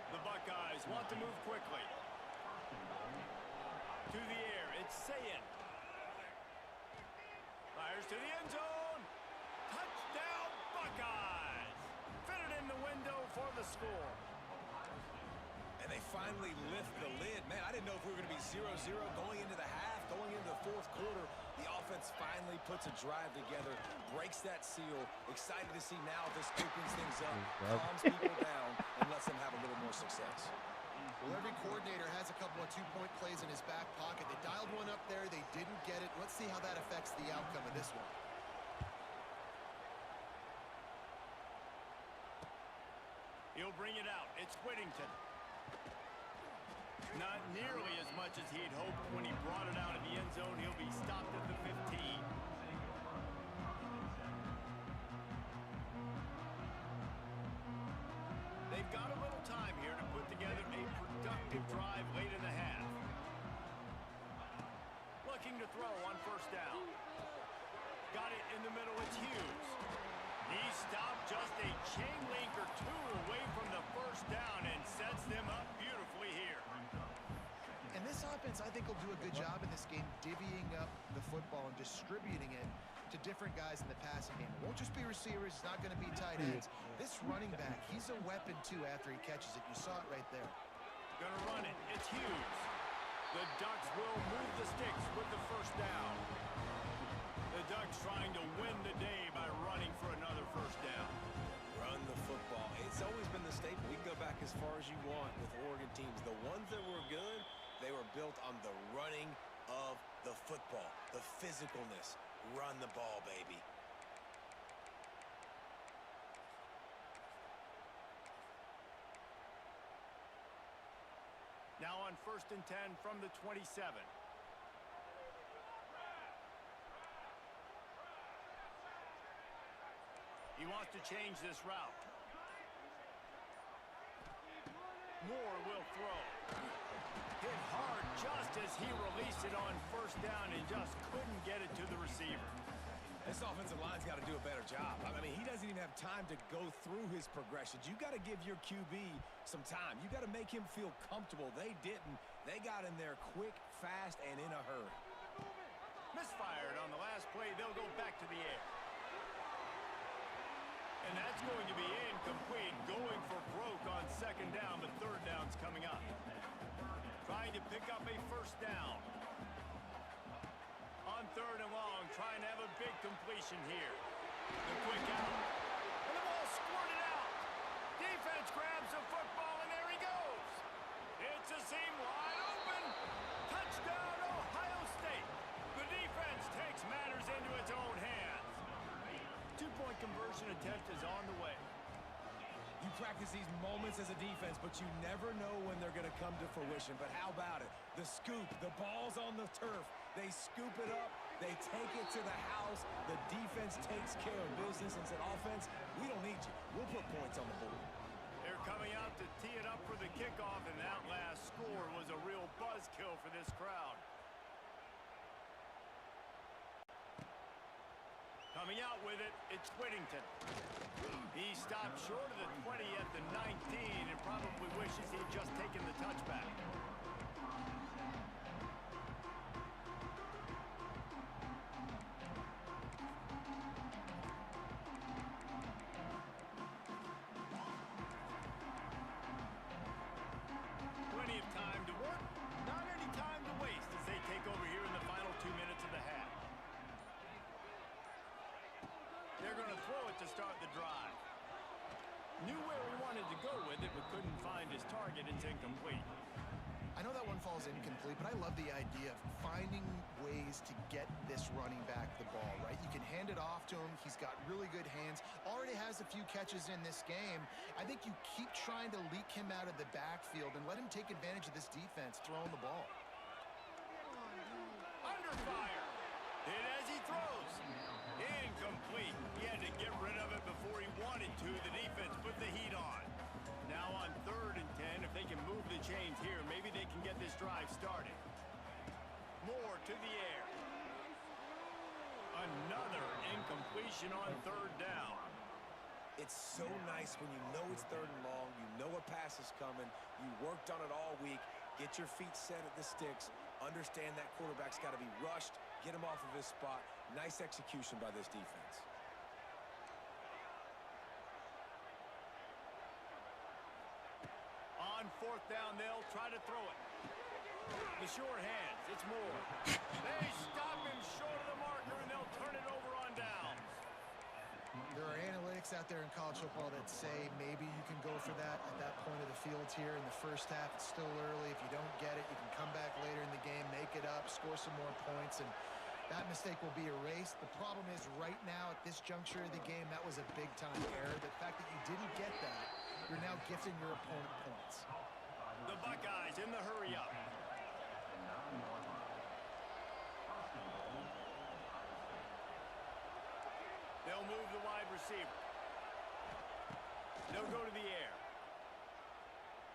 The Buckeyes want to move quickly. To the air, it's Sayin. Fires to the end zone. Touchdown, Buckeyes. Fitted in the window for the score. And they finally lift the lid. Man, I didn't know if we were going to be 0-0 going into the half, going into the fourth quarter. The offense finally puts a drive together, breaks that seal. Excited to see now this opens things up, calms people down, and lets them have a little more success. Well, every coordinator has a couple of two-point plays in his back pocket. They dialed one up there. They didn't get it. Let's see how that affects the outcome of this one. He'll bring it out. It's Whittington. Not nearly as much as he'd hoped when he brought it out of the end zone. He'll be stopped at the 15. They've got a little time here to put together a productive drive late in the half. Looking to throw on first down. Got it in the middle. It's Hughes. He stopped just a chain link or two away from the first down and sets them up beautifully here. And this offense, I think, will do a good job in this game divvying up the football and distributing it to different guys in the passing game. It won't just be receivers. It's not going to be tight ends. This running back, he's a weapon, too, after he catches it. You saw it right there. Gonna run it. It's Hughes. The Ducks will move the sticks with the first down. The Ducks trying to win the day by running for another first down. Run the football. It's always been the staple. We can go back as far as you want with Oregon teams. The ones that were good, they were built on the running of the football, the physicalness. Run the ball, baby. Now on 1st and 10 from the 27. He wants to change this route. Moore will throw. Hit hard just as he released it on first down and just couldn't get it to the receiver. This offensive line's got to do a better job. I mean, he doesn't even have time to go through his progressions. You got to give your QB some time. You got to make him feel comfortable. They didn't. They got in there quick, fast, and in a hurry. Misfired on the last play. They'll go back to the air. And that's going to be incomplete. Going for broke on second down, but third down's coming up. Trying to pick up a first down. On 3rd and long, trying to have a big completion here. The quick out. And the ball squirted out. Defense grabs the football, and there he goes. It's a seam wide open. Touchdown, Ohio State. The defense takes matters into its own hands. Two-point conversion attempt is on the way. You practice these moments as a defense, but you never know when they're going to come to fruition. But how about it? The scoop, the ball's on the turf. They scoop it up, They take it to the house. The defense takes care of business and said, offense, we don't need you. We'll put points on the board. They're coming out to tee it up for the kickoff, and that last score was a real buzzkill for this crowd. Coming out with it, it's Whittington. He stopped short of the 20 at the 19 and probably wishes he'd just taken the touchback. Plenty of time to work, not any time to waste as they take over here in the final 2 minutes of the half. They're going to throw it to start the drive. Knew where he wanted to go with it, but couldn't find his target. It's incomplete. I know that one falls incomplete, but I love the idea of finding ways to get this running back the ball, right? You can hand it off to him. He's got really good hands. Already has a few catches in this game. I think you keep trying to leak him out of the backfield and let him take advantage of this defense throwing the ball. Under fire. Hit as he throws. Incomplete. He had to get rid of it before he wanted to. The defense put the heat on. Now on 3rd and 10, if they can move the chains here, maybe they can get this drive started. Moore to the air. Another incompletion on 3rd down. It's so nice when you know it's 3rd and long, you know a pass is coming, you worked on it all week, get your feet set at the sticks, understand that quarterback's got to be rushed, get him off of his spot. Nice execution by this defense. On 4th down, they'll try to throw it. The short hands, it's Moore. They stop him short of the marker, and they'll turn it over on downs. There are analytics out there in college football that say maybe you can go for that at that point of the field here in the first half. It's still early. If you don't get it, you can come back later in the game, make it up, score some more points, and that mistake will be erased. The problem is right now at this juncture of the game, that was a big-time error. The fact that you didn't get that, you're now gifting your opponent points. The Buckeyes in the hurry-up. They'll move the wide receiver. They'll go to the air.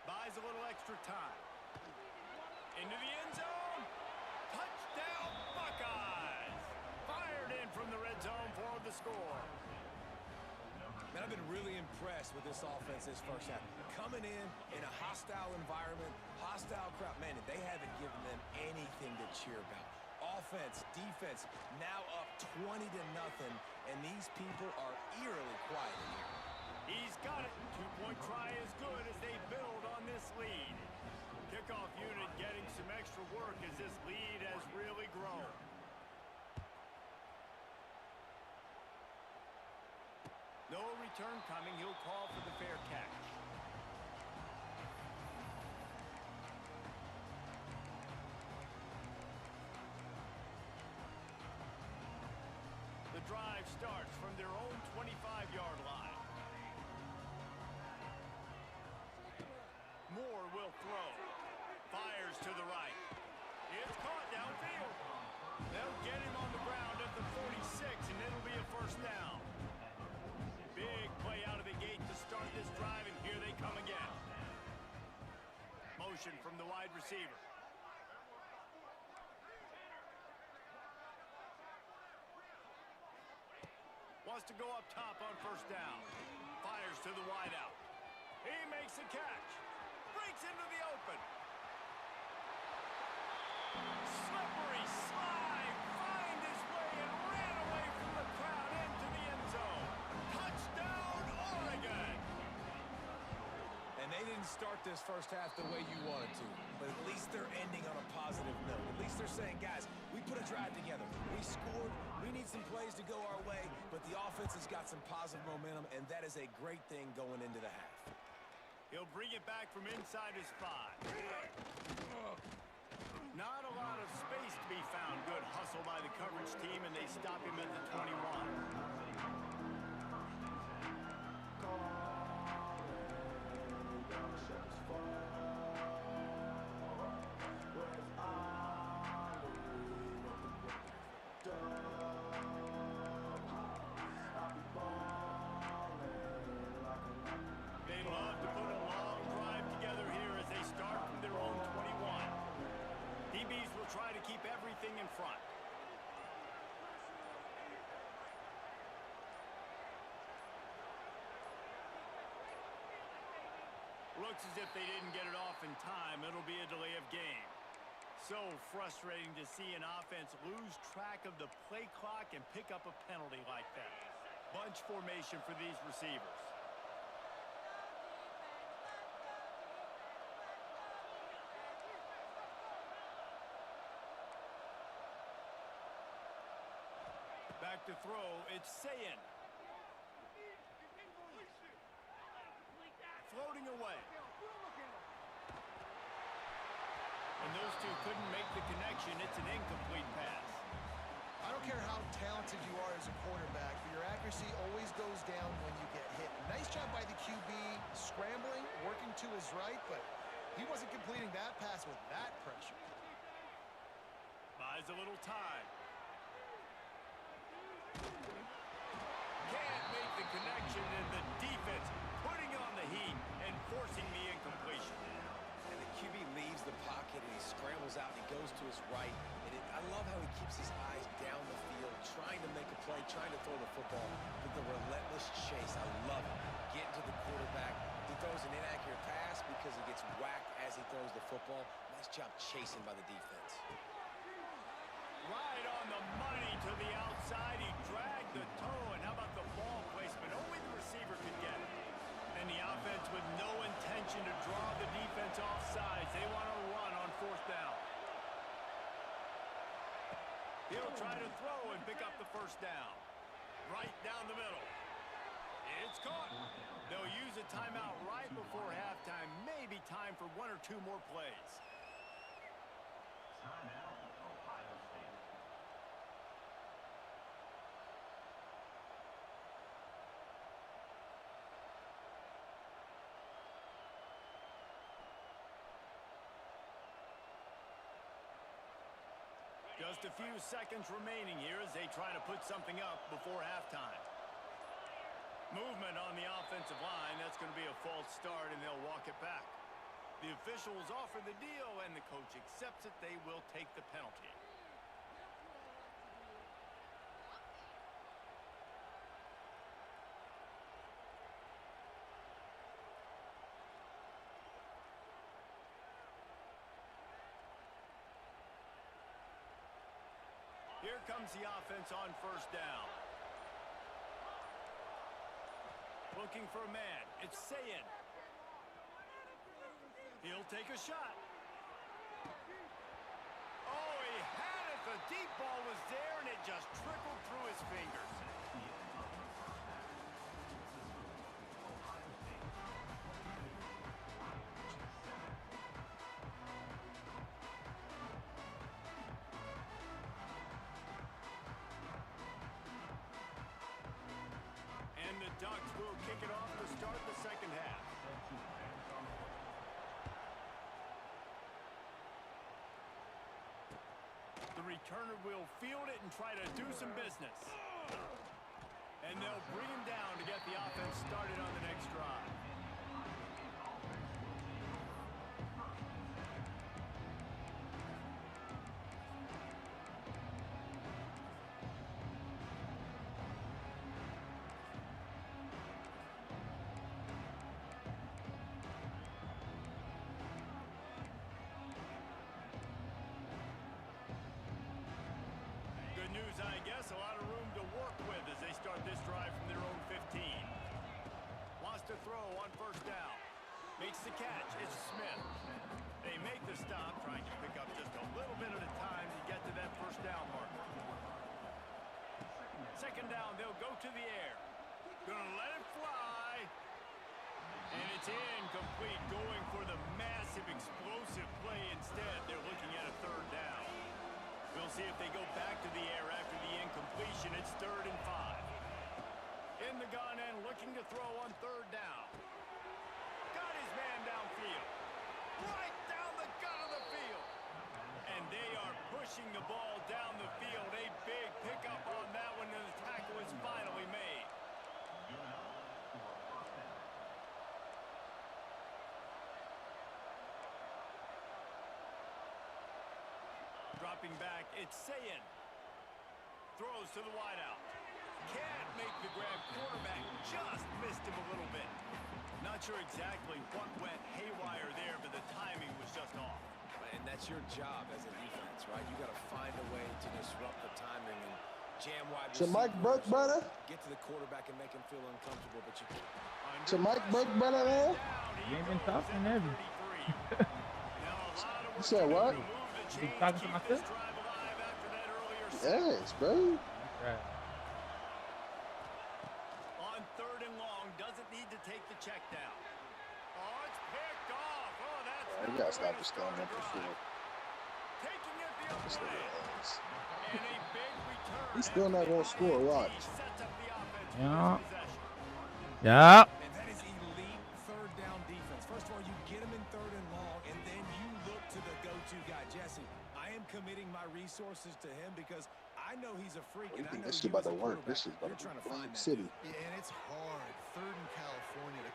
Buys a little extra time. Into the end zone. Touchdown, Buckeyes. Fired in from the red zone for the score. Man, I've been really impressed with this offense this first half. Coming in a hostile environment, hostile crowd. Man, they haven't given them anything to cheer about. Offense, defense, now up 20-0, and these people are eerily quiet in here. He's got it. 2-point try is good as they build on this lead. Kickoff unit getting some extra work as this lead has really grown. No return coming. He'll call for the fair catch. The drive starts from their own 25-yard line. Moore will throw. Fires to the right. It's caught downfield. They'll get him on the ground at the 46, and it'll be a first down. Big play out of the gate to start this drive, and here they come again. Motion from the wide receiver. Wants to go up top on first down. Fires to the wideout. He makes a catch. Breaks into the open. Slippery slide. Find his way and ran away from the crowd into the end zone. Touchdown, Oregon. And they didn't start this first half the way you wanted to, but at least they're ending on a positive note. At least they're saying, guys, we put a drive together. We scored. We need some plays to go our way, but the offense has got some positive momentum, and that is a great thing going into the half. He'll bring it back from inside his 5. Not a lot of space to be found. Good hustle by the coverage team, and they stop him at the 21. Looks as if they didn't get it off in time. It'll be a delay of game. So frustrating to see an offense lose track of the play clock and pick up a penalty like that. Bunch formation for these receivers. Back to throw, it's Sayin. Floating away. And those two couldn't make the connection. It's an incomplete pass. I don't care how talented you are as a quarterback, but your accuracy always goes down when you get hit. Nice job by the QB, scrambling, working to his right, but he wasn't completing that pass with that pressure. Buys a little time. Can't make the connection, and the defense putting on the heat and forcing the incompletion. And the QB leaves the pocket and he scrambles out and he goes to his right. And I love how he keeps his eyes down the field, trying to make a play, trying to throw the football. But the relentless chase, I love it. Getting to the quarterback. He throws an inaccurate pass because he gets whacked as he throws the football. Nice job chasing by the defense. Right on the money to the outside. He dragged the toe, and how about the ball placement? Only the receiver could get it. And the offense with no intention to draw the defense off sides. They want to run on fourth down. He'll try to throw and pick up the first down. Right down the middle. It's caught. They'll use a timeout right before halftime. Maybe time for one or two more plays. Timeout, Ohio State. Just a few seconds remaining here as they try to put something up before halftime. Movement on the offensive line. That's going to be a false start, and they'll walk it back. The officials offer the deal, and the coach accepts it. They will take the penalty. Here comes the offense on first down. Looking for a man. It's Sayin. He'll take a shot. Oh, he had it. The deep ball was there, and it just trickled through his fingers. And the Ducks will kick it off to start the second half. The returner will field it and try to do some business. And they'll bring him down to get the offense started on the next drive. Good news, I guess. A lot of room to work with as they start this drive from their own 15. Wants to throw on first down. Makes the catch. It's Smith. They make the stop, trying to pick up just a little bit at a time to get to that first down marker. Second down, they'll go to the air. Gonna let it fly. And it's incomplete, going for the massive explosive play instead. They're looking at a third down. We'll see if they go back to the air after the incompletion. It's 3rd and 5. In the gun and looking to throw on third down. Got his man downfield. Right down the gut of the field. And they are pushing the ball down the field. A big pickup on that one, and the tackle is finally made. Dropping back, it's Sayin. Throws to the wideout. Can't make the grab. Quarterback just missed him a little bit. Not sure exactly what went haywire there, but the timing was just off. And that's your job as a defense, right? You got to find a way to disrupt the timing and jam wide So Mike receivers, Burke, brother. get to the quarterback and make him feel uncomfortable, but you can't. So Mike Burke, brother, man. You ain't been talking, have you? You said what? You been talking to myself? Yes, bro. Right. On 3rd and long, doesn't need to take the check down. Oh, it's picked off. Oh, that's You gotta stop this thing up for sure. taking it the This other way. nigga ass. And a big return. He's still not gonna score. Watch. Sets up the offense for Yeah. this possession. Yeah. And that is elite third down defense. First of all, you get him in 3rd and long, and then you look to the go-to guy, Jesse. I am committing my resources to him because I know he's a freak, You and I think know this you shit about as a to work? This quarterback, shit's about you're to trying be to find Flame that City. dude. Yeah, and it's hard. 3rd in California to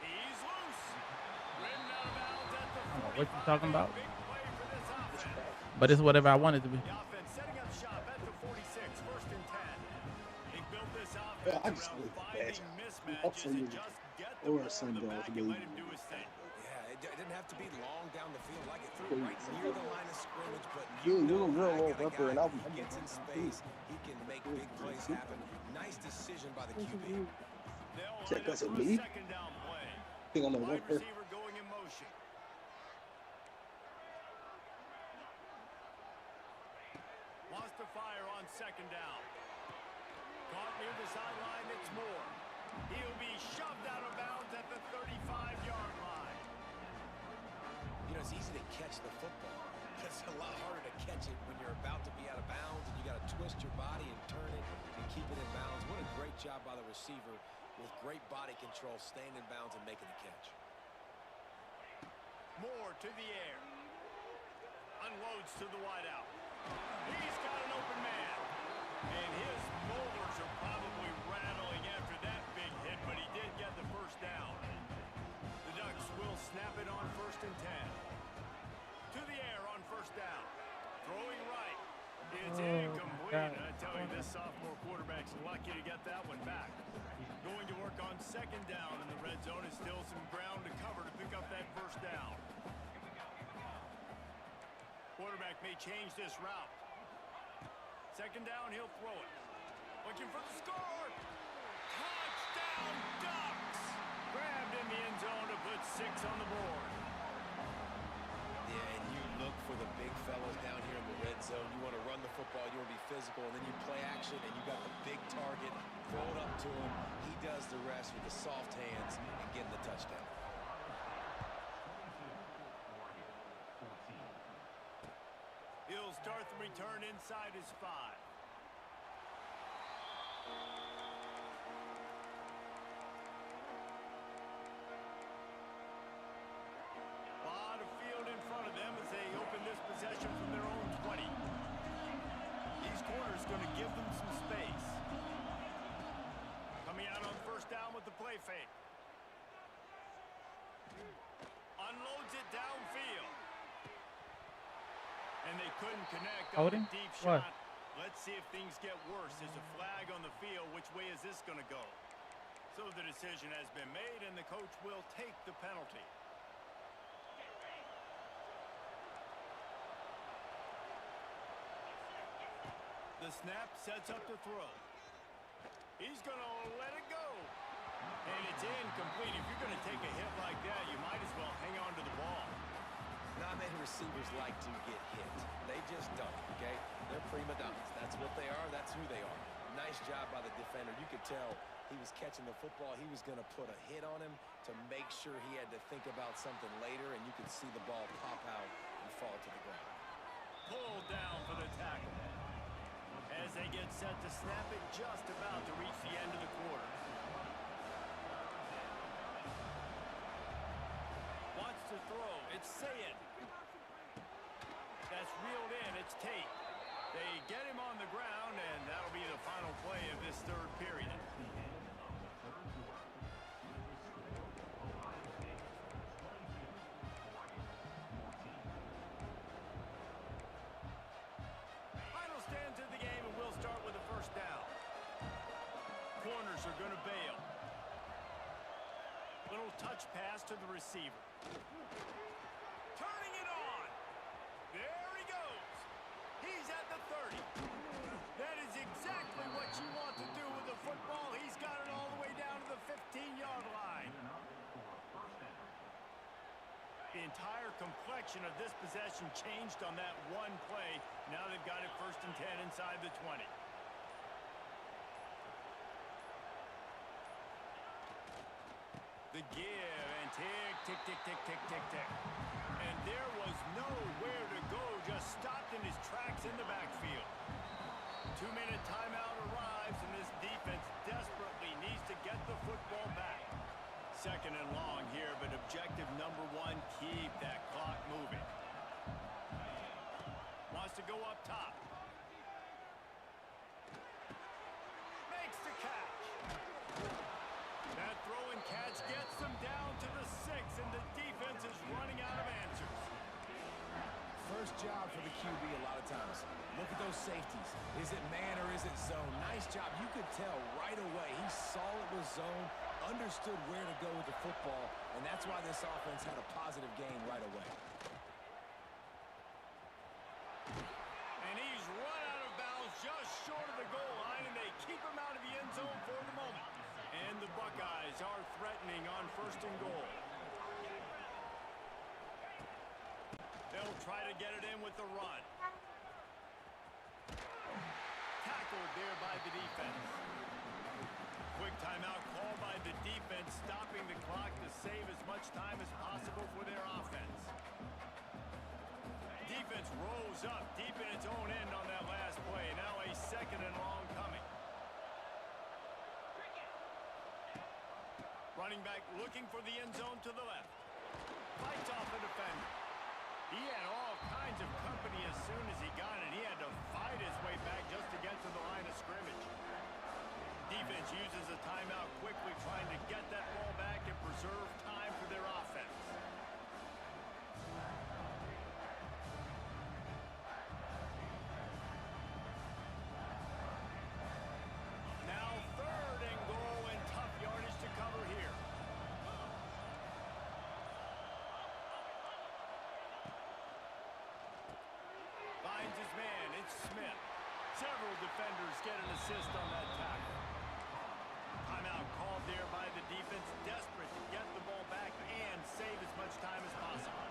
He's loose. Ridden out of bounds at the I don't know what you talking about, big play for this offense. but it's whatever I want it to be. The offense setting up shop at the 46, 1st and 10. They built this offense Yeah, I just around look finding bad. mismatches and just get the Or ball in the Sunday, back and let him do his thing. Yeah, it didn't have to be long down the field. Like it threw right near the line of scrimmage, but Yeah, you know you're a real I old got a rapper, and guy, I'm he gets in space, he can make big plays happen. Nice decision by the QB. They'll Check line us up at for a me. 2nd down play. Think I'm gonna Wide work there. receiver going in motion. Wants to fire on 2nd down. Caught near the sideline, it's Moore. He'll be shoved out of bounds at the 35-yard line. You know, it's easy to catch the football. It's a lot harder to catch it when you're about to be out of bounds and you got to twist your body and turn it and keep it in bounds. What a great job by the receiver with great body control, staying in bounds and making the catch. Moore to the air. Unloads to the wideout. He's got an open man. And his molars are probably rattling after that big hit, but he did get the 1st down. The Ducks will snap it on 1st and 10. To the air on 1st down. Throwing right. It's incomplete. I tell you, this sophomore quarterback's lucky to get that one back. Going to work on 2nd down in the red zone. Is still some ground to cover to pick up that 1st down. Quarterback may change this route. 2nd down, he'll throw it. Looking for the score. Touchdown, Ducks! Grabbed in the end zone to put 6 on the board. Yeah, and you look for the big fellas down here in the red zone. You want to run the football, you want to be physical, and then you play action, and you got the big target. Throw it up to him. He does the rest with the soft hands and getting the touchdown. He'll start the return inside his 5. Lot of field in front of them as they open this possession from their own 20. These corners going to give them some space. Coming out on 1st down with the play fake. Unloads it downfield. And they couldn't connect on Holding? the deep What? shot. Let's see if things get worse. There's a flag on the field. Which way is this going to go? So the decision has been made, and the coach will take the penalty. The snap sets up the throw. He's going to let it go. And it's incomplete. If you're going to take a hit like that, you might as well hang on to the ball. Not many receivers like to get hit. They just don't, okay? They're prima donnas. That's what they are. That's who they are. Nice job by the defender. You could tell he was catching the football. He was going to put a hit on him to make sure he had to think about something later, and you could see the ball pop out and fall to the ground. Pulled down for the tackle. As they get set to snap it, just about to reach the end of the quarter. Wants to throw. It's Sayed. That's reeled in. It's Tate. They get him on the ground, and that'll be the final play of this 3rd period. Final stands in the game, and we'll start with the 1st down. Corners are going to bail. Little touch pass to the receiver. Turning it on. There he goes. He's at the 30. That is exactly what you want to do with the football. He's got it all the way down to the 15-yard line. The entire complexion of this possession changed on that one play. Now they've got it 1st and 10 inside the 20. The give and tick, tick, tick, tick, tick, tick, tick. And there was nowhere to go, just stopped in his tracks in the backfield. 2-minute timeout arrives, and this defense desperately needs to get the football back. 2nd and long here, but objective number 1, keep that clock moving. Wants to go up top. Makes the catch. That throw and catch gets them down to the 6, and the defense is running out of answers. First job for the QB a lot of times. Look at those safeties. Is it man or is it zone? Nice job. You could tell right away. He saw it was zone, understood where to go with the football, and that's why this offense had a positive gain right away. And he's run out of bounds just short of the goal line, and they keep him out of the end zone for the moment. And the Buckeyes are threatening on 1st and goal. They'll try to get it in with the run. Tackled there by the defense. Quick timeout called by the defense, stopping the clock to save as much time as possible for their offense. Defense rolls up deep in its own end on that last play. Now a 2nd and long coming. Running back looking for the end zone to the left. Fights off a defender. He had all kinds of company as soon as he got it. He had to fight his way back just to get to the line of scrimmage. Defense uses a timeout quickly, trying to get that ball back and preserve time for their offense. Now 3rd and goal, and tough yardage to cover here. Finds his man. It's Smith. Several defenders get an assist on that tackle. Timeout called there by the defense, desperate to get the ball back and save as much time as possible.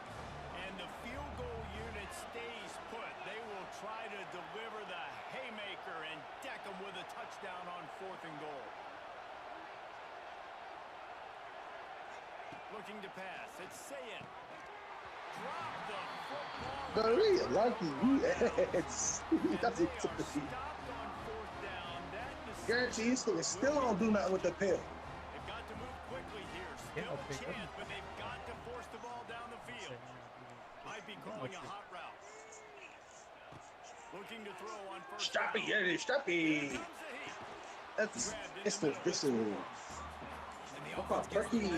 And the field goal unit stays put. They will try to deliver the haymaker and deck them with a touchdown on 4th and goal. Looking to pass. It's Sayin. Drop the football. Very lucky you ass. That's it. Guarantee you still don't do nothing with the pill. They've got to move quickly here. Still a chance, but they've got to force the ball down the field. Might be calling a hot route. Looking to throw on 1st. Strappy, yeah, strappy. This is. I thought Perky.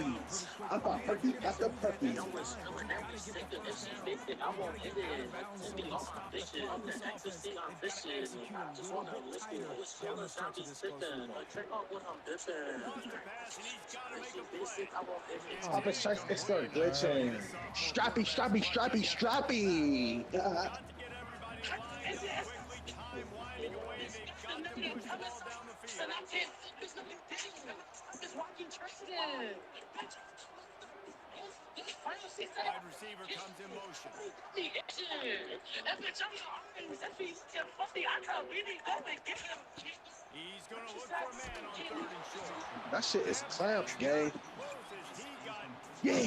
I thought Perky after Perky. I was feeling every second that she fixed it. I won't hit it. Be on my vision. The ecstasy I'm fishing. I just wanna listen. Always feeling zombie spitting. Check out what I'm dipping. She basic. I won't hit it. Stop it, strike, it started glitching. Strappy, strappy, strappy, strappy. Wide receiver comes in motion. He's going to look for a man on 3rd and short. That shit is clamp, gang. Yeah.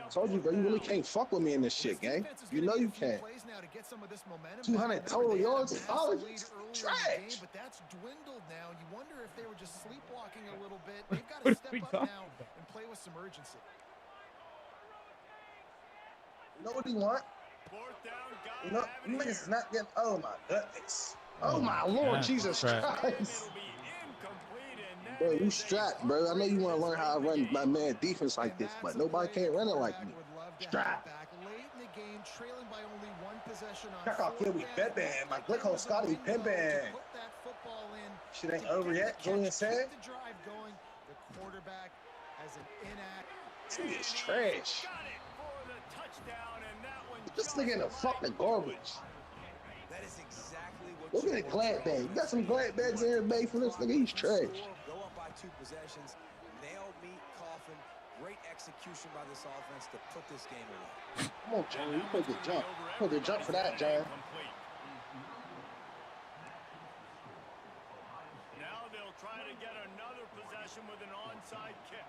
Told you, bro, you really can't fuck with me in this shit, gang. You know you can't. 200 total yards, trash. But that's dwindled now. You wonder if they were just sleepwalking a little bit. They've got to step up now and play with some urgency. You know what he want? 4th down, You know, niggas is not getting. Oh my goodness. Oh my Lord, Jesus Christ. Bro, you strapped, bro. I know you want to learn how to run my man defense like this, but nobody can't run it like me. Strap. Late in the game, trailing by only 1 possession on Check out here, we pimpin'. My Glick hole Scotty pimpin'. Put that football in. Shit ain't over yet, Julian said. The drive going. The quarterback as an inact. This nigga is trash. Got it for the touchdown, and that one This nigga in the fucking garbage. That is exactly what Look at the glad bag. You got some glad bags in here, babe, for this nigga. He's trash. Go up by 2 possessions. Nail meat coffin. Great execution by this offense to put this game away. Come on, John. You put the jump. Put the jump for that, John. Now they'll try to get another possession with an onside kick.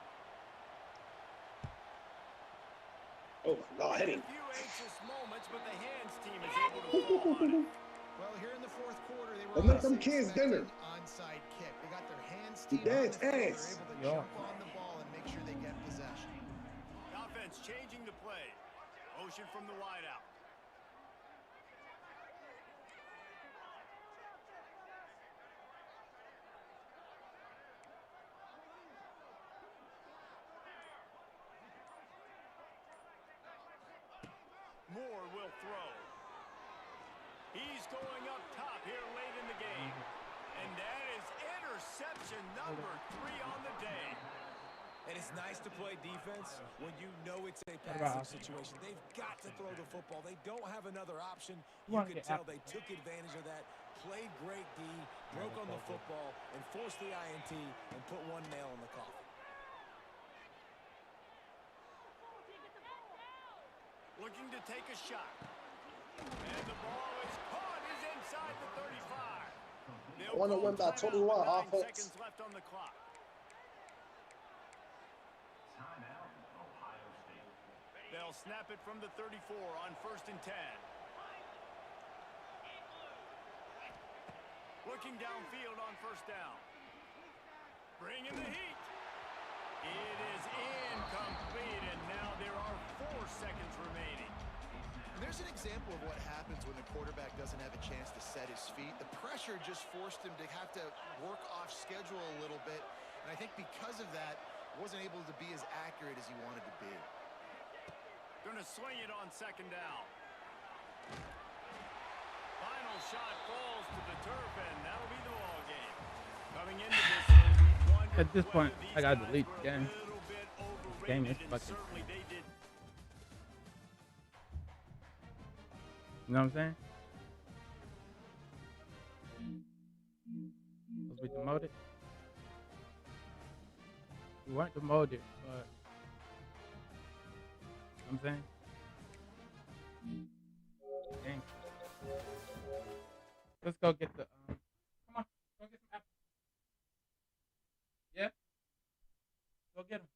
Oh, God, hit him. A few anxious moments, but the hands team is able to fall on it. Well, here in the fourth quarter, they They were let them kids dinner. onside kick. They got their hands He team on the dad's field. They're ass. able to jump on the ball and make sure they get possession. Offense changing the play. Motion from the wideout. Moore will throw. He's going up top here late in the game. And that is interception number 3 on the day. And it's nice to play defense when you know it's a passive situation. They've got to throw the football. They don't have another option. You can tell they took advantage of that, played great D, broke on the football, and forced the INT and put one nail in the coffin. Looking to take a shot. And the ball is caught. He's inside the 35. I want to win by 21 offense. Seconds left on the clock. Timeout, Ohio State. They'll snap it from the 34 on 1st and 10. Looking downfield on 1st down. Bringing the heat. It is incomplete, and now there are 4 seconds remaining. And there's an example of what happens when the quarterback doesn't have a chance to set his feet. The pressure just forced him to have to work off schedule a little bit. And I think because of that, wasn't able to be as accurate as he wanted to be. Going to swing it on 2nd down. Final shot falls to the turf, and that'll be the ball game. Coming into this one, we wondered At this point, whether these I gotta guys delete were the game. a little bit Game is overrated, and fucking. certainly they did. You know what I'm saying? Was we demoted? We weren't demoted, but you know what I'm saying? Dang. Let's go get the come on, go get some apples. Yeah? Go get them.